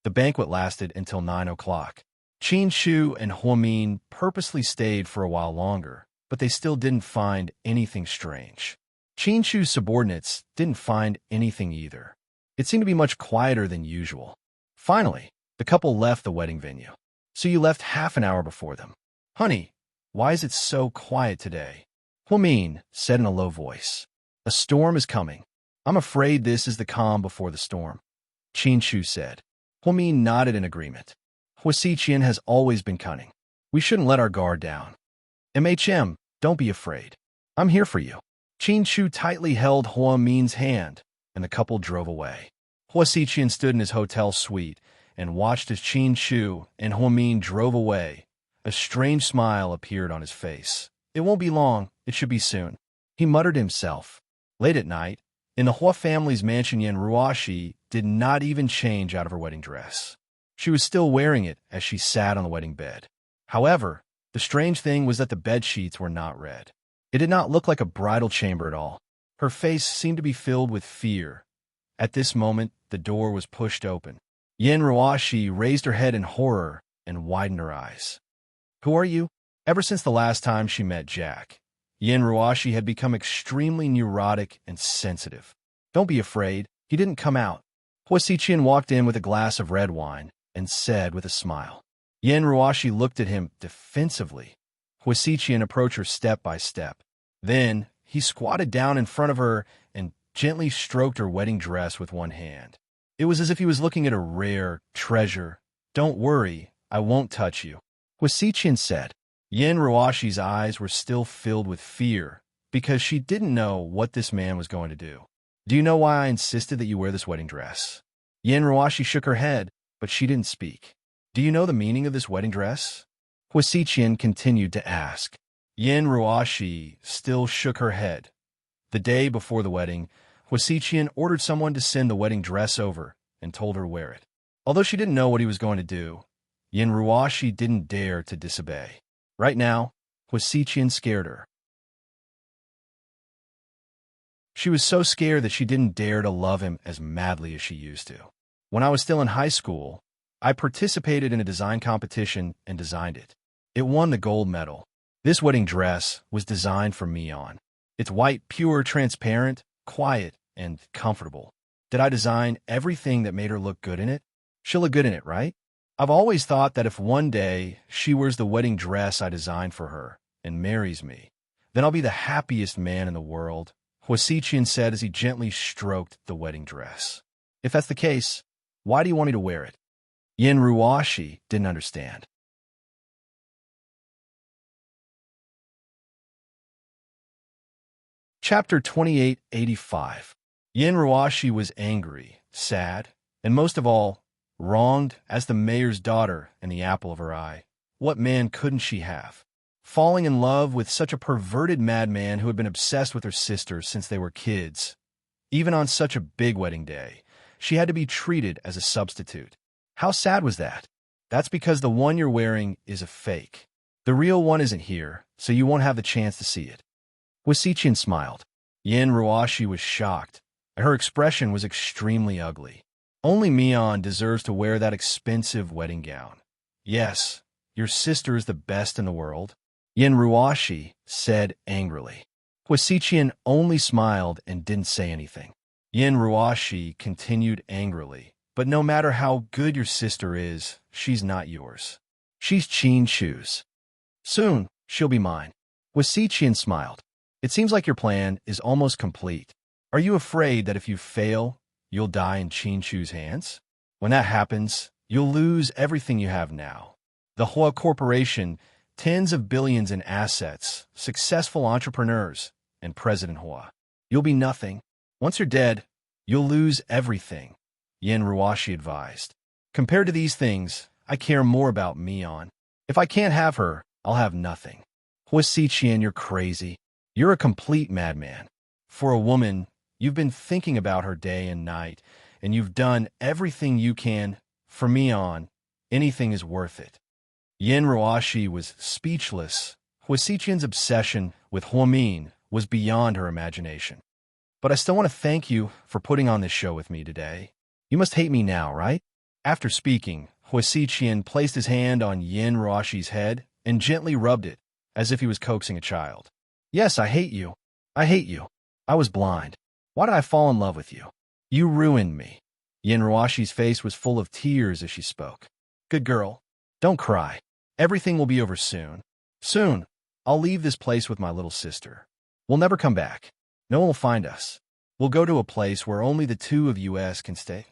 The banquet lasted until 9 o'clock. Qin Shu and Hua Min purposely stayed for a while longer, but they still didn't find anything strange. Qin Shu's subordinates didn't find anything either. It seemed to be much quieter than usual. Finally, the couple left the wedding venue. Su Yu left half an hour before them. Honey, why is it so quiet today? Hua Min said in a low voice. A storm is coming. I'm afraid this is the calm before the storm. Qin Shu said. Hua Min nodded in agreement. Huasiqian has always been cunning. We shouldn't let our guard down. MHM, don't be afraid. I'm here for you. Qin Shu tightly held Hua Min's hand, and the couple drove away. Huasiqian stood in his hotel suite and watched as Qin Shu and Hua Min drove away. A strange smile appeared on his face. It won't be long. It should be soon. He muttered to himself. Late at night, in the Hua family's mansion, Yan Ruoshi did not even change out of her wedding dress. She was still wearing it as she sat on the wedding bed. However, the strange thing was that the bed sheets were not red. It did not look like a bridal chamber at all. Her face seemed to be filled with fear. At this moment, the door was pushed open. Yan Ruoshi raised her head in horror and widened her eyes. Who are you? Ever since the last time she met Jack, Yan Ruoshi had become extremely neurotic and sensitive. Don't be afraid, he didn't come out. Huasiqian walked in with a glass of red wine and said with a smile. Yan Ruoshi looked at him defensively. Huasiqian approached her step by step. Then he squatted down in front of her and gently stroked her wedding dress with one hand. It was as if he was looking at a rare treasure. Don't worry, I won't touch you, Huasiqian said. Yan Ruoshi's eyes were still filled with fear because she didn't know what this man was going to do. Do you know why I insisted that you wear this wedding dress? Yan Ruoshi shook her head, but she didn't speak. Do you know the meaning of this wedding dress? Huasiqian continued to ask. Yan Ruoshi still shook her head. The day before the wedding, Huasiqian ordered someone to send the wedding dress over and told her to wear it. Although she didn't know what he was going to do, Yan Ruoshi didn't dare to disobey. Right now, Huasiqian scared her. She was so scared that she didn't dare to love him as madly as she used to. When I was still in high school, I participated in a design competition and designed it. It won the gold medal. This wedding dress was designed for Mion. It's white, pure, transparent, quiet, and comfortable. Did I design everything that made her look good in it? She'll look good in it, right? I've always thought that if one day she wears the wedding dress I designed for her and marries me, then I'll be the happiest man in the world, Huasiqian said as he gently stroked the wedding dress. If that's the case, why do you want me to wear it? Yan Ruoshi didn't understand. Chapter 2885. Yan Ruoshi was angry, sad, and most of all, wronged as the mayor's daughter and the apple of her eye. What man couldn't she have? Falling in love with such a perverted madman who had been obsessed with her sister since they were kids. Even on such a big wedding day, she had to be treated as a substitute. How sad was that? That's because the one you're wearing is a fake. The real one isn't here, so you won't have the chance to see it. Huasiqian smiled. Yin Ruashi was shocked, and her expression was extremely ugly. Only Mion deserves to wear that expensive wedding gown. Yes, your sister is the best in the world, Yin Ruashi said angrily. Huasiqian only smiled and didn't say anything. Yin Ruashi continued angrily, but no matter how good your sister is, she's not yours. She's Qin Shu's. Soon, she'll be mine. Huasiqian smiled. It seems like your plan is almost complete. Are you afraid that if you fail, you'll die in Qin Shu's hands? When that happens, you'll lose everything you have now. The Hua Corporation, tens of billions in assets, successful entrepreneurs, and President Hua. You'll be nothing. Once you're dead, you'll lose everything, Yin Ruashi advised. Compared to these things, I care more about Mion. If I can't have her, I'll have nothing. Huasiqian, you're crazy. You're a complete madman. For a woman, you've been thinking about her day and night, and you've done everything you can. For Mion, anything is worth it. Yin Ruashi was speechless. Huasiqian's obsession with Huamin was beyond her imagination. But I still want to thank you for putting on this show with me today. You must hate me now, right? After speaking, Huasiqian placed his hand on Yin Ruashi's head and gently rubbed it, as if he was coaxing a child. Yes, I hate you. I hate you. I was blind. Why did I fall in love with you? You ruined me. Yin Ruashi's face was full of tears as she spoke. Good girl. Don't cry. Everything will be over soon. Soon, I'll leave this place with my little sister. We'll never come back. No one will find us. We'll go to a place where only the two of us can stay.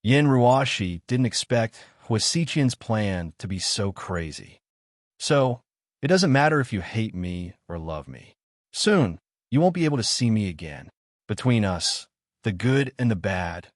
Yin Ruashi didn't expect Huasiqian's plan to be so crazy. So, it doesn't matter if you hate me or love me. Soon, you won't be able to see me again. Between us, the good and the bad,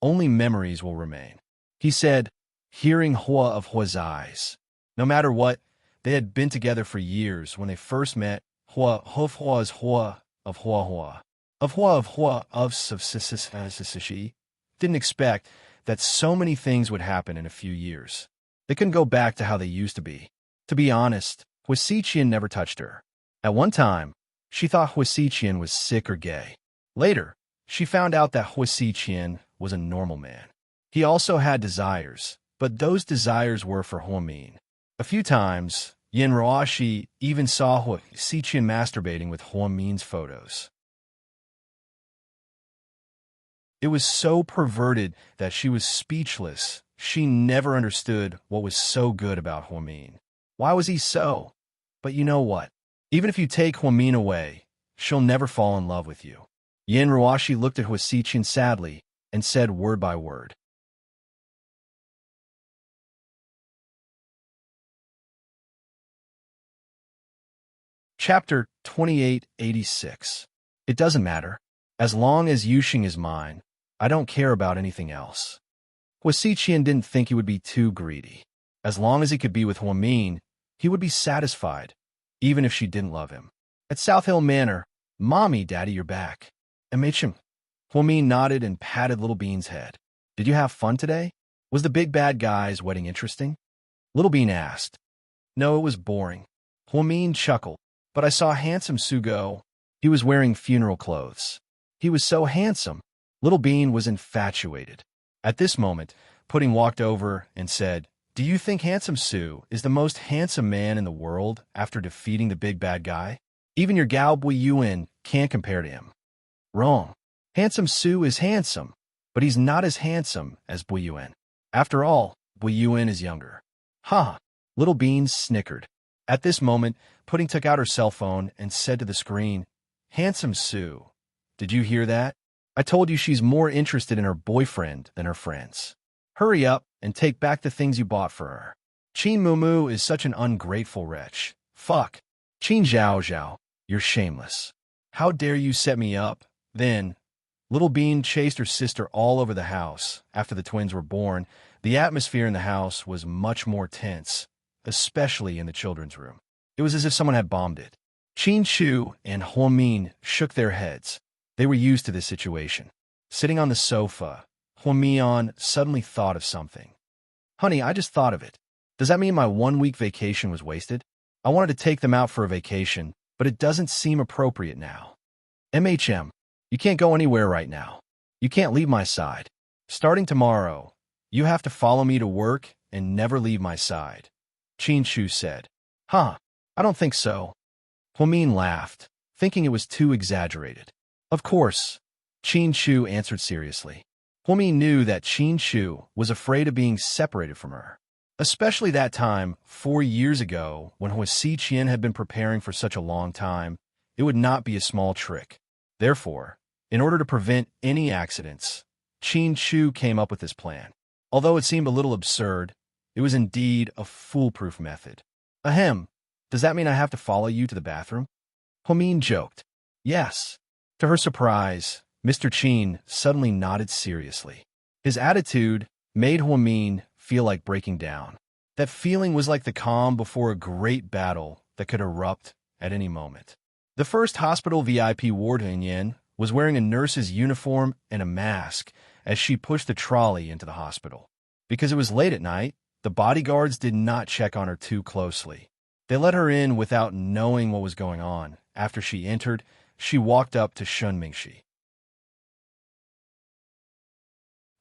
only memories will remain. He said, hearing Hua of Hua's eyes. No matter what, they had been together for years. When they first met, Hua of Hua's Hua of Hua Hua. Of Hua of Sisishi didn't expect that so many things would happen in a few years. They couldn't go back to how they used to be. To be honest, Huasiqian never touched her. At one time, she thought Huasiqian was sick or gay. Later, she found out that Huasiqian was a normal man. He also had desires, but those desires were for Huamin. A few times, Yin Ruashi even saw Huasiqian masturbating with Huamin's photos. It was so perverted that she was speechless. She never understood what was so good about Huamin. Why was he so? But you know what? Even if you take Huamin away, she'll never fall in love with you. Yin Ruashi looked at Huasiqian sadly and said word by word. Chapter 2886. It doesn't matter. As long as Yuxing is mine, I don't care about anything else. Huasiqian didn't think he would be too greedy. As long as he could be with Huamin, he would be satisfied, even if she didn't love him. At South Hill Manor, Mommy, Daddy, you're back. Huamin nodded and patted Little Bean's head. Did you have fun today? Was the big bad guy's wedding interesting? Little Bean asked. No, it was boring. Huamin chuckled. But I saw handsome Sugo. He was wearing funeral clothes. He was so handsome. Little Bean was infatuated. At this moment, Pudding walked over and said, Do you think Handsome Sue is the most handsome man in the world after defeating the big bad guy? Even your Gao Bui Yuan can't compare to him. Wrong. Handsome Sue is handsome, but he's not as handsome as Bui Yuan. After all, Bui Yuan is younger. Ha! Little Bean snickered. At this moment, Pudding took out her cell phone and said to the screen, Handsome Sue, did you hear that? I told you she's more interested in her boyfriend than her friends. Hurry up and take back the things you bought for her. Qin Mumu is such an ungrateful wretch. Fuck. Qin Zhao Zhao, you're shameless. How dare you set me up? Then, Little Bean chased her sister all over the house. After the twins were born, the atmosphere in the house was much more tense, especially in the children's room. It was as if someone had bombed it. Qin Chu and Huamin shook their heads. They were used to this situation. Sitting on the sofa, Huamian suddenly thought of something. Honey, I just thought of it. Does that mean my 1-week vacation was wasted? I wanted to take them out for a vacation, but it doesn't seem appropriate now. MHM, you can't go anywhere right now. You can't leave my side. Starting tomorrow, you have to follow me to work and never leave my side. Qin Shu said. Huh, I don't think so. Huamin laughed, thinking it was too exaggerated. Of course, Qin Shu answered seriously. Huamin knew that Qin Shu was afraid of being separated from her. Especially that time, 4 years ago, when Hua Xiqian had been preparing for such a long time, it would not be a small trick. Therefore, in order to prevent any accidents, Qin Shu came up with this plan. Although it seemed a little absurd, it was indeed a foolproof method. Ahem, does that mean I have to follow you to the bathroom? Huamin joked. Yes. To her surprise, Mr. Qin suddenly nodded seriously. His attitude made Huamin feel like breaking down. That feeling was like the calm before a great battle that could erupt at any moment. The first hospital VIP ward Huinyan was wearing a nurse's uniform and a mask as she pushed the trolley into the hospital. Because it was late at night, the bodyguards did not check on her too closely. They let her in without knowing what was going on. After she entered, she walked up to Shun Mingxi.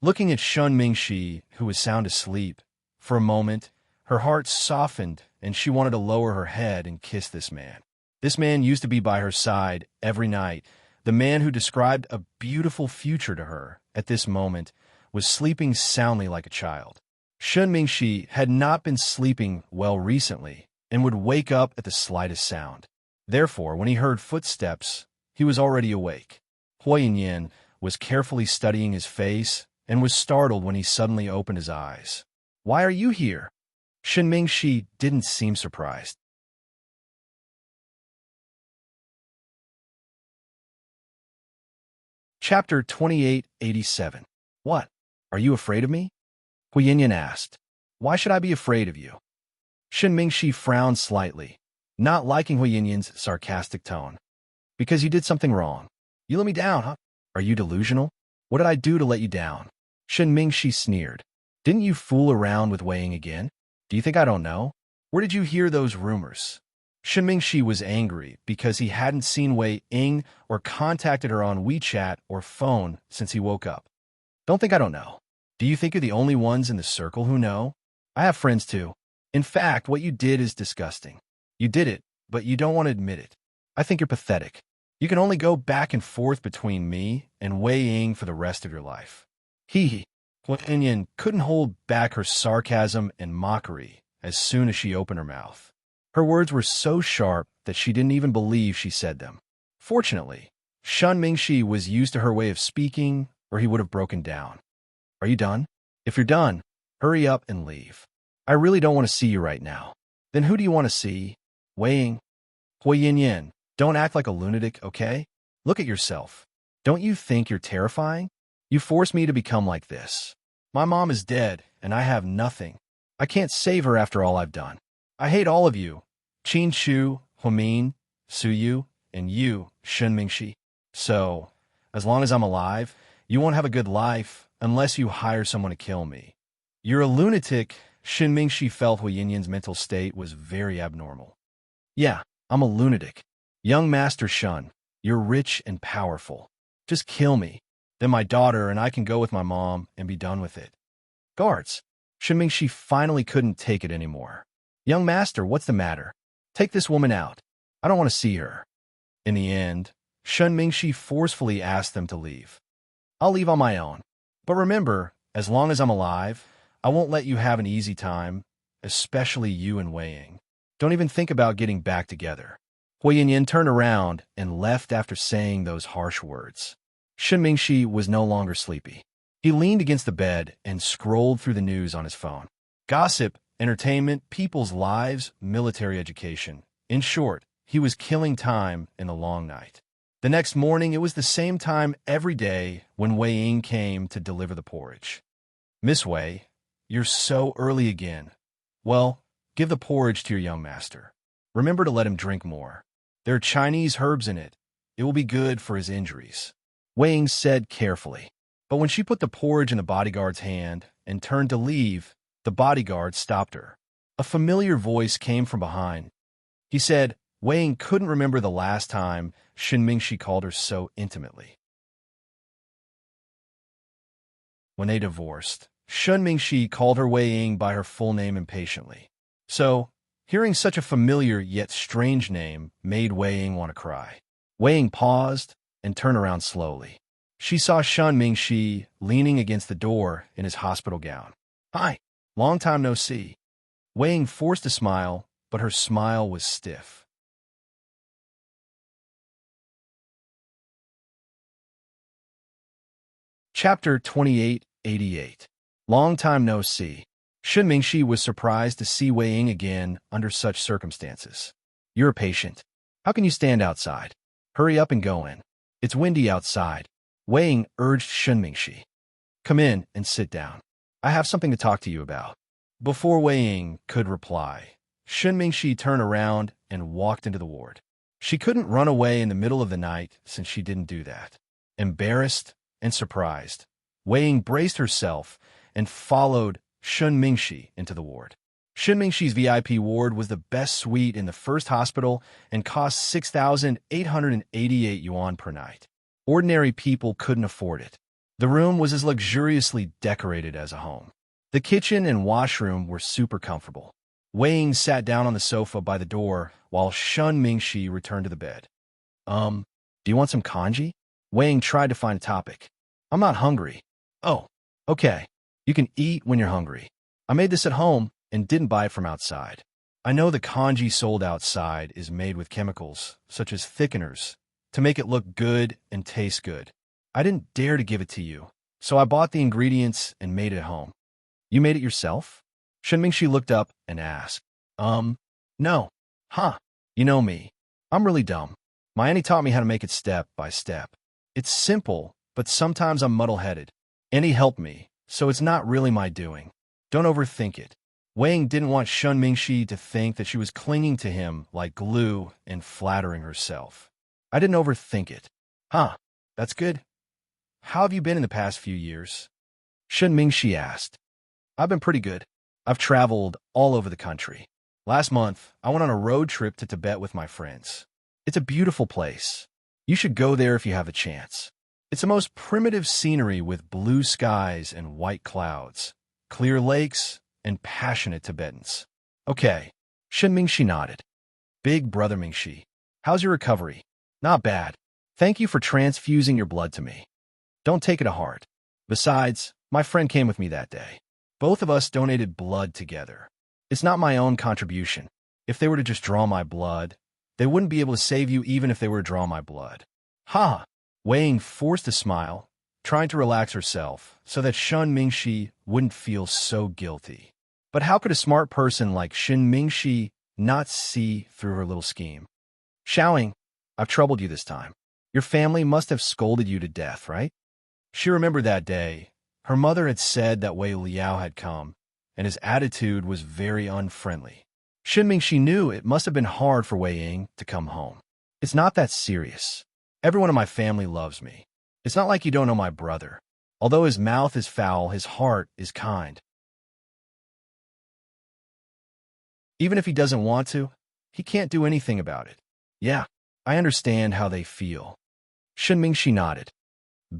Looking at Shun Mingxi, who was sound asleep, for a moment, her heart softened and she wanted to lower her head and kiss this man. This man used to be by her side every night. The man who described a beautiful future to her at this moment was sleeping soundly like a child. Shun Mingxi had not been sleeping well recently and would wake up at the slightest sound. Therefore, when he heard footsteps, he was already awake. Hua Yinyan was carefully studying his face and was startled when he suddenly opened his eyes. Why are you here? Shun Mingxi didn't seem surprised. Chapter 2887. What? Are you afraid of me? Hu Yinyan asked. Why should I be afraid of you? Shun Mingxi frowned slightly, not liking Hu Yinyan's sarcastic tone. Because you did something wrong. You let me down, huh? Are you delusional? What did I do to let you down? Shun Mingxi sneered. Didn't you fool around with Wei Ying again? Do you think I don't know? Where did you hear those rumors? Shun Mingxi was angry because he hadn't seen Wei Ying or contacted her on WeChat or phone since he woke up. Don't think I don't know. Do you think you're the only ones in the circle who know? I have friends too. In fact, what you did is disgusting. You did it, but you don't want to admit it. I think you're pathetic. You can only go back and forth between me and Wei Ying for the rest of your life. Hee. Hua Yinyan couldn't hold back her sarcasm and mockery as soon as she opened her mouth. Her words were so sharp that she didn't even believe she said them. Fortunately, Shun Mingxi was used to her way of speaking, or he would have broken down. Are you done? If you're done, hurry up and leave. I really don't want to see you right now. Then who do you want to see? Wei Ying. Hua Yinyan, don't act like a lunatic, okay? Look at yourself. Don't you think you're terrifying? You forced me to become like this. My mom is dead, and I have nothing. I can't save her after all I've done. I hate all of you. Qin Shu, Huamin, Su Yu, and you, Shun Mingxi. So, as long as I'm alive, you won't have a good life unless you hire someone to kill me. You're a lunatic. Shun Mingxi felt Hu Yinyan's mental state was very abnormal. Yeah, I'm a lunatic. Young Master Shun, you're rich and powerful. Just kill me. Then my daughter and I can go with my mom and be done with it. Guards. Shun Mingxi finally couldn't take it anymore. Young Master, what's the matter? Take this woman out. I don't want to see her. In the end, Shun Mingxi forcefully asked them to leave. I'll leave on my own. But remember, as long as I'm alive, I won't let you have an easy time, especially you and Wei Ying. Don't even think about getting back together. Hua Yinyan turned around and left after saying those harsh words. Shun Mingxi was no longer sleepy. He leaned against the bed and scrolled through the news on his phone. Gossip, entertainment, people's lives, military education. In short, he was killing time in the long night. The next morning, it was the same time every day when Wei Ying came to deliver the porridge. Miss Wei, you're so early again. Well, give the porridge to your young master. Remember to let him drink more. There are Chinese herbs in it. It will be good for his injuries. Wei Ying said carefully. But when she put the porridge in the bodyguard's hand and turned to leave, the bodyguard stopped her. A familiar voice came from behind. He said Wei Ying couldn't remember the last time Shen Mingxi called her so intimately. When they divorced, Shen Mingxi called her Wei Ying by her full name impatiently. So, hearing such a familiar yet strange name made Wei Ying want to cry. Wei Ying paused and turned around slowly. She saw Shen Mingxi leaning against the door in his hospital gown. "Hi, long time no see." Wei Ying forced a smile, but her smile was stiff. Chapter 2888. Long time no see. Shen Mingxi was surprised to see Wei Ying again under such circumstances. "You're a patient. How can you stand outside? Hurry up and go in. It's windy outside." Wei Ying urged Shen Mingxi. "Come in and sit down. I have something to talk to you about." Before Wei Ying could reply, Shen Mingxi turned around and walked into the ward. She couldn't run away in the middle of the night since she didn't do that. Embarrassed and surprised, Wei Ying braced herself and followed Shen Mingxi into the ward. Shen Mingxi's VIP ward was the best suite in the first hospital and cost 6,888 yuan per night. Ordinary people couldn't afford it. The room was as luxuriously decorated as a home. The kitchen and washroom were super comfortable. Wei Ying sat down on the sofa by the door while Shen Mingxi returned to the bed. Do you want some kanji?" Wei Ying tried to find a topic. "I'm not hungry." "Oh, okay. You can eat when you're hungry. I made this at home and didn't buy it from outside. I know the kanji sold outside is made with chemicals, such as thickeners, to make it look good and taste good. I didn't dare to give it to you, so I bought the ingredients and made it at home." "You made it yourself?" Shen Mingxi looked up and asked. No. Huh. You know me. I'm really dumb. My auntie taught me how to make it step by step. It's simple, but sometimes I'm muddle-headed. Auntie helped me, so it's not really my doing. Don't overthink it." Wei Ying didn't want Shen Mingxi to think that she was clinging to him like glue and flattering herself. "I didn't overthink it." "Huh. That's good. How have you been in the past few years?" Shen Mingxi asked. "I've been pretty good. I've traveled all over the country. Last month, I went on a road trip to Tibet with my friends. It's a beautiful place. You should go there if you have a chance. It's the most primitive scenery with blue skies and white clouds, clear lakes, and passionate Tibetans." "Okay." Shen Mingxi nodded. "Big brother Mingxi, how's your recovery?" "Not bad. Thank you for transfusing your blood to me. Don't take it to heart. Besides, my friend came with me that day. Both of us donated blood together. It's not my own contribution. If they were to just draw my blood, they wouldn't be able to save you even if they were to draw my blood." "Ha!" Wei Ying forced a smile, trying to relax herself so that Shen Mingxi wouldn't feel so guilty. But how could a smart person like Shen Mingxi not see through her little scheme? "Xiaoying, I've troubled you this time. Your family must have scolded you to death, right?" She remembered that day. Her mother had said that Wei Liao had come, and his attitude was very unfriendly. Shen Mingxi knew it must have been hard for Wei Ying to come home. "It's not that serious. Everyone in my family loves me. It's not like you don't know my brother. Although his mouth is foul, his heart is kind. Even if he doesn't want to, he can't do anything about it." "Yeah, I understand how they feel." Shen Mingxi nodded.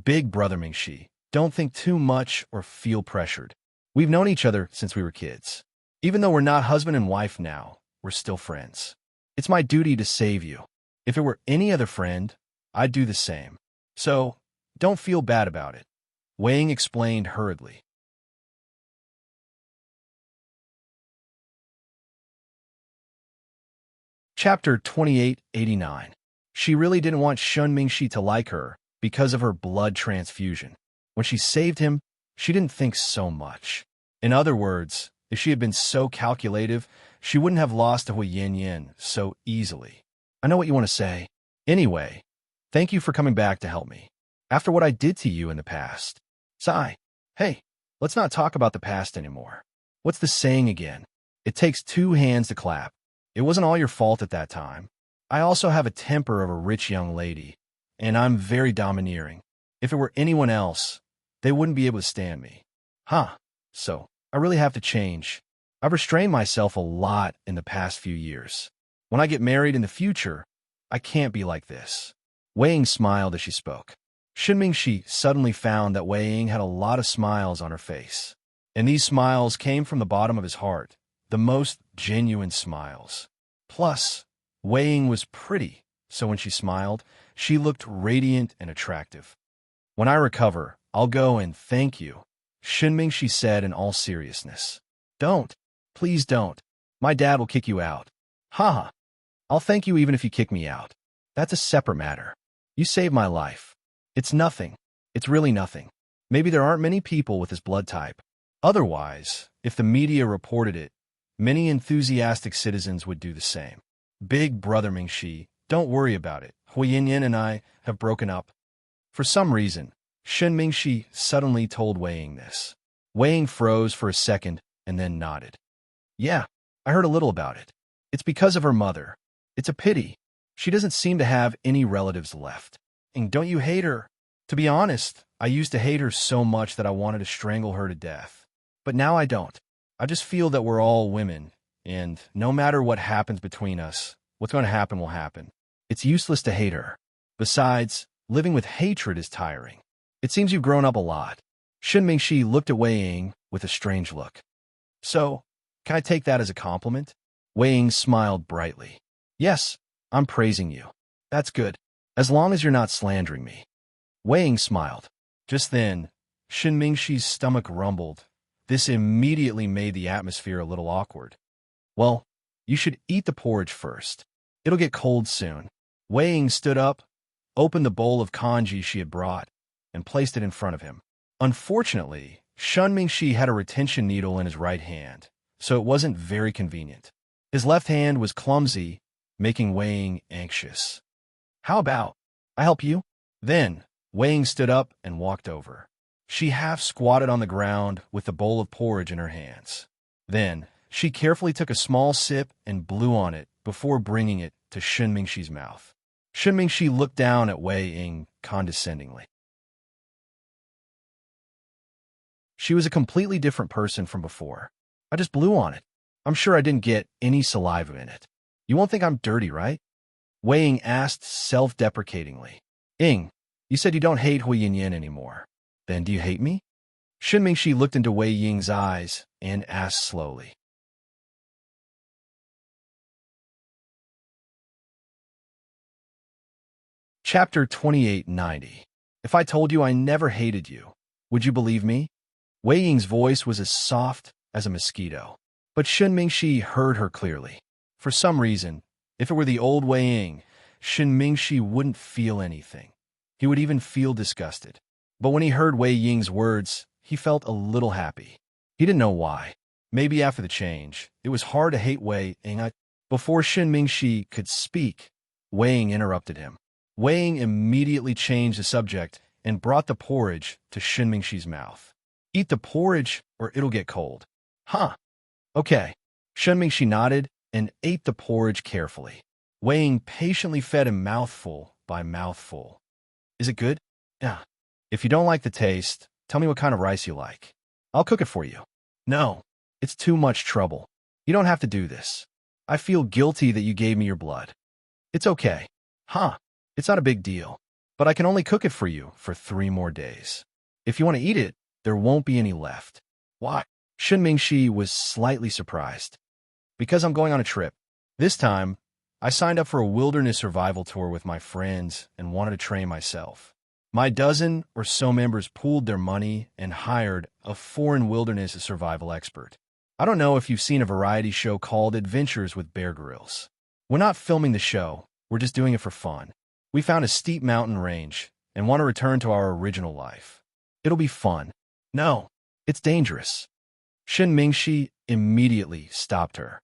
"Big brother Mingxi, don't think too much or feel pressured. We've known each other since we were kids. Even though we're not husband and wife now, we're still friends. It's my duty to save you. If it were any other friend, I'd do the same. So, don't feel bad about it," Wei Ying explained hurriedly. Chapter 2889. She really didn't want Shen Mingxi to like her because of her blood transfusion. When she saved him, she didn't think so much. In other words, if she had been so calculative, she wouldn't have lost to Hui Yin so easily. "I know what you want to say. Anyway, thank you for coming back to help me. After what I did to you in the past." "Sigh. Hey, let's not talk about the past anymore. What's the saying again? It takes two hands to clap. It wasn't all your fault at that time. I also have a temper of a rich young lady, and I'm very domineering. If it were anyone else, they wouldn't be able to stand me. Huh. So, I really have to change. I've restrained myself a lot in the past few years. When I get married in the future, I can't be like this. Wei Ying smiled as she spoke. Shenmingshi suddenly found that Wei Ying had a lot of smiles on her face. And these smiles came from the bottom of his heart, the most genuine smiles. Plus, Wei Ying was pretty, so when she smiled, she looked radiant and attractive. When I recover, I'll go and thank you, Shenmingshi said in all seriousness. Don't. Please don't. My dad will kick you out. Haha. I'll thank you even if you kick me out. That's a separate matter. You saved my life. It's nothing. It's really nothing. Maybe there aren't many people with this blood type. Otherwise, if the media reported it, many enthusiastic citizens would do the same. Big brother Mingxi, don't worry about it. Huiyin and I have broken up. For some reason, Shen Mingxi suddenly told Wei Ying this. Wei Ying froze for a second and then nodded. Yeah, I heard a little about it. It's because of her mother. It's a pity. She doesn't seem to have any relatives left. And don't you hate her? To be honest, I used to hate her so much that I wanted to strangle her to death. But now I don't. I just feel that we're all women, and no matter what happens between us, what's going to happen will happen. It's useless to hate her. Besides, living with hatred is tiring. It seems you've grown up a lot. Shen Mingxi looked at Wei Ying with a strange look. So, can I take that as a compliment? Wei Ying smiled brightly. Yes, I'm praising you. That's good, as long as you're not slandering me. Wei Ying smiled. Just then, Shen Mingxi's stomach rumbled. This immediately made the atmosphere a little awkward. Well, you should eat the porridge first. It'll get cold soon. Wei Ying stood up, opened the bowl of congee she had brought, and placed it in front of him. Unfortunately, Shen Mingxi had a retention needle in his right hand, so it wasn't very convenient. His left hand was clumsy, making Wei Ying anxious. How about I help you? Then, Wei Ying stood up and walked over. She half squatted on the ground with the bowl of porridge in her hands. Then, she carefully took a small sip and blew on it before bringing it to Shen Mingxi's mouth. Shen Mingxi looked down at Wei Ying condescendingly. She was a completely different person from before. I just blew on it. I'm sure I didn't get any saliva in it. You won't think I'm dirty, right? Wei Ying asked self-deprecatingly. Ying, you said you don't hate Huiyin anymore. Then do you hate me? Shen Mingxi looked into Wei Ying's eyes and asked slowly. Chapter 2890. If I told you I never hated you, would you believe me? Wei Ying's voice was as soft as a mosquito, but Shen Mingxi heard her clearly. For some reason, if it were the old Wei Ying, Shen Mingxi wouldn't feel anything. He would even feel disgusted. But when he heard Wei Ying's words, he felt a little happy. He didn't know why. Maybe after the change, it was hard to hate Wei Ying. Before Shen Mingxi could speak, Wei Ying interrupted him. Wei Ying immediately changed the subject and brought the porridge to Shen Mingxi's mouth. Eat the porridge or it'll get cold. Huh. Okay. Shen Mingxi nodded and ate the porridge carefully. Wei Ying patiently fed him mouthful by mouthful. Is it good? Yeah. If you don't like the taste, tell me what kind of rice you like. I'll cook it for you. No, it's too much trouble. You don't have to do this. I feel guilty that you gave me your blood. It's okay. Huh. It's not a big deal. But I can only cook it for you for 3 more days. If you want to eat it, there won't be any left. Why? Shen Mingxi was slightly surprised. Because I'm going on a trip. This time, I signed up for a wilderness survival tour with my friends and wanted to train myself. My dozen or so members pooled their money and hired a foreign wilderness survival expert. I don't know if you've seen a variety show called Adventures with Bear Grylls. We're not filming the show, we're just doing it for fun. We found a steep mountain range and want to return to our original life. It'll be fun. No, it's dangerous. Shen Mingxi immediately stopped her.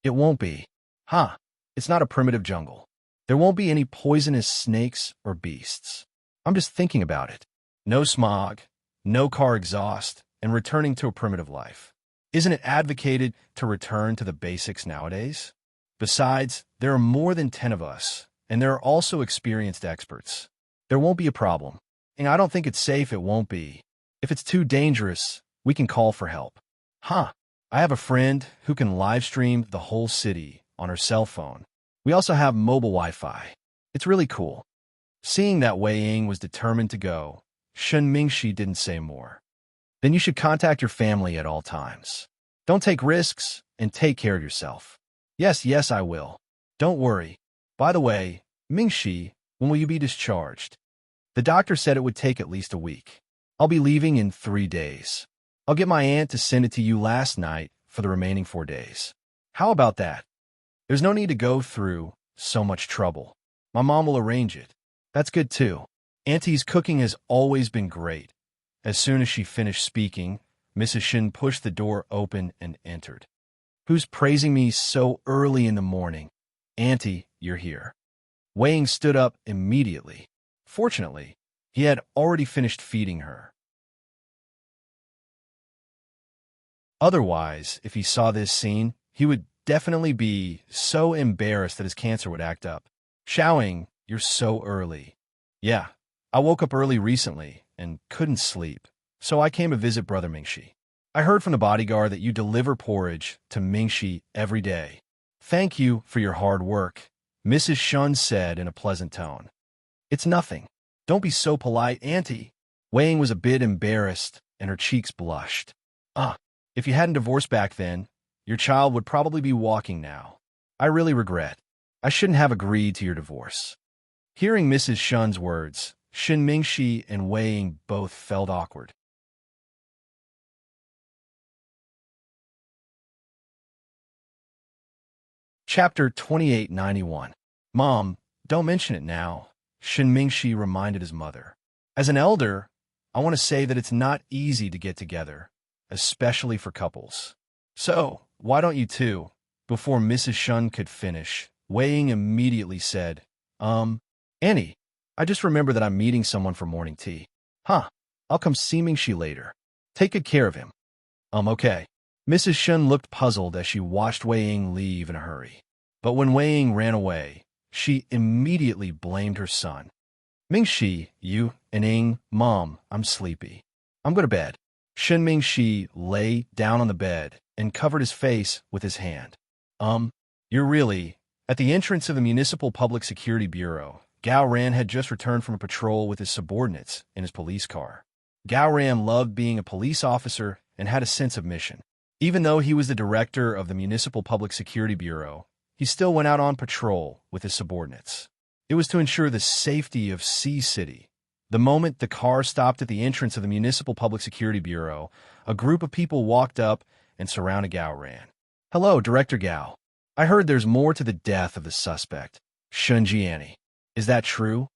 It won't be. Huh, it's not a primitive jungle. There won't be any poisonous snakes or beasts. I'm just thinking about it. No smog, no car exhaust, and returning to a primitive life. Isn't it advocated to return to the basics nowadays? Besides, there are more than 10 of us, and there are also experienced experts. There won't be a problem, and I don't think it's safe it won't be. If it's too dangerous, we can call for help. Huh, I have a friend who can live stream the whole city on her cell phone. We also have mobile Wi-Fi. It's really cool. Seeing that Wei Ying was determined to go, Shen Mingxi didn't say more. Then you should contact your family at all times. Don't take risks and take care of yourself. Yes, yes, I will. Don't worry. By the way, Mingxi, when will you be discharged? The doctor said it would take at least a week. I'll be leaving in 3 days. I'll get my aunt to send it to you last night for the remaining 4 days. How about that? There's no need to go through so much trouble. My mom will arrange it. That's good too. Auntie's cooking has always been great. As soon as she finished speaking, Mrs. Shin pushed the door open and entered. Who's praising me so early in the morning? Auntie, you're here. Wei Ying stood up immediately. Fortunately, he had already finished feeding her. Otherwise, if he saw this scene, he would definitely be so embarrassed that his cancer would act up. Xiaoying, you're so early. Yeah, I woke up early recently and couldn't sleep, so I came to visit Brother Mingxi. I heard from the bodyguard that you deliver porridge to Mingxi every day. Thank you for your hard work, Mrs. Shun said in a pleasant tone. It's nothing. Don't be so polite, Auntie. Wei Ying was a bit embarrassed, and her cheeks blushed. If you hadn't divorced back then, your child would probably be walking now. I really regret. I shouldn't have agreed to your divorce. Hearing Mrs. Shun's words, Shen Mingxi and Wei Ying both felt awkward. Chapter 2891. Mom, don't mention it now, Shen Mingxi reminded his mother. As an elder, I want to say that it's not easy to get together, especially for couples. So, why don't you two? Before Mrs. Shun could finish, Wei Ying immediately said, Annie, I just remembered that I'm meeting someone for morning tea. I'll come see Mingxi later. Take good care of him. Okay. Mrs. Shun looked puzzled as she watched Wei Ying leave in a hurry. But when Wei Ying ran away, she immediately blamed her son. Mingxi, you and Ying, Mom, I'm sleepy. I'm going to bed. Shen Mingxi lay down on the bed and covered his face with his hand. You're really... At the entrance of the Municipal Public Security Bureau, Gao Ran had just returned from a patrol with his subordinates in his police car. Gao Ran loved being a police officer and had a sense of mission. Even though he was the director of the Municipal Public Security Bureau, he still went out on patrol with his subordinates. It was to ensure the safety of Sea City. The moment the car stopped at the entrance of the Municipal Public Security Bureau, a group of people walked up and surrounded Gao Ran. Hello, Director Gao. I heard there's more to the death of the suspect, Shun Jiani. Is that true?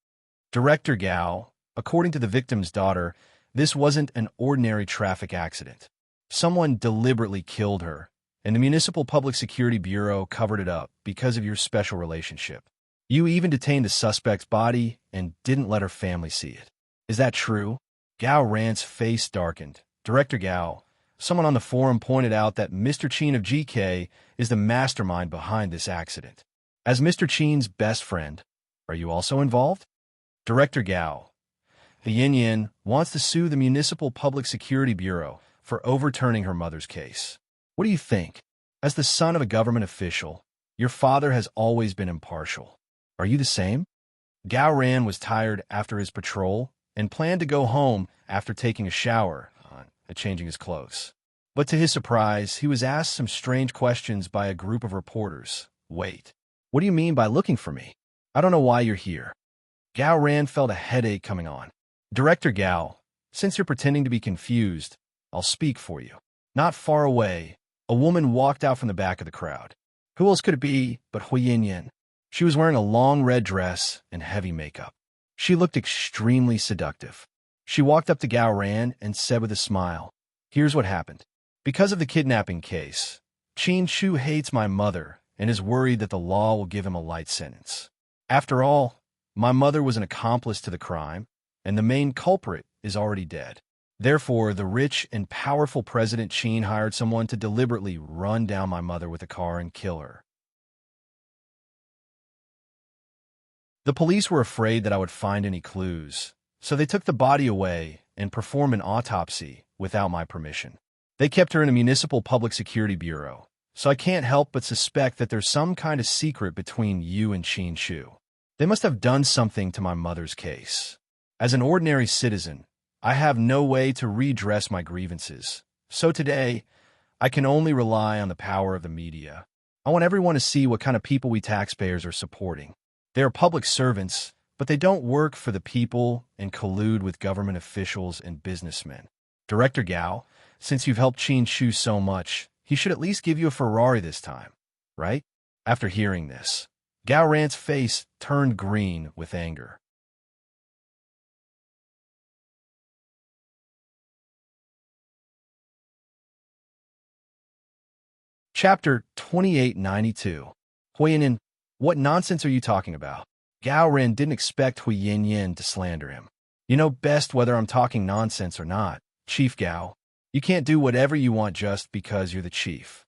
Director Gao, according to the victim's daughter, this wasn't an ordinary traffic accident. Someone deliberately killed her, and the Municipal Public Security Bureau covered it up because of your special relationship. You even detained the suspect's body and didn't let her family see it. Is that true? Gao Ran's face darkened. Director Gao, someone on the forum pointed out that Mr. Qin of GK is the mastermind behind this accident. As Mr. Qin's best friend, are you also involved? Director Gao, the Yin Yin wants to sue the Municipal Public Security Bureau for overturning her mother's case. What do you think? As the son of a government official, your father has always been impartial. Are you the same? Gao Ran was tired after his patrol and planned to go home after taking a shower and changing his clothes. But to his surprise, he was asked some strange questions by a group of reporters. Wait, what do you mean by looking for me? I don't know why you're here. Gao Ran felt a headache coming on. Director Gao, since you're pretending to be confused, I'll speak for you. Not far away, a woman walked out from the back of the crowd. Who else could it be but Hui Yin? She was wearing a long red dress and heavy makeup. She looked extremely seductive. She walked up to Gao Ran and said with a smile, Here's what happened. Because of the kidnapping case, Qin Shu hates my mother and is worried that the law will give him a light sentence. After all, my mother was an accomplice to the crime, and the main culprit is already dead. Therefore, the rich and powerful President Qin hired someone to deliberately run down my mother with a car and kill her. The police were afraid that I would find any clues, so they took the body away and performed an autopsy without my permission. They kept her in a Municipal Public Security Bureau, so I can't help but suspect that there's some kind of secret between you and Qin Shu. They must have done something to my mother's case. As an ordinary citizen, I have no way to redress my grievances, so today, I can only rely on the power of the media. I want everyone to see what kind of people we taxpayers are supporting. They are public servants, but they don't work for the people and collude with government officials and businessmen. Director Gao, since you've helped Qin Shu so much, he should at least give you a Ferrari this time, right? After hearing this, Gao Ran's face turned green with anger. Chapter 2892. Huiyin, what nonsense are you talking about? Gao Ren didn't expect Huiyin to slander him. You know best whether I'm talking nonsense or not, Chief Gao. You can't do whatever you want just because you're the chief.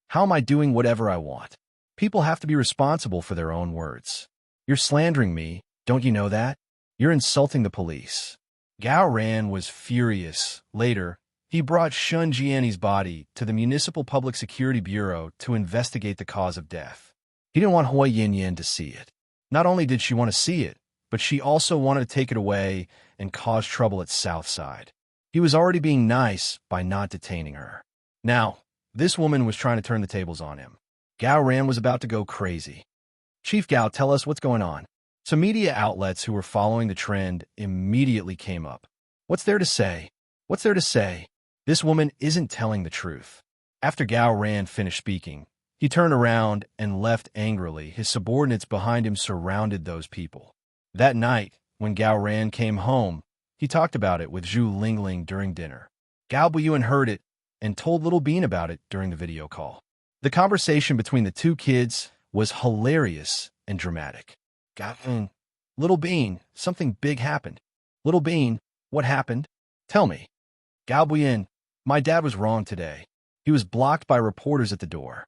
How am I doing whatever I want? People have to be responsible for their own words. You're slandering me, don't you know that? You're insulting the police. Gao Ran was furious. Later, he brought Shun Jiani's body to the Municipal Public Security Bureau to investigate the cause of death. He didn't want Huiyin to see it. Not only did she want to see it, but she also wanted to take it away and cause trouble at Southside. He was already being nice by not detaining her. Now, this woman was trying to turn the tables on him. Gao Ran was about to go crazy. Chief Gao, tell us what's going on. Some media outlets who were following the trend immediately came up. What's there to say? What's there to say? This woman isn't telling the truth. After Gao Ran finished speaking, he turned around and left angrily. His subordinates behind him surrounded those people. That night, when Gao Ran came home, he talked about it with Zhu Lingling during dinner. Gao Buyuan heard it and told Little Bean about it during the video call. The conversation between the two kids was hilarious and dramatic. Little Bean, something big happened. Little Bean, what happened? Tell me. Gao Buyin, my dad was wrong today. He was blocked by reporters at the door.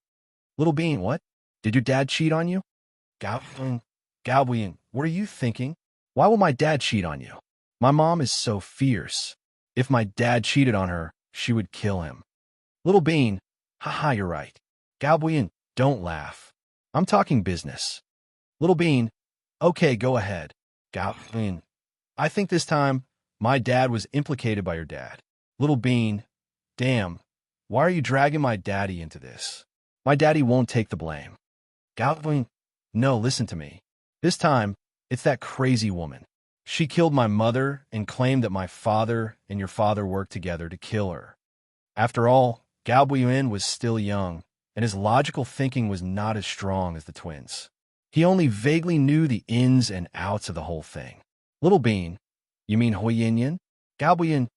Little Bean, what? Did your dad cheat on you? Gao Buyin, what are you thinking? Why will my dad cheat on you? My mom is so fierce. If my dad cheated on her, she would kill him. Little Bean, haha, you're right. Gao Buyin, don't laugh. I'm talking business. Little Bean, okay, go ahead. Gao Buyin, I think this time my dad was implicated by your dad. Little Bean, damn, why are you dragging my daddy into this? My daddy won't take the blame. Gao Buyin, no, listen to me. This time, it's that crazy woman. She killed my mother and claimed that my father and your father worked together to kill her. After all, Gao Buyin was still young, and his logical thinking was not as strong as the twins. He only vaguely knew the ins and outs of the whole thing. Little Bean, you mean Huiyin? Gao Buyin,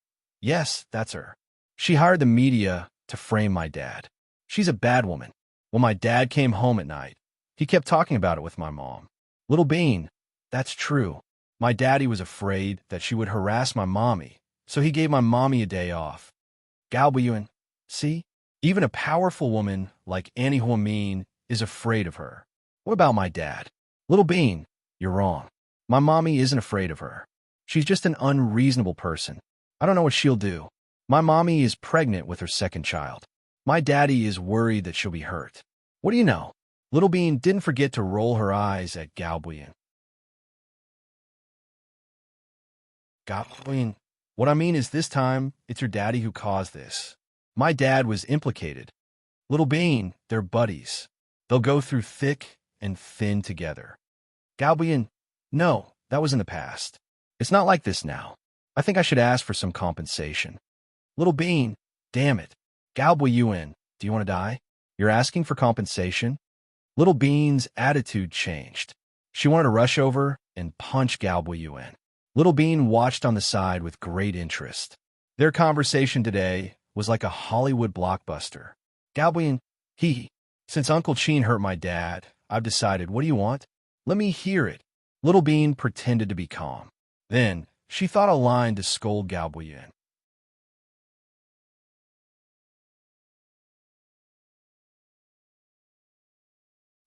yes, that's her. She hired the media to frame my dad. She's a bad woman. When my dad came home at night, he kept talking about it with my mom. Little Bean, that's true. My daddy was afraid that she would harass my mommy, so he gave my mommy a day off. Gao Buyin, see? Even a powerful woman like Annie Huamin is afraid of her. What about my dad? Little Bean, you're wrong. My mommy isn't afraid of her. She's just an unreasonable person. I don't know what she'll do. My mommy is pregnant with her second child. My daddy is worried that she'll be hurt. What do you know? Little Bean didn't forget to roll her eyes at Gao Buyin. Gao Buyin, what I mean is this time, it's your daddy who caused this. My dad was implicated. Little Bean, they're buddies. They'll go through thick and thin together. Gao Buyin, no, that was in the past. It's not like this now. I think I should ask for some compensation. Little Bean, damn it. Gao Buyin, do you want to die? You're asking for compensation? Little Bean's attitude changed. She wanted to rush over and punch Gao Buyin. Little Bean watched on the side with great interest. Their conversation today was like a Hollywood blockbuster. Gao Buyin, since Uncle Qin hurt my dad, I've decided, what do you want? Let me hear it. Little Bean pretended to be calm. Then, she thought a line to scold Gao Buyin.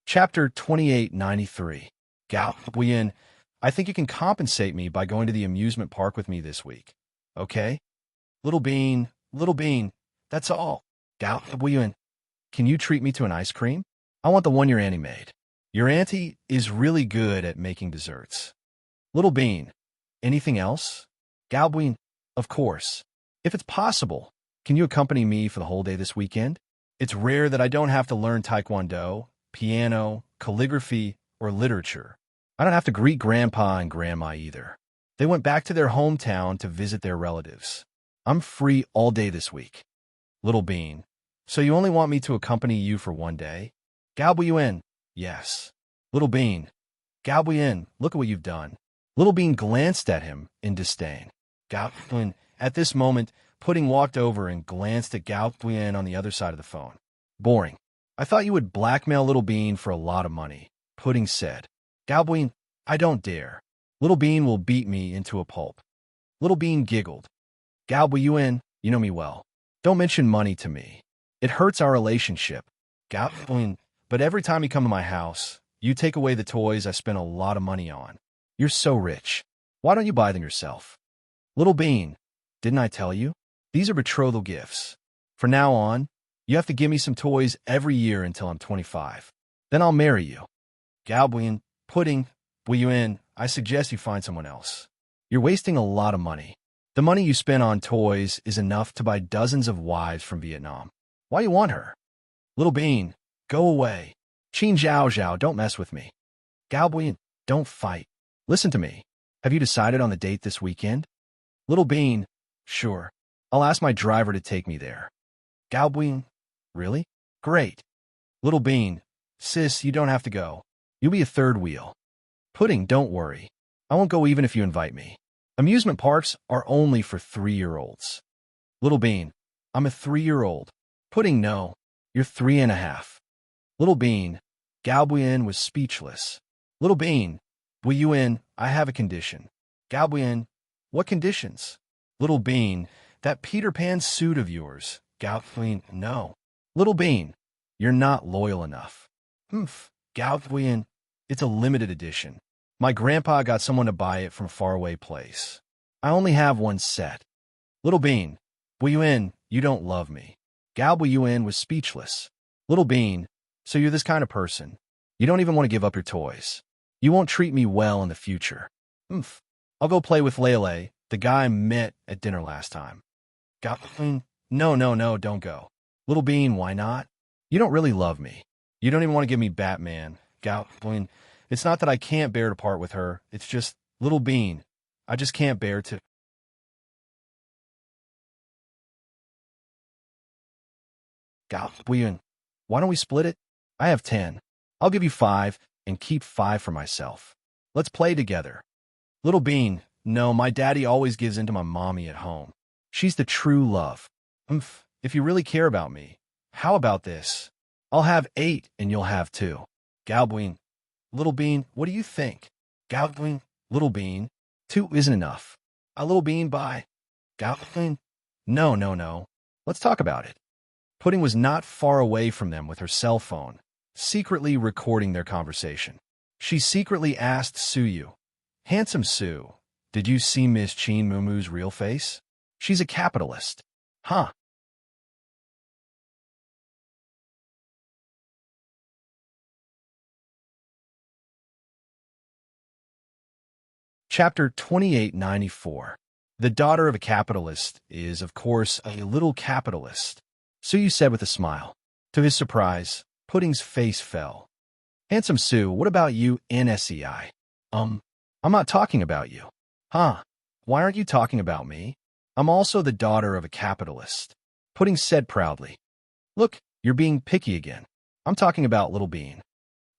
Chapter 2893. Gao Buyin, I think you can compensate me by going to the amusement park with me this week. Okay? Little Bean, that's all. Gao Buyin, can you treat me to an ice cream? I want the one your auntie made. Your auntie is really good at making desserts. Little Bean, anything else? Galbuin, of course. If it's possible, can you accompany me for the whole day this weekend? It's rare that I don't have to learn taekwondo, piano, calligraphy, or literature. I don't have to greet Grandpa and Grandma either. They went back to their hometown to visit their relatives. I'm free all day this week. Little Bean, so you only want me to accompany you for one day? Galbuin, yes. Little Bean, Galbuin, look at what you've done. Little Bean glanced at him in disdain. Galbuin, at this moment, Pudding walked over and glanced at Galbuin on the other side of the phone. Boring. I thought you would blackmail Little Bean for a lot of money, Pudding said. Galbuin, I don't dare. Little Bean will beat me into a pulp. Little Bean giggled. Galbuin, you know me well. Don't mention money to me. It hurts our relationship. Galbuin, but every time you come to my house, you take away the toys I spent a lot of money on. You're so rich. Why don't you buy them yourself? Little Bean, didn't I tell you? These are betrothal gifts. From now on, you have to give me some toys every year until I'm 25. Then I'll marry you. Galbuin, Pudding, Buin, I suggest you find someone else. You're wasting a lot of money. The money you spend on toys is enough to buy dozens of wives from Vietnam. Why you want her? Little Bean, go away. Chin Zhao Zhao, don't mess with me. Galbuin, don't fight. Listen to me. Have you decided on the date this weekend? Little Bean, sure. I'll ask my driver to take me there. Galbuin, really? Great. Little Bean, sis, you don't have to go. You'll be a third wheel. Pudding, don't worry. I won't go even if you invite me. Amusement parks are only for 3-year-olds. Little Bean, I'm a 3-year-old. Pudding, no. You're 3.5. Little Bean, Galbuin was speechless. Little Bean, Buin, I have a condition. Galbuin, what conditions? Little Bean, that Peter Pan suit of yours. Galbuin, no. Little Bean, you're not loyal enough. Humph. Galbuin, it's a limited edition. My grandpa got someone to buy it from a faraway place. I only have one set. Little Bean, Buin, you don't love me. Galbuin was speechless. Little Bean, so you're this kind of person. You don't even want to give up your toys. You won't treat me well in the future. Humph. I'll go play with Lele, the guy I met at dinner last time. Galbuin, no, don't go. Little Bean, why not? You don't really love me. You don't even want to give me Batman. Galbuin, it's not that I can't bear to part with her. It's just, Little Bean, I just can't bear to. Galbuin, why don't we split it? I have 10. I'll give you 5 and keep 5 for myself. Let's play together. Little Bean, no, my daddy always gives in to my mommy at home. She's the true love. If you really care about me, how about this? I'll have 8 and you'll have 2. Galbuin, Little Bean, what do you think? Galbuin, Little Bean, 2 isn't enough. A Little Bean, bye. Galbuin, no. Let's talk about it. Pudding was not far away from them with her cell phone, secretly recording their conversation. She secretly asked Suyu, Handsome Sue, did you see Miss Chin Mumu's real face? She's a capitalist. Huh? Chapter 2894. The daughter of a capitalist is, of course, a little capitalist, Suyu said with a smile. To his surprise, Pudding's face fell. Handsome Sue, what about you, NSEI? I'm not talking about you. Huh? Why aren't you talking about me? I'm also the daughter of a capitalist, Pudding said proudly. Look, you're being picky again. I'm talking about Little Bean.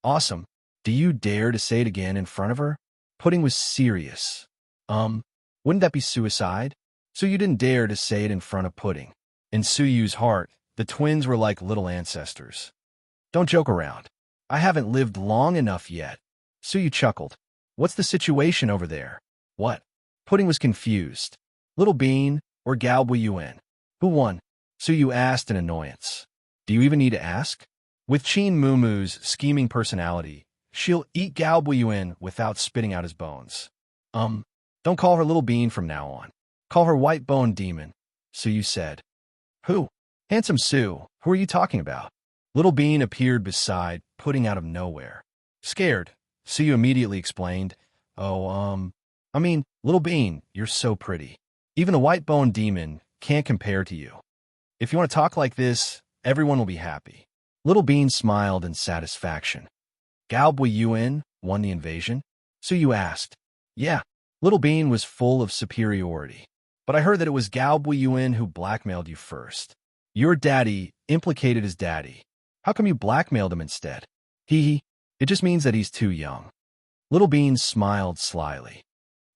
Awesome. Do you dare to say it again in front of her? Pudding was serious. Wouldn't that be suicide? So you didn't dare to say it in front of Pudding. In Suyu's heart, the twins were like little ancestors. Don't joke around. I haven't lived long enough yet. Suyu chuckled. What's the situation over there? What? Pudding was confused. Little Bean or Galbuin? Who won? Suyu asked in annoyance. Do you even need to ask? With Chin Mumu's scheming personality, she'll eat Galbuin without spitting out his bones. Don't call her Little Bean from now on. Call her White Bone Demon, Suyu said. Who? Handsome Sue, who are you talking about? Little Bean appeared beside Pudding out of nowhere. Scared, Suyu immediately explained, "Oh, Little Bean, you're so pretty. Even the white-boned demon can't compare to you. If you want to talk like this, everyone will be happy." Little Bean smiled in satisfaction. "Gao Bui Yuan won the invasion?" Suyu asked. "Yeah." Little Bean was full of superiority. "But I heard that it was Gao Bui Yuan who blackmailed you first. Your daddy implicated his daddy. How come you blackmailed him instead?" Hee. It just means that he's too young." Little Bean smiled slyly.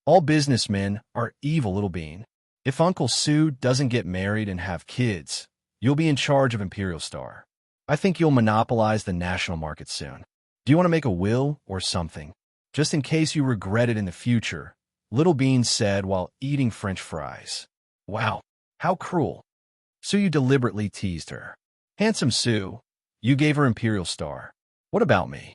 "All businessmen are evil, Little Bean. If Uncle Sue doesn't get married and have kids, you'll be in charge of Imperial Star. I think you'll monopolize the national market soon. Do you want to make a will or something? Just in case you regret it in the future," Little Bean said while eating French fries. "Wow, how cruel." Suyu deliberately teased her. "Handsome Sue, you gave her Imperial Star. What about me?"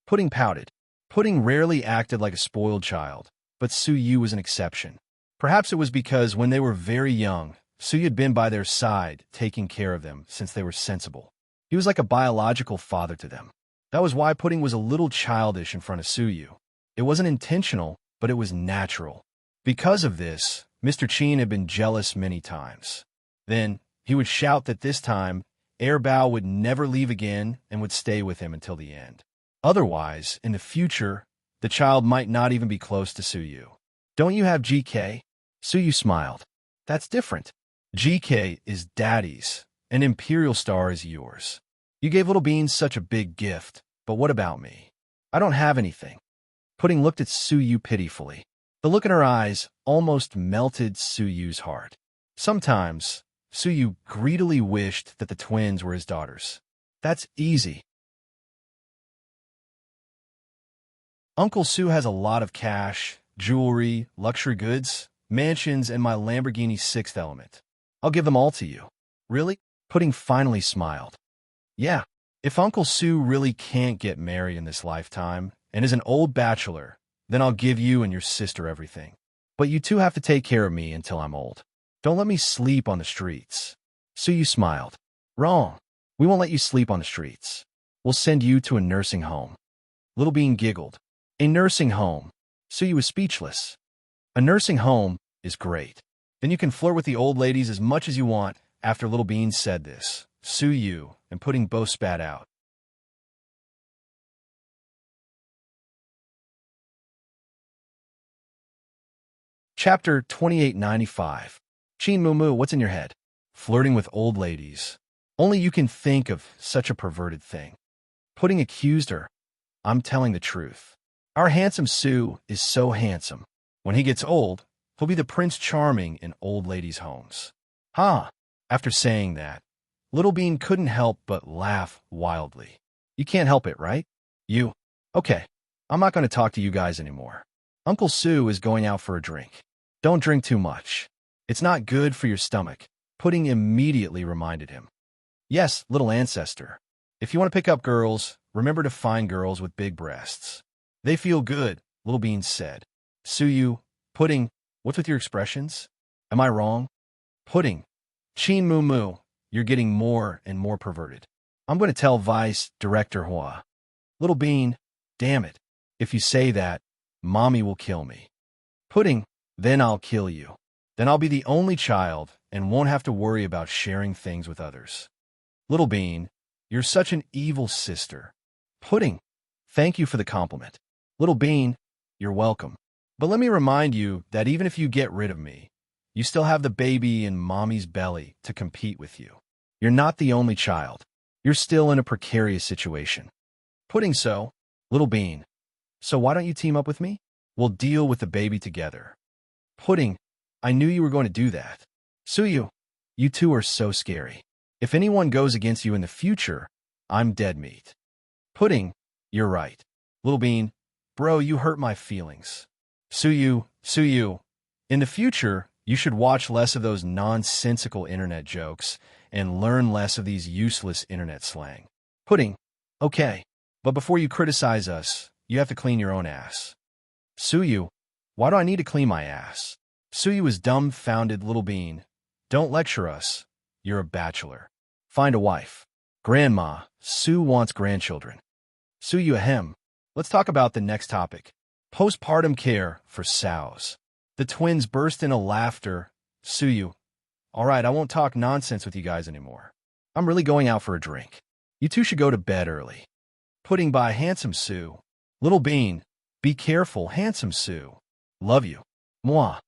Pudding pouted. Pudding rarely acted like a spoiled child, but Suyu was an exception. Perhaps it was because when they were very young, Suyu had been by their side, taking care of them since they were sensible. He was like a biological father to them. That was why Pudding was a little childish in front of Suyu. It wasn't intentional, but it was natural. Because of this, Mr. Chin had been jealous many times. Then, he would shout that this time, Airbao would never leave again and would stay with him until the end. Otherwise, in the future, the child might not even be close to Suyu. "Don't you have GK?" Suyu smiled. "That's different. GK is Daddy's, and Imperial Star is yours. You gave Little Bean such a big gift, but what about me? I don't have anything." Pudding looked at Suyu pitifully. The look in her eyes almost melted Suyu's heart. Sometimes, Suyu greedily wished that the twins were his daughters. "That's easy. Uncle Sue has a lot of cash, jewelry, luxury goods, mansions, and my Lamborghini Sixth Element. I'll give them all to you." "Really?" Pudding finally smiled. "Yeah, if Uncle Sue really can't get married in this lifetime and is an old bachelor, then I'll give you and your sister everything. But you two have to take care of me until I'm old. Don't let me sleep on the streets." Suyu smiled. "Wrong. We won't let you sleep on the streets. We'll send you to a nursing home." Little Bean giggled. "A nursing home?" Suyu was speechless. "A nursing home is great. Then you can flirt with the old ladies as much as you want." After Little Bean said this, Suyu and Pudding both spat out. Chapter 2895. Chin Moo, what's in your head? Flirting with old ladies. Only you can think of such a perverted thing. Pudding accused her. "I'm telling the truth. Our handsome Sue is so handsome. When he gets old, he'll be the Prince Charming in old ladies' homes." "Huh." After saying that, Little Bean couldn't help but laugh wildly. "You can't help it, right? You. Okay, I'm not going to talk to you guys anymore. Uncle Sue is going out for a drink. Don't drink too much. It's not good for your stomach," Pudding immediately reminded him. "Yes, little ancestor. If you want to pick up girls, remember to find girls with big breasts. They feel good," Little Bean said. Suyu, Pudding, what's with your expressions? Am I wrong? Pudding. "Chin Moo, you're getting more and more perverted. I'm going to tell Vice Director Hua." Little Bean, "Damn it. If you say that, Mommy will kill me." Pudding, "Then I'll kill you. Then I'll be the only child and won't have to worry about sharing things with others." Little Bean, "You're such an evil sister." Pudding, "Thank you for the compliment." Little Bean, "You're welcome. But let me remind you that even if you get rid of me, you still have the baby in Mommy's belly to compete with you. You're not the only child. You're still in a precarious situation." Pudding, "So?" Little Bean, "So why don't you team up with me? We'll deal with the baby together." Pudding, "I knew you were going to do that." Suyu, "You two are so scary. If anyone goes against you in the future, I'm dead meat." Pudding, "You're right." Little Bean, "Bro, you hurt my feelings." Suyu, "In the future, you should watch less of those nonsensical internet jokes and learn less of these useless internet slang." Pudding, "Okay, but before you criticize us, you have to clean your own ass." Suyu, "Why do I need to clean my ass?" Suyu is dumbfounded. Little Bean, "Don't lecture us. You're a bachelor. Find a wife." Grandma, Sue wants grandchildren. Sue you ahem. Let's talk about the next topic. Postpartum care for sows. The twins burst into laughter. Sue you. All right, I won't talk nonsense with you guys anymore. I'm really going out for a drink. You two should go to bed early. Putting by handsome Sue. Little Bean, be careful, handsome Sue. Love you. Mwah.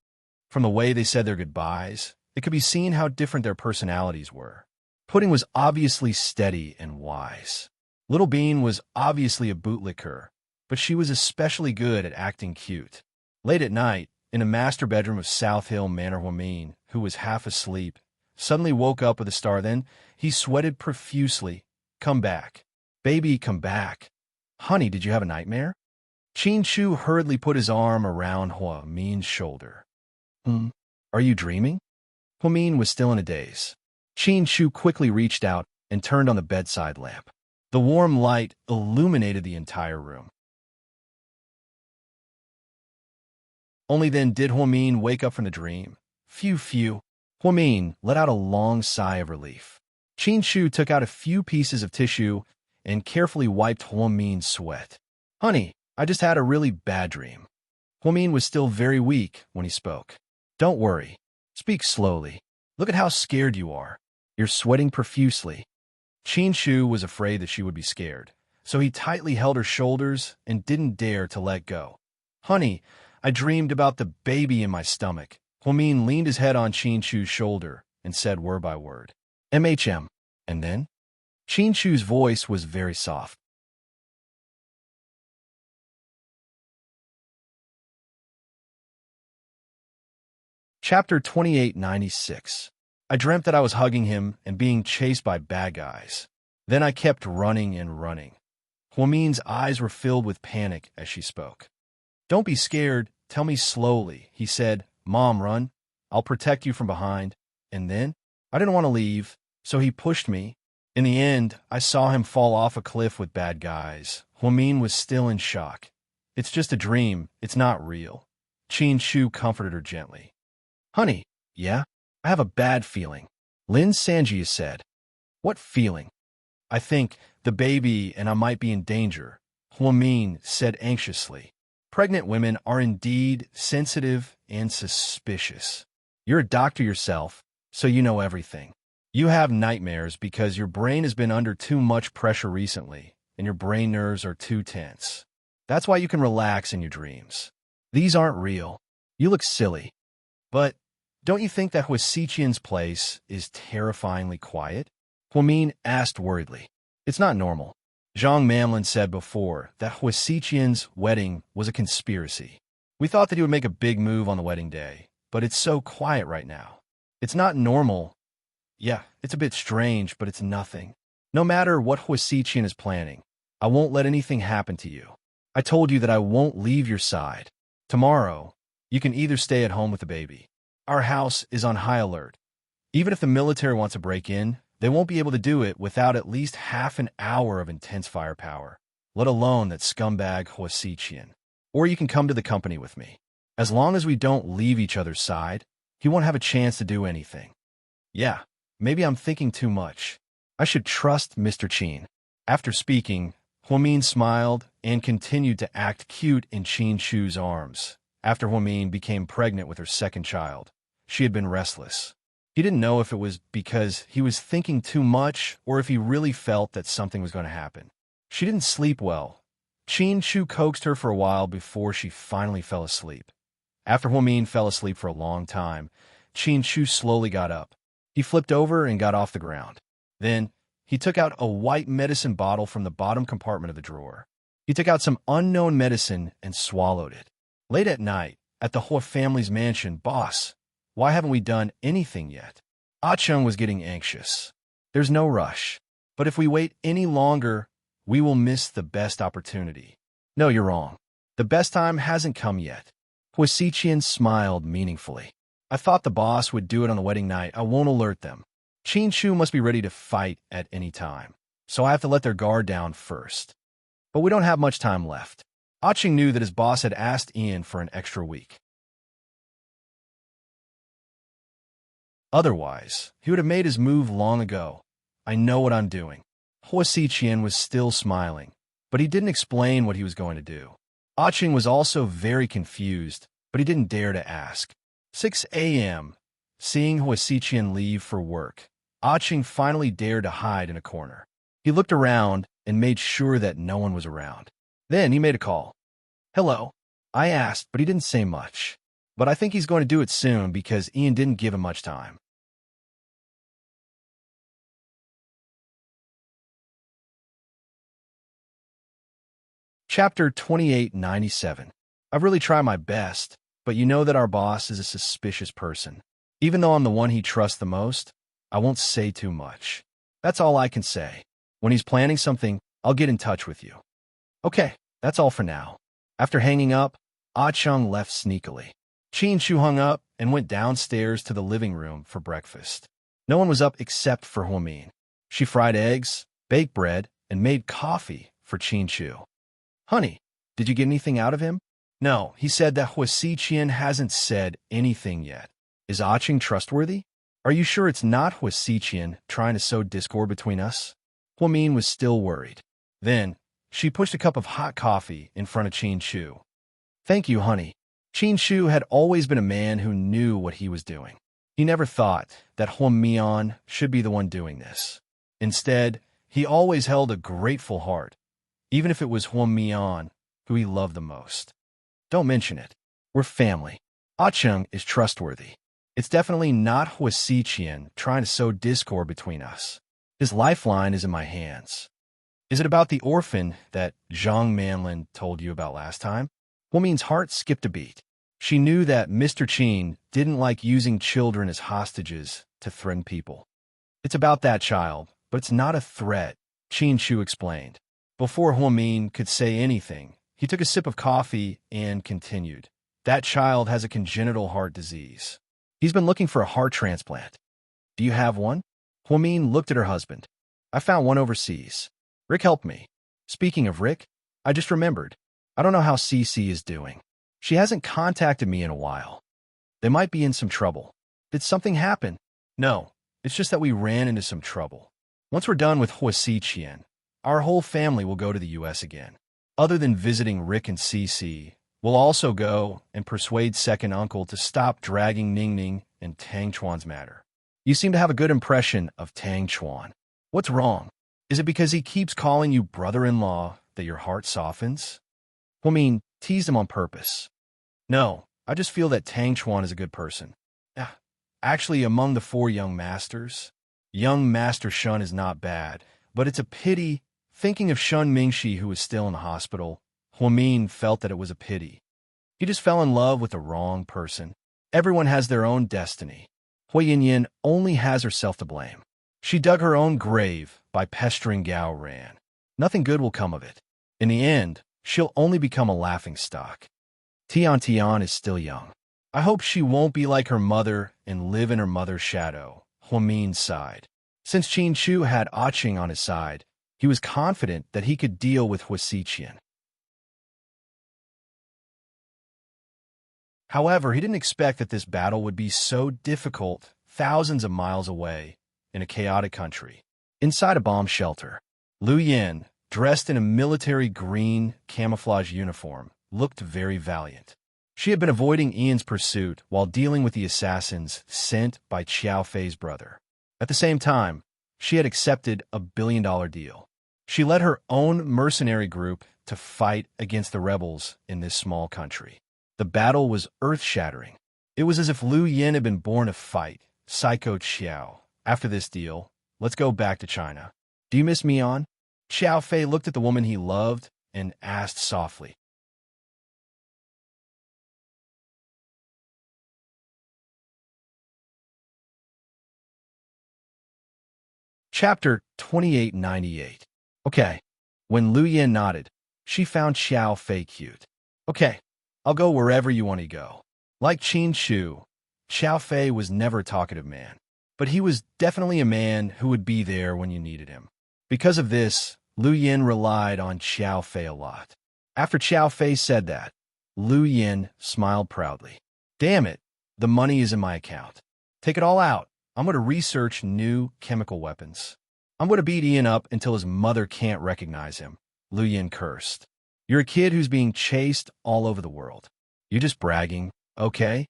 From the way they said their goodbyes, it could be seen how different their personalities were. Pudding was obviously steady and wise. Little Bean was obviously a bootlicker, but she was especially good at acting cute. Late at night, in a master bedroom of South Hill Manor, Wamin, who was half asleep, suddenly woke up with a start. Then he sweated profusely. Come back. Baby, come back. Honey, did you have a nightmare? Chin Chu hurriedly put his arm around Hua Min's shoulder. Are you dreaming? Hua Min was still in a daze. Chin Chu quickly reached out and turned on the bedside lamp. The warm light illuminated the entire room. Only then did Hua Min wake up from the dream. Phew, phew. Hua Min let out a long sigh of relief. Chin Chu took out a few pieces of tissue and carefully wiped Hua Min's sweat. Honey, I just had a really bad dream. Hua Min was still very weak when he spoke. Don't worry. Speak slowly. Look at how scared you are. You're sweating profusely. Chin Chu was afraid that she would be scared, so he tightly held her shoulders and didn't dare to let go. Honey, I dreamed about the baby in my stomach. Hua Min leaned his head on Chin Chu's shoulder and said word by word. MHM. And then? Chin Chu's voice was very soft. Chapter 2896. I dreamt that I was hugging him and being chased by bad guys. Then I kept running and running. Hua Min's eyes were filled with panic as she spoke. Don't be scared. Tell me slowly, he said. Mom, run. I'll protect you from behind. And then? I didn't want to leave, so he pushed me. In the end, I saw him fall off a cliff with bad guys. Hua Min was still in shock. It's just a dream. It's not real. Chin Chu comforted her gently. Honey, yeah? I have a bad feeling. Lin Sanji said. What feeling? I think the baby and I might be in danger, Hua Min said anxiously. Pregnant women are indeed sensitive and suspicious. You're a doctor yourself, so you know everything. You have nightmares because your brain has been under too much pressure recently, and your brain nerves are too tense. That's why you can relax in your dreams. These aren't real. You look silly. But don't you think that Huasiqian's place is terrifyingly quiet? Hua Min asked worriedly. It's not normal. Zhang Mamlin said before that Huasiqian's wedding was a conspiracy. We thought that he would make a big move on the wedding day, but it's so quiet right now. It's not normal. Yeah, it's a bit strange, but it's nothing. No matter what Huasiqian is planning, I won't let anything happen to you. I told you that I won't leave your side. Tomorrow, you can either stay at home with the baby. Our house is on high alert. Even if the military wants to break in, they won't be able to do it without at least half an hour of intense firepower, let alone that scumbag Huasiqian. Or you can come to the company with me. As long as we don't leave each other's side, he won't have a chance to do anything. Yeah, maybe I'm thinking too much. I should trust Mr. Chin. After speaking, Hua Min smiled and continued to act cute in Chin Chu's arms. After Hua Min became pregnant with her second child, she had been restless. He didn't know if it was because he was thinking too much or if he really felt that something was going to happen. She didn't sleep well. Chin Chu coaxed her for a while before she finally fell asleep. After Hua Min fell asleep for a long time, Chin Chu slowly got up. He flipped over and got off the ground. Then, he took out a white medicine bottle from the bottom compartment of the drawer. He took out some unknown medicine and swallowed it. Late at night, at the Hua family's mansion, Boss, why haven't we done anything yet? Ah Chung was getting anxious. There's no rush. But if we wait any longer, we will miss the best opportunity. No, you're wrong. The best time hasn't come yet. Huasiqian smiled meaningfully. I thought the boss would do it on the wedding night. I won't alert them. Chin Chu must be ready to fight at any time, so I have to let their guard down first. But we don't have much time left. Ah Ching knew that his boss had asked Ian for an extra week. Otherwise, he would have made his move long ago. I know what I'm doing. Hua Xiqian was still smiling, but he didn't explain what he was going to do. Ah Ching was also very confused, but he didn't dare to ask. 6 a.m. Seeing Hua Xiqian leave for work, Ah Ching finally dared to hide in a corner. He looked around and made sure that no one was around. Then he made a call. "Hello." I asked, but he didn't say much. But I think he's going to do it soon because Ian didn't give him much time. Chapter 2897. I've really tried my best, but you know that our boss is a suspicious person. Even though I'm the one he trusts the most, I won't say too much. That's all I can say. When he's planning something, I'll get in touch with you. Okay, that's all for now. After hanging up, Ah Chung left sneakily. Qin Shu hung up and went downstairs to the living room for breakfast. No one was up except for Huamin. She fried eggs, baked bread, and made coffee for Qin Shu. "Honey, did you get anything out of him?" "No, he said that Hua Xiqian hasn't said anything yet." "Is Ah Ching trustworthy? Are you sure it's not Hua Xiqian trying to sow discord between us?" Huamin was still worried. Then, she pushed a cup of hot coffee in front of Qin Shu. "Thank you, honey." Qin Shu had always been a man who knew what he was doing. He never thought that Huamian should be the one doing this. Instead, he always held a grateful heart, even if it was Huamian who he loved the most. "Don't mention it. We're family. Ah Chung is trustworthy. It's definitely not Hua Xiqian trying to sow discord between us. His lifeline is in my hands." "Is it about the orphan that Zhang Manlin told you about last time?" Huamin's heart skipped a beat. She knew that Mr. Qin didn't like using children as hostages to threaten people. "It's about that child, but it's not a threat," Qin Shu explained. Before Huamin could say anything, he took a sip of coffee and continued. "That child has a congenital heart disease. He's been looking for a heart transplant." "Do you have one?" Huamin looked at her husband. "I found one overseas. Rick helped me." "Speaking of Rick, I just remembered. I don't know how Cece is doing. She hasn't contacted me in a while. They might be in some trouble." "Did something happen?" "No, it's just that we ran into some trouble. Once we're done with Hua Xiqian, our whole family will go to the U.S. again. Other than visiting Rick and Cece, we'll also go and persuade second uncle to stop dragging Ningning and Tang Chuan's matter. You seem to have a good impression of Tang Chuan. What's wrong? Is it because he keeps calling you brother-in-law that your heart softens?" Huamin teased him on purpose. "No, I just feel that Tang Chuan is a good person. Actually, among the 4 young masters, young Master Shun is not bad, but it's a pity." Thinking of Shun Mingxi, who was still in the hospital, Huamin felt that it was a pity. He just fell in love with the wrong person. Everyone has their own destiny. Hui Yinyin only has herself to blame. She dug her own grave by pestering Gao Ran. Nothing good will come of it. In the end, she'll only become a laughingstock. Tian Tian is still young. I hope she won't be like her mother and live in her mother's shadow, Huamin sighed. Since Qin Shu had Ah Ching on his side, he was confident that he could deal with Hua Xiqian. However, he didn't expect that this battle would be so difficult thousands of miles away in a chaotic country. Inside a bomb shelter, Lu Yin, dressed in a military green camouflage uniform, looked very valiant. She had been avoiding Ian's pursuit while dealing with the assassins sent by Qiao Fei's brother. At the same time, she had accepted a billion-dollar deal. She led her own mercenary group to fight against the rebels in this small country. The battle was earth-shattering. It was as if Lu Yin had been born to fight. Psycho Qiao. After this deal, let's go back to China. Do you miss Mian? Qiao Fei looked at the woman he loved and asked softly. Chapter 2898. Okay. When Lu Yin nodded, she found Qiao Fei cute. Okay, I'll go wherever you want to go. Like Qin Shu, Qiao Fei was never a talkative man, but he was definitely a man who would be there when you needed him. Because of this, Lu Yin relied on Qiao Fei a lot. After Qiao Fei said that, Lu Yin smiled proudly. Damn it, the money is in my account. Take it all out. I'm going to research new chemical weapons. I'm going to beat Ian up until his mother can't recognize him, Lu Yin cursed. You're a kid who's being chased all over the world. You're just bragging, okay?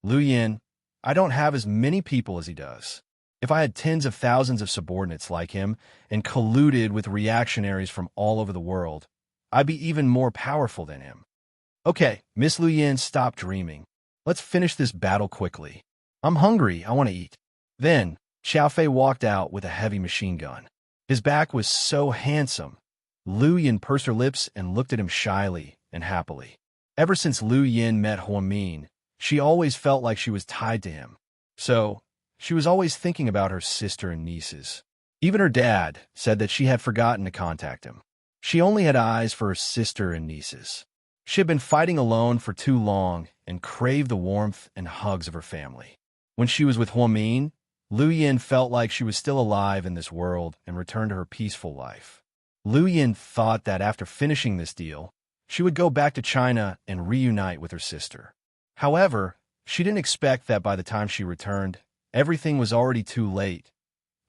Lu Yin, I don't have as many people as he does. If I had tens of thousands of subordinates like him and colluded with reactionaries from all over the world, I'd be even more powerful than him. Okay, Miss Lu Yin, stop dreaming. Let's finish this battle quickly. I'm hungry, I want to eat. Then, Xiaofei walked out with a heavy machine gun. His back was so handsome. Lu Yin pursed her lips and looked at him shyly and happily. Ever since Lu Yin met Huamin, she always felt like she was tied to him. So, she was always thinking about her sister and nieces. Even her dad said that she had forgotten to contact him. She only had eyes for her sister and nieces. She had been fighting alone for too long and craved the warmth and hugs of her family. When she was with Huamin, Lu Yin felt like she was still alive in this world and returned to her peaceful life. Lu Yin thought that after finishing this deal, she would go back to China and reunite with her sister. However, she didn't expect that by the time she returned, everything was already too late.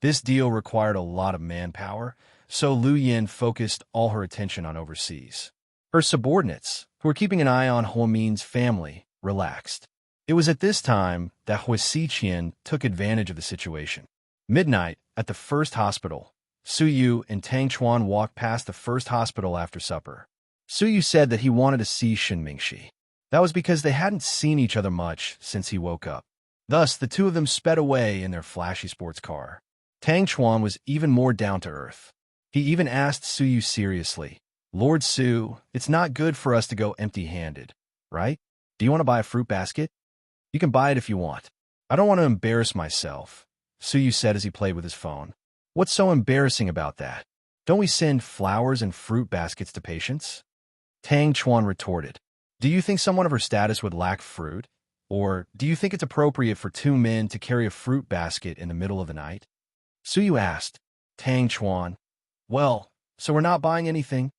This deal required a lot of manpower, so Lu Yin focused all her attention on overseas. Her subordinates, who were keeping an eye on Huamin's family, relaxed. It was at this time that Hui Xiqian took advantage of the situation. Midnight, at the first hospital, Su Yu and Tang Chuan walked past the first hospital after supper. Su Yu said that he wanted to see Shen Mingxi. That was because they hadn't seen each other much since he woke up. Thus, the two of them sped away in their flashy sports car. Tang Chuan was even more down to earth. He even asked Su Yu seriously, Lord Su, it's not good for us to go empty-handed, right? Do you want to buy a fruit basket? You can buy it if you want. I don't want to embarrass myself, Su Yu said as he played with his phone. What's so embarrassing about that? Don't we send flowers and fruit baskets to patients? Tang Chuan retorted. Do you think someone of her status would lack fruit? Or do you think it's appropriate for two men to carry a fruit basket in the middle of the night? Su Yu asked. Tang Chuan. Well, so we're not buying anything?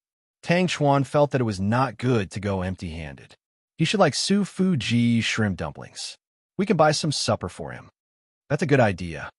Tang Chuan felt that it was not good to go empty-handed. He should like Su Fuji's shrimp dumplings. We can buy some supper for him. That's a good idea.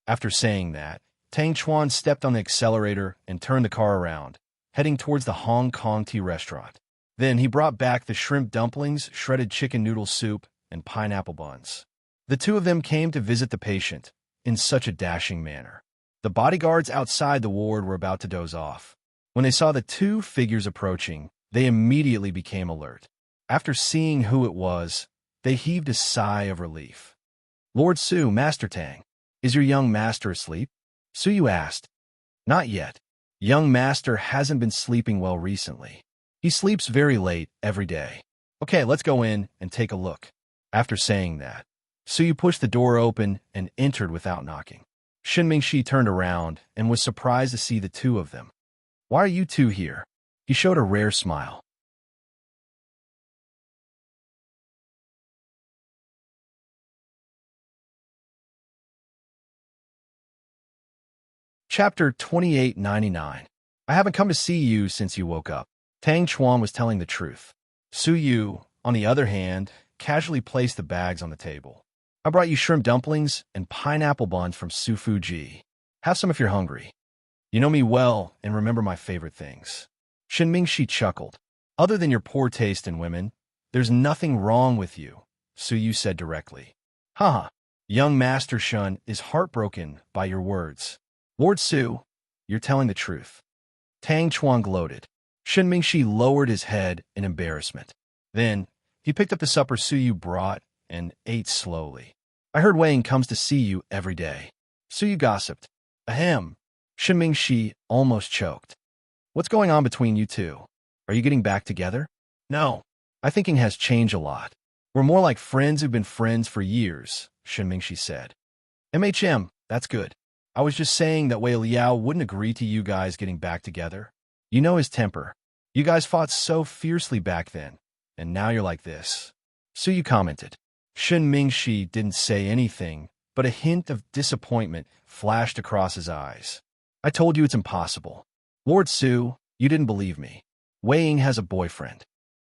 After saying that, Tang Chuan stepped on the accelerator and turned the car around, heading towards the Hong Kong tea restaurant. Then he brought back the shrimp dumplings, shredded chicken noodle soup, and pineapple buns. The two of them came to visit the patient in such a dashing manner. The bodyguards outside the ward were about to doze off. When they saw the two figures approaching, they immediately became alert. After seeing who it was, they heaved a sigh of relief. Lord Su, Master Tang, is your young master asleep? Su Yu asked. Not yet. Young master hasn't been sleeping well recently. He sleeps very late every day. Okay, let's go in and take a look. After saying that, Su Yu pushed the door open and entered without knocking. Shen Mingxi turned around and was surprised to see the two of them. Why are you two here? He showed a rare smile. Chapter 2899. I haven't come to see you since you woke up. Tang Chuan was telling the truth. Su Yu, on the other hand, casually placed the bags on the table. I brought you shrimp dumplings and pineapple buns from Su Fuji. Have some if you're hungry. You know me well and remember my favorite things. Shen Mingxi chuckled. Other than your poor taste in women, there's nothing wrong with you, Su Yu said directly. Haha, young Master Shun is heartbroken by your words. Lord Su, you're telling the truth. Tang Chuan gloated. Shen Mingxi lowered his head in embarrassment. Then, he picked up the supper Su Yu brought and ate slowly. I heard Wei Ying comes to see you every day. Su Yu gossiped. Ahem. Shen Mingxi almost choked. What's going on between you two? Are you getting back together? No. My thinking has changed a lot. We're more like friends who've been friends for years, Shen Mingxi said. That's good. I was just saying that Wei Liao wouldn't agree to you guys getting back together. You know his temper. You guys fought so fiercely back then, and now you're like this. Su Yu commented. Shen Mingxi didn't say anything, but a hint of disappointment flashed across his eyes. I told you it's impossible. Lord Su, you didn't believe me. Wei Ying has a boyfriend.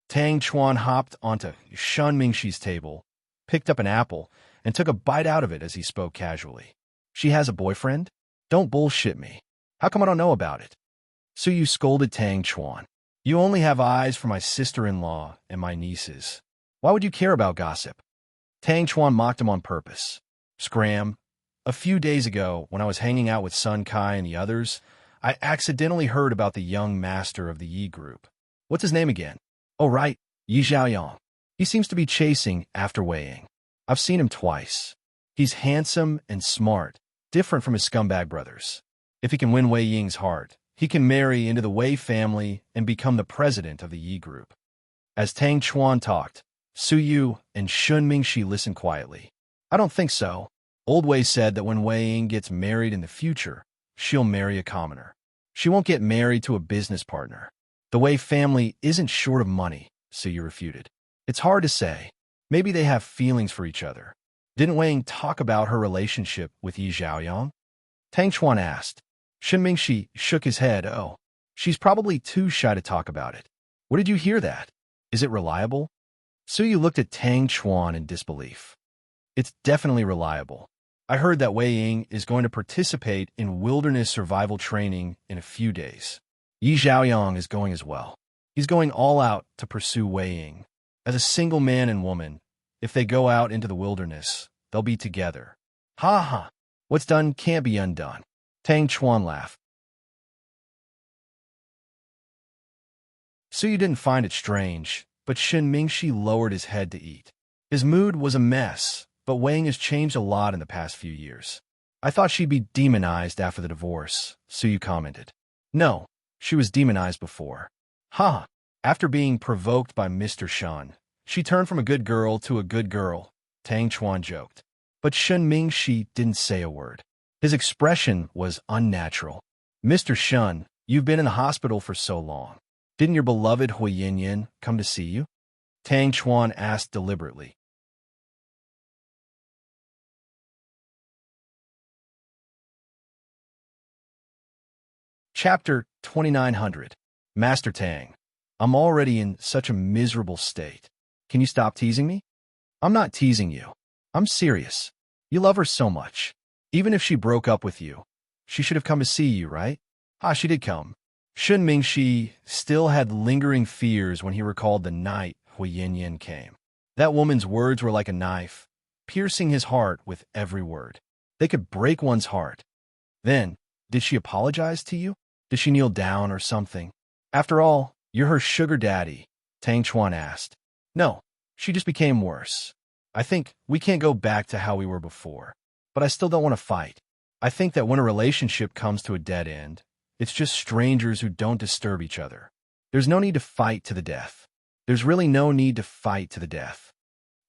Tang Chuan hopped onto Shen Mingxi's table, picked up an apple, and took a bite out of it as he spoke casually. She has a boyfriend? Don't bullshit me. How come I don't know about it? Suyu scolded Tang Chuan. You only have eyes for my sister-in-law and my nieces. Why would you care about gossip? Tang Chuan mocked him on purpose. Scram. A few days ago, when I was hanging out with Sun Kai and the others, I accidentally heard about the young master of the Yi group. What's his name again? Oh, right, Yi Xiaoyang. He seems to be chasing after Wei Ying. I've seen him twice. He's handsome and smart, different from his scumbag brothers. If he can win Wei Ying's heart, he can marry into the Wei family and become the president of the Yi group. As Tang Chuan talked, Su Yu and Shun Mingxi listened quietly. I don't think so. Old Wei said that when Wei Ying gets married in the future, she'll marry a commoner. She won't get married to a business partner. The Wei family isn't short of money, Su Yu refuted. It's hard to say. Maybe they have feelings for each other. Didn't Wei Ying talk about her relationship with Yi Xiaoyang? Tang Chuan asked. Shun Mingxi shook his head. Oh, she's probably too shy to talk about it. Where did you hear that? Is it reliable? Su Yu looked at Tang Chuan in disbelief. It's definitely reliable. I heard that Wei Ying is going to participate in wilderness survival training in a few days. Yi Xiaoyang is going as well. He's going all out to pursue Wei Ying. As a single man and woman, if they go out into the wilderness, they'll be together. Ha ha! What's done can't be undone. Tang Chuan laughed. Su Yu didn't find it strange, but Shun Mingxi lowered his head to eat. His mood was a mess, but Wei Ying has changed a lot in the past few years. I thought she'd be demonized after the divorce, Su Yu commented. No, she was demonized before. Ha! After being provoked by Mr. Shun, she turned from a good girl to a good girl, Tang Chuan joked. But Shun Mingxi didn't say a word. His expression was unnatural. Mr. Shun, you've been in the hospital for so long. Didn't your beloved Hui Yinyan come to see you? Tang Chuan asked deliberately. Chapter 2900. Master Tang. I'm already in such a miserable state. Can you stop teasing me? I'm not teasing you. I'm serious. You love her so much. Even if she broke up with you, she should have come to see you, right? Ah, she did come. Shun Mingxi still had lingering fears when he recalled the night Hui Yinyan came. That woman's words were like a knife, piercing his heart with every word. They could break one's heart. Then, did she apologize to you? Did she kneel down or something? After all, you're her sugar daddy, Tang Chuan asked. No, she just became worse. I think we can't go back to how we were before. But I still don't want to fight. I think that when a relationship comes to a dead end, it's just strangers who don't disturb each other. There's no need to fight to the death. There's really no need to fight to the death.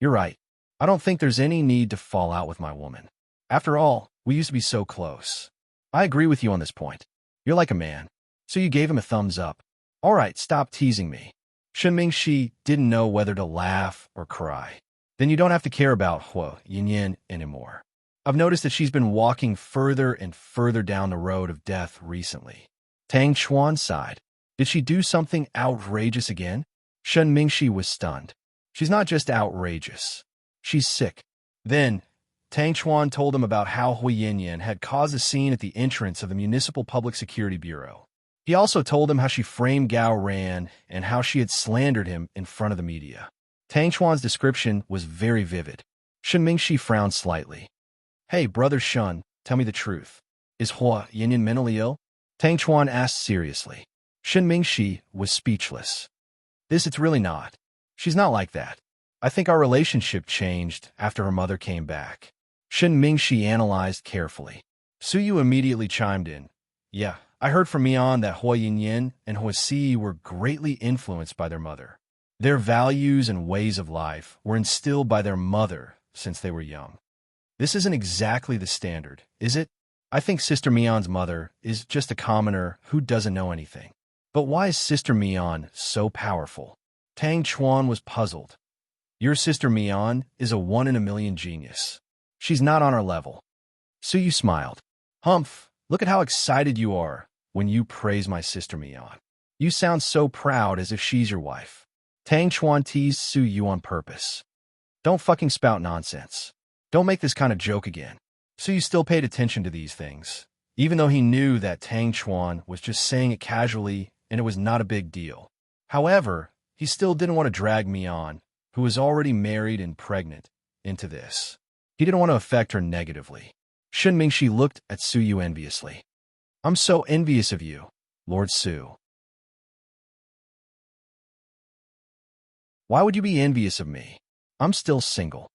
You're right. I don't think there's any need to fall out with my woman. After all, we used to be so close. I agree with you on this point. You're like a man. So you gave him a thumbs up. All right, stop teasing me. Shun Mingxi didn't know whether to laugh or cry. Then you don't have to care about Hui Yinyan anymore. I've noticed that she's been walking further and further down the road of death recently. Tang Chuan sighed. Did she do something outrageous again? Shun Mingxi was stunned. She's not just outrageous. She's sick. Then, Tang Chuan told him about how Hui Yinyan had caused a scene at the entrance of the Municipal Public Security Bureau. He also told him how she framed Gao Ran and how she had slandered him in front of the media. Tang Chuan's description was very vivid. Shun Mingxi frowned slightly. Hey, brother Shun, tell me the truth. Is Hui Yinyan mentally ill? Tang Chuan asked seriously. Shun Mingxi was speechless. It's really not. She's not like that. I think our relationship changed after her mother came back. Shun Mingxi analyzed carefully. Su Yu immediately chimed in. Yeah, I heard from Mian that Hui Yinyan and Hui Si were greatly influenced by their mother. Their values and ways of life were instilled by their mother since they were young. This isn't exactly the standard, is it? I think Sister Mian's mother is just a commoner who doesn't know anything. But why is Sister Mian so powerful? Tang Chuan was puzzled. Your Sister Mian is a 1-in-a-million genius. She's not on our level. Su Yu smiled. Humph, look at how excited you are when you praise my Sister Mian. You sound so proud as if she's your wife. Tang Chuan teased Su Yu on purpose. Don't fucking spout nonsense. Don't make this kind of joke again. So you still paid attention to these things, even though he knew that Tang Chuan was just saying it casually and it was not a big deal. However, he still didn't want to drag Mian, who was already married and pregnant, into this. He didn't want to affect her negatively. Shen Mingxi looked at Su Yu enviously. I'm so envious of you, Lord Su. Why would you be envious of me? I'm still single.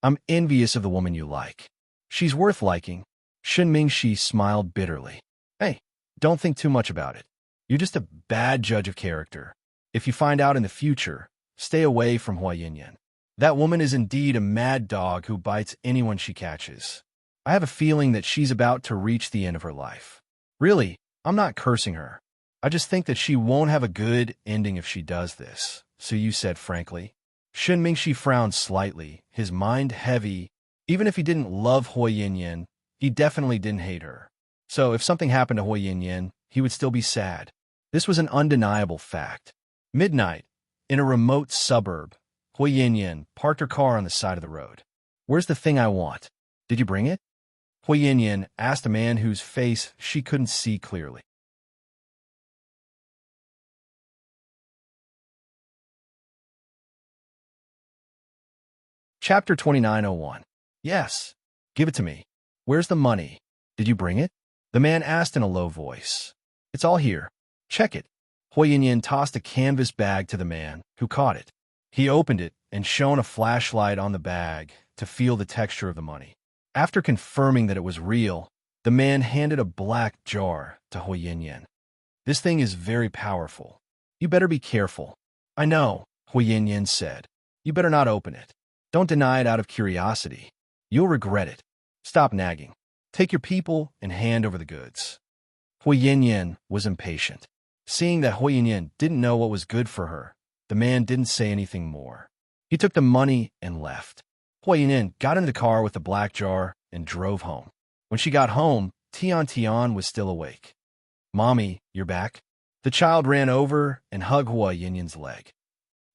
I'm envious of the woman you like. She's worth liking. Shen Mingxi smiled bitterly. Hey, don't think too much about it. You're just a bad judge of character. If you find out in the future, stay away from Hua Yinyan. That woman is indeed a mad dog who bites anyone she catches. I have a feeling that she's about to reach the end of her life. Really, I'm not cursing her. I just think that she won't have a good ending if she does this, Su Yu said frankly. Shen Mingxi frowned slightly, his mind heavy. Even if he didn't love Hua Yinyan, he definitely didn't hate her. So if something happened to Hua Yinyan, he would still be sad. This was an undeniable fact. Midnight, in a remote suburb, Hua Yinyan parked her car on the side of the road. Where's the thing I want? Did you bring it? Hua Yinyan asked a man whose face she couldn't see clearly. Chapter 2901. Yes. Give it to me. Where's the money? Did you bring it? The man asked in a low voice. It's all here. Check it. Hua Yinyan tossed a canvas bag to the man, who caught it. He opened it and shone a flashlight on the bag to feel the texture of the money. After confirming that it was real, the man handed a black jar to Hua Yinyan. This thing is very powerful. You better be careful. I know, Hua Yinyan said. You better not open it. Don't deny it out of curiosity. You'll regret it. Stop nagging. Take your people and hand over the goods. Hua Yinyan was impatient. Seeing that Hua Yinyan didn't know what was good for her, the man didn't say anything more. He took the money and left. Hua Yinyan got in the car with the black jar and drove home. When she got home, Tian was still awake. Mommy, you're back? The child ran over and hugged Hua Yinyan's leg.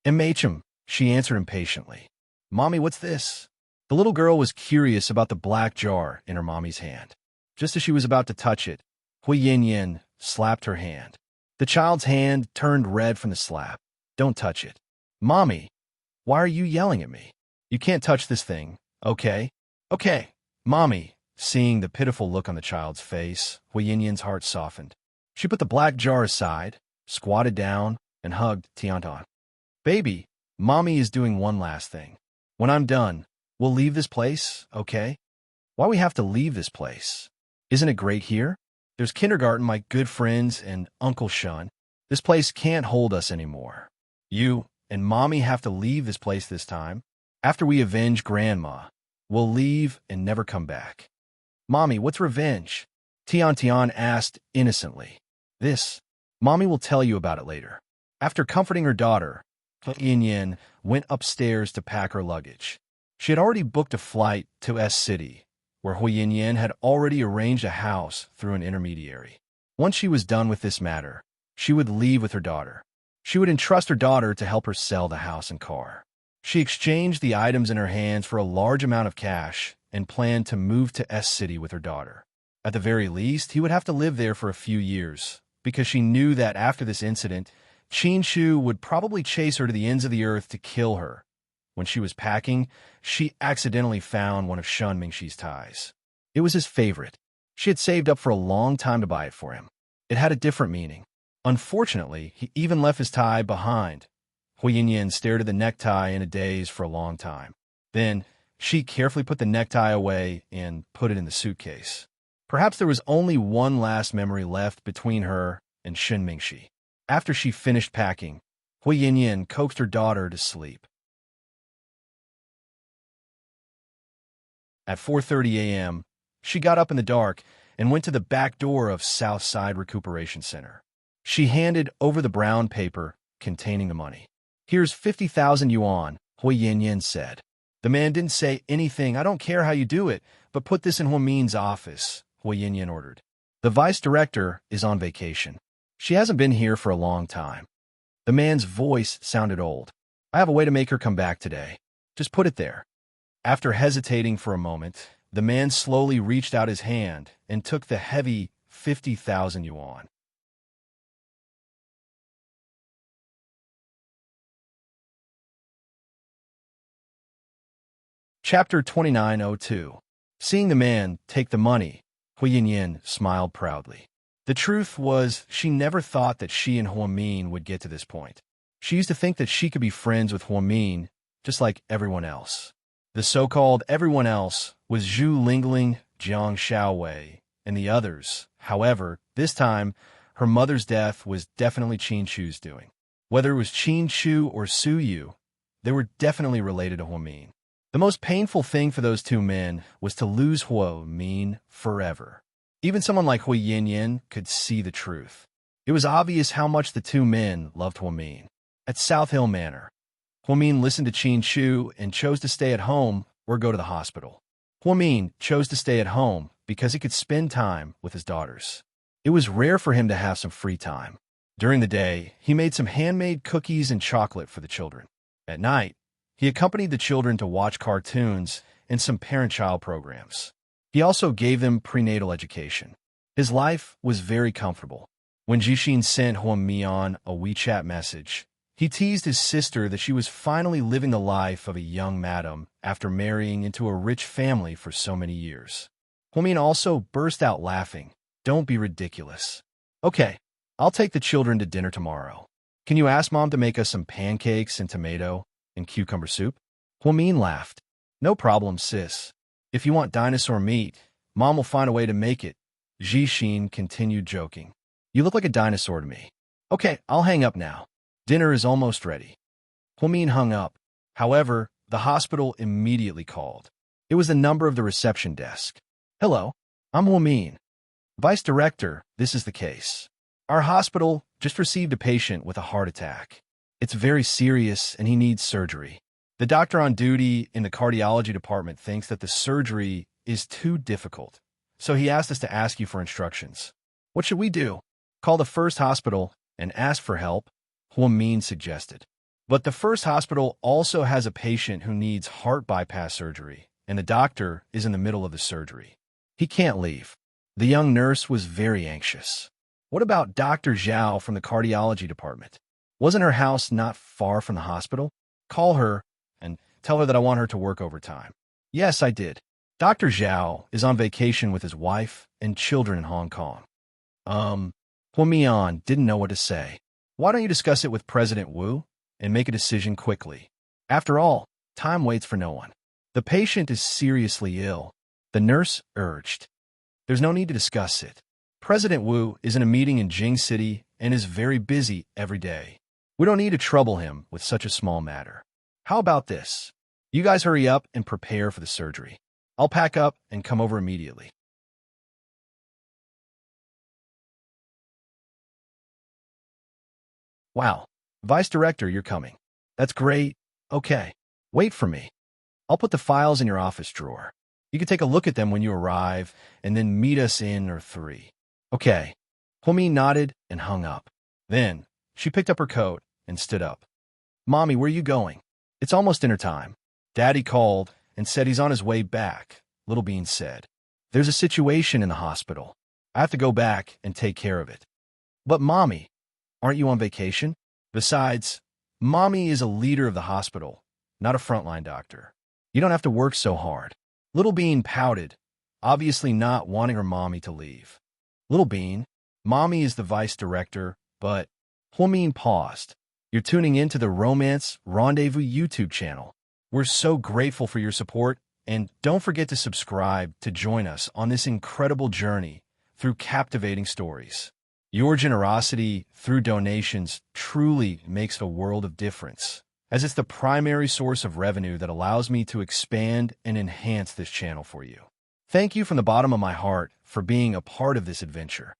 MHM, she answered impatiently. Mommy, what's this? The little girl was curious about the black jar in her mommy's hand. Just as she was about to touch it, Hua Yinyan slapped her hand. The child's hand turned red from the slap. Don't touch it. Mommy, why are you yelling at me? You can't touch this thing, okay? Okay, Mommy. Seeing the pitiful look on the child's face, Hua Yinyan's heart softened. She put the black jar aside, squatted down, and hugged Tian. Baby, Mommy is doing one last thing. When I'm done, we'll leave this place, okay? Why we have to leave this place? Isn't it great here? There's kindergarten, my good friends, and Uncle Shun. This place can't hold us anymore. You and Mommy have to leave this place this time. After we avenge Grandma, we'll leave and never come back. Mommy, what's revenge? Tian asked innocently. This. Mommy will tell you about it later. After comforting her daughter, Hua Yinyan went upstairs to pack her luggage. She had already booked a flight to S City, where Hua Yinyan had already arranged a house through an intermediary. Once she was done with this matter, she would leave with her daughter. She would entrust her daughter to help her sell the house and car. She exchanged the items in her hands for a large amount of cash and planned to move to S City with her daughter. At the very least, he would have to live there for a few years, because she knew that after this incident, Qin Shu would probably chase her to the ends of the earth to kill her. When she was packing, she accidentally found one of Shen Mingxi's ties. It was his favorite. She had saved up for a long time to buy it for him. It had a different meaning. Unfortunately, he even left his tie behind. Hua Yinyan stared at the necktie in a daze for a long time. Then, she carefully put the necktie away and put it in the suitcase. Perhaps there was only one last memory left between her and Shen Mingxi. After she finished packing, Hua Yinyan coaxed her daughter to sleep. At 4:30 a.m., she got up in the dark and went to the back door of Southside Recuperation Center. She handed over the brown paper containing the money. Here's 50,000 yuan, Hua Yinyan said. The man didn't say anything. I don't care how you do it, but put this in Hua Min's office, Hua Yinyan ordered. The vice director is on vacation. She hasn't been here for a long time. The man's voice sounded old. I have a way to make her come back today. Just put it there. After hesitating for a moment, the man slowly reached out his hand and took the heavy 50,000 yuan. Chapter 2902. Seeing the man take the money, Hui Yinyin smiled proudly. The truth was, she never thought that she and Huamin would get to this point. She used to think that she could be friends with Huamin, just like everyone else. The so-called everyone else was Zhu Lingling, Jiang Xiaowei, and the others. However, this time, her mother's death was definitely Qin Chu's doing. Whether it was Qin Chu or Su Yu, they were definitely related to Huamin. The most painful thing for those two men was to lose Huamin forever. Even someone like Hui Yinyin could see the truth. It was obvious how much the two men loved Huamin. At South Hill Manor, Huamin listened to Qin Chu and chose to stay at home or go to the hospital. Huamin chose to stay at home because he could spend time with his daughters. It was rare for him to have some free time. During the day, he made some handmade cookies and chocolate for the children. At night, he accompanied the children to watch cartoons and some parent-child programs. He also gave them prenatal education. His life was very comfortable. When Jixin sent Huamian a WeChat message, he teased his sister that she was finally living the life of a young madam after marrying into a rich family for so many years. Huamian also burst out laughing. Don't be ridiculous. Okay, I'll take the children to dinner tomorrow. Can you ask Mom to make us some pancakes and tomato and cucumber soup? Huamin laughed. No problem, sis. If you want dinosaur meat, Mom will find a way to make it. Jixin continued joking. You look like a dinosaur to me. Okay, I'll hang up now. Dinner is almost ready. Huamin hung up. However, the hospital immediately called. It was the number of the reception desk. Hello, I'm Huamin. Vice Director, this is the case. Our hospital just received a patient with a heart attack. It's very serious and he needs surgery. The doctor on duty in the cardiology department thinks that the surgery is too difficult, so he asked us to ask you for instructions. What should we do? Call the first hospital and ask for help, Huamin suggested. But the first hospital also has a patient who needs heart bypass surgery, and the doctor is in the middle of the surgery. He can't leave. The young nurse was very anxious. What about Dr. Zhao from the cardiology department? Wasn't her house not far from the hospital? Call her and tell her that I want her to work overtime. Yes, I did. Dr. Zhao is on vacation with his wife and children in Hong Kong. Huamian didn't know what to say. Why don't you discuss it with President Wu and make a decision quickly? After all, time waits for no one. The patient is seriously ill, the nurse urged. There's no need to discuss it. President Wu is in a meeting in Jing City and is very busy every day. We don't need to trouble him with such a small matter. How about this? You guys hurry up and prepare for the surgery. I'll pack up and come over immediately. Wow, Vice Director, you're coming. That's great. Okay, wait for me. I'll put the files in your office drawer. You can take a look at them when you arrive and then meet us in or 3. Okay. Huami nodded and hung up. Then, she picked up her coat and stood up. Mommy, where are you going? It's almost dinner time. Daddy called and said he's on his way back, Little Bean said. There's a situation in the hospital. I have to go back and take care of it. But Mommy, aren't you on vacation? Besides, Mommy is a leader of the hospital, not a frontline doctor. You don't have to work so hard. Little Bean pouted, obviously not wanting her mommy to leave. Little Bean, Mommy is the vice director, but Huamin paused. You're tuning in to the Romance Rendezvous YouTube channel. We're so grateful for your support, and don't forget to subscribe to join us on this incredible journey through captivating stories. Your generosity through donations truly makes a world of difference, as it's the primary source of revenue that allows me to expand and enhance this channel for you. Thank you from the bottom of my heart for being a part of this adventure.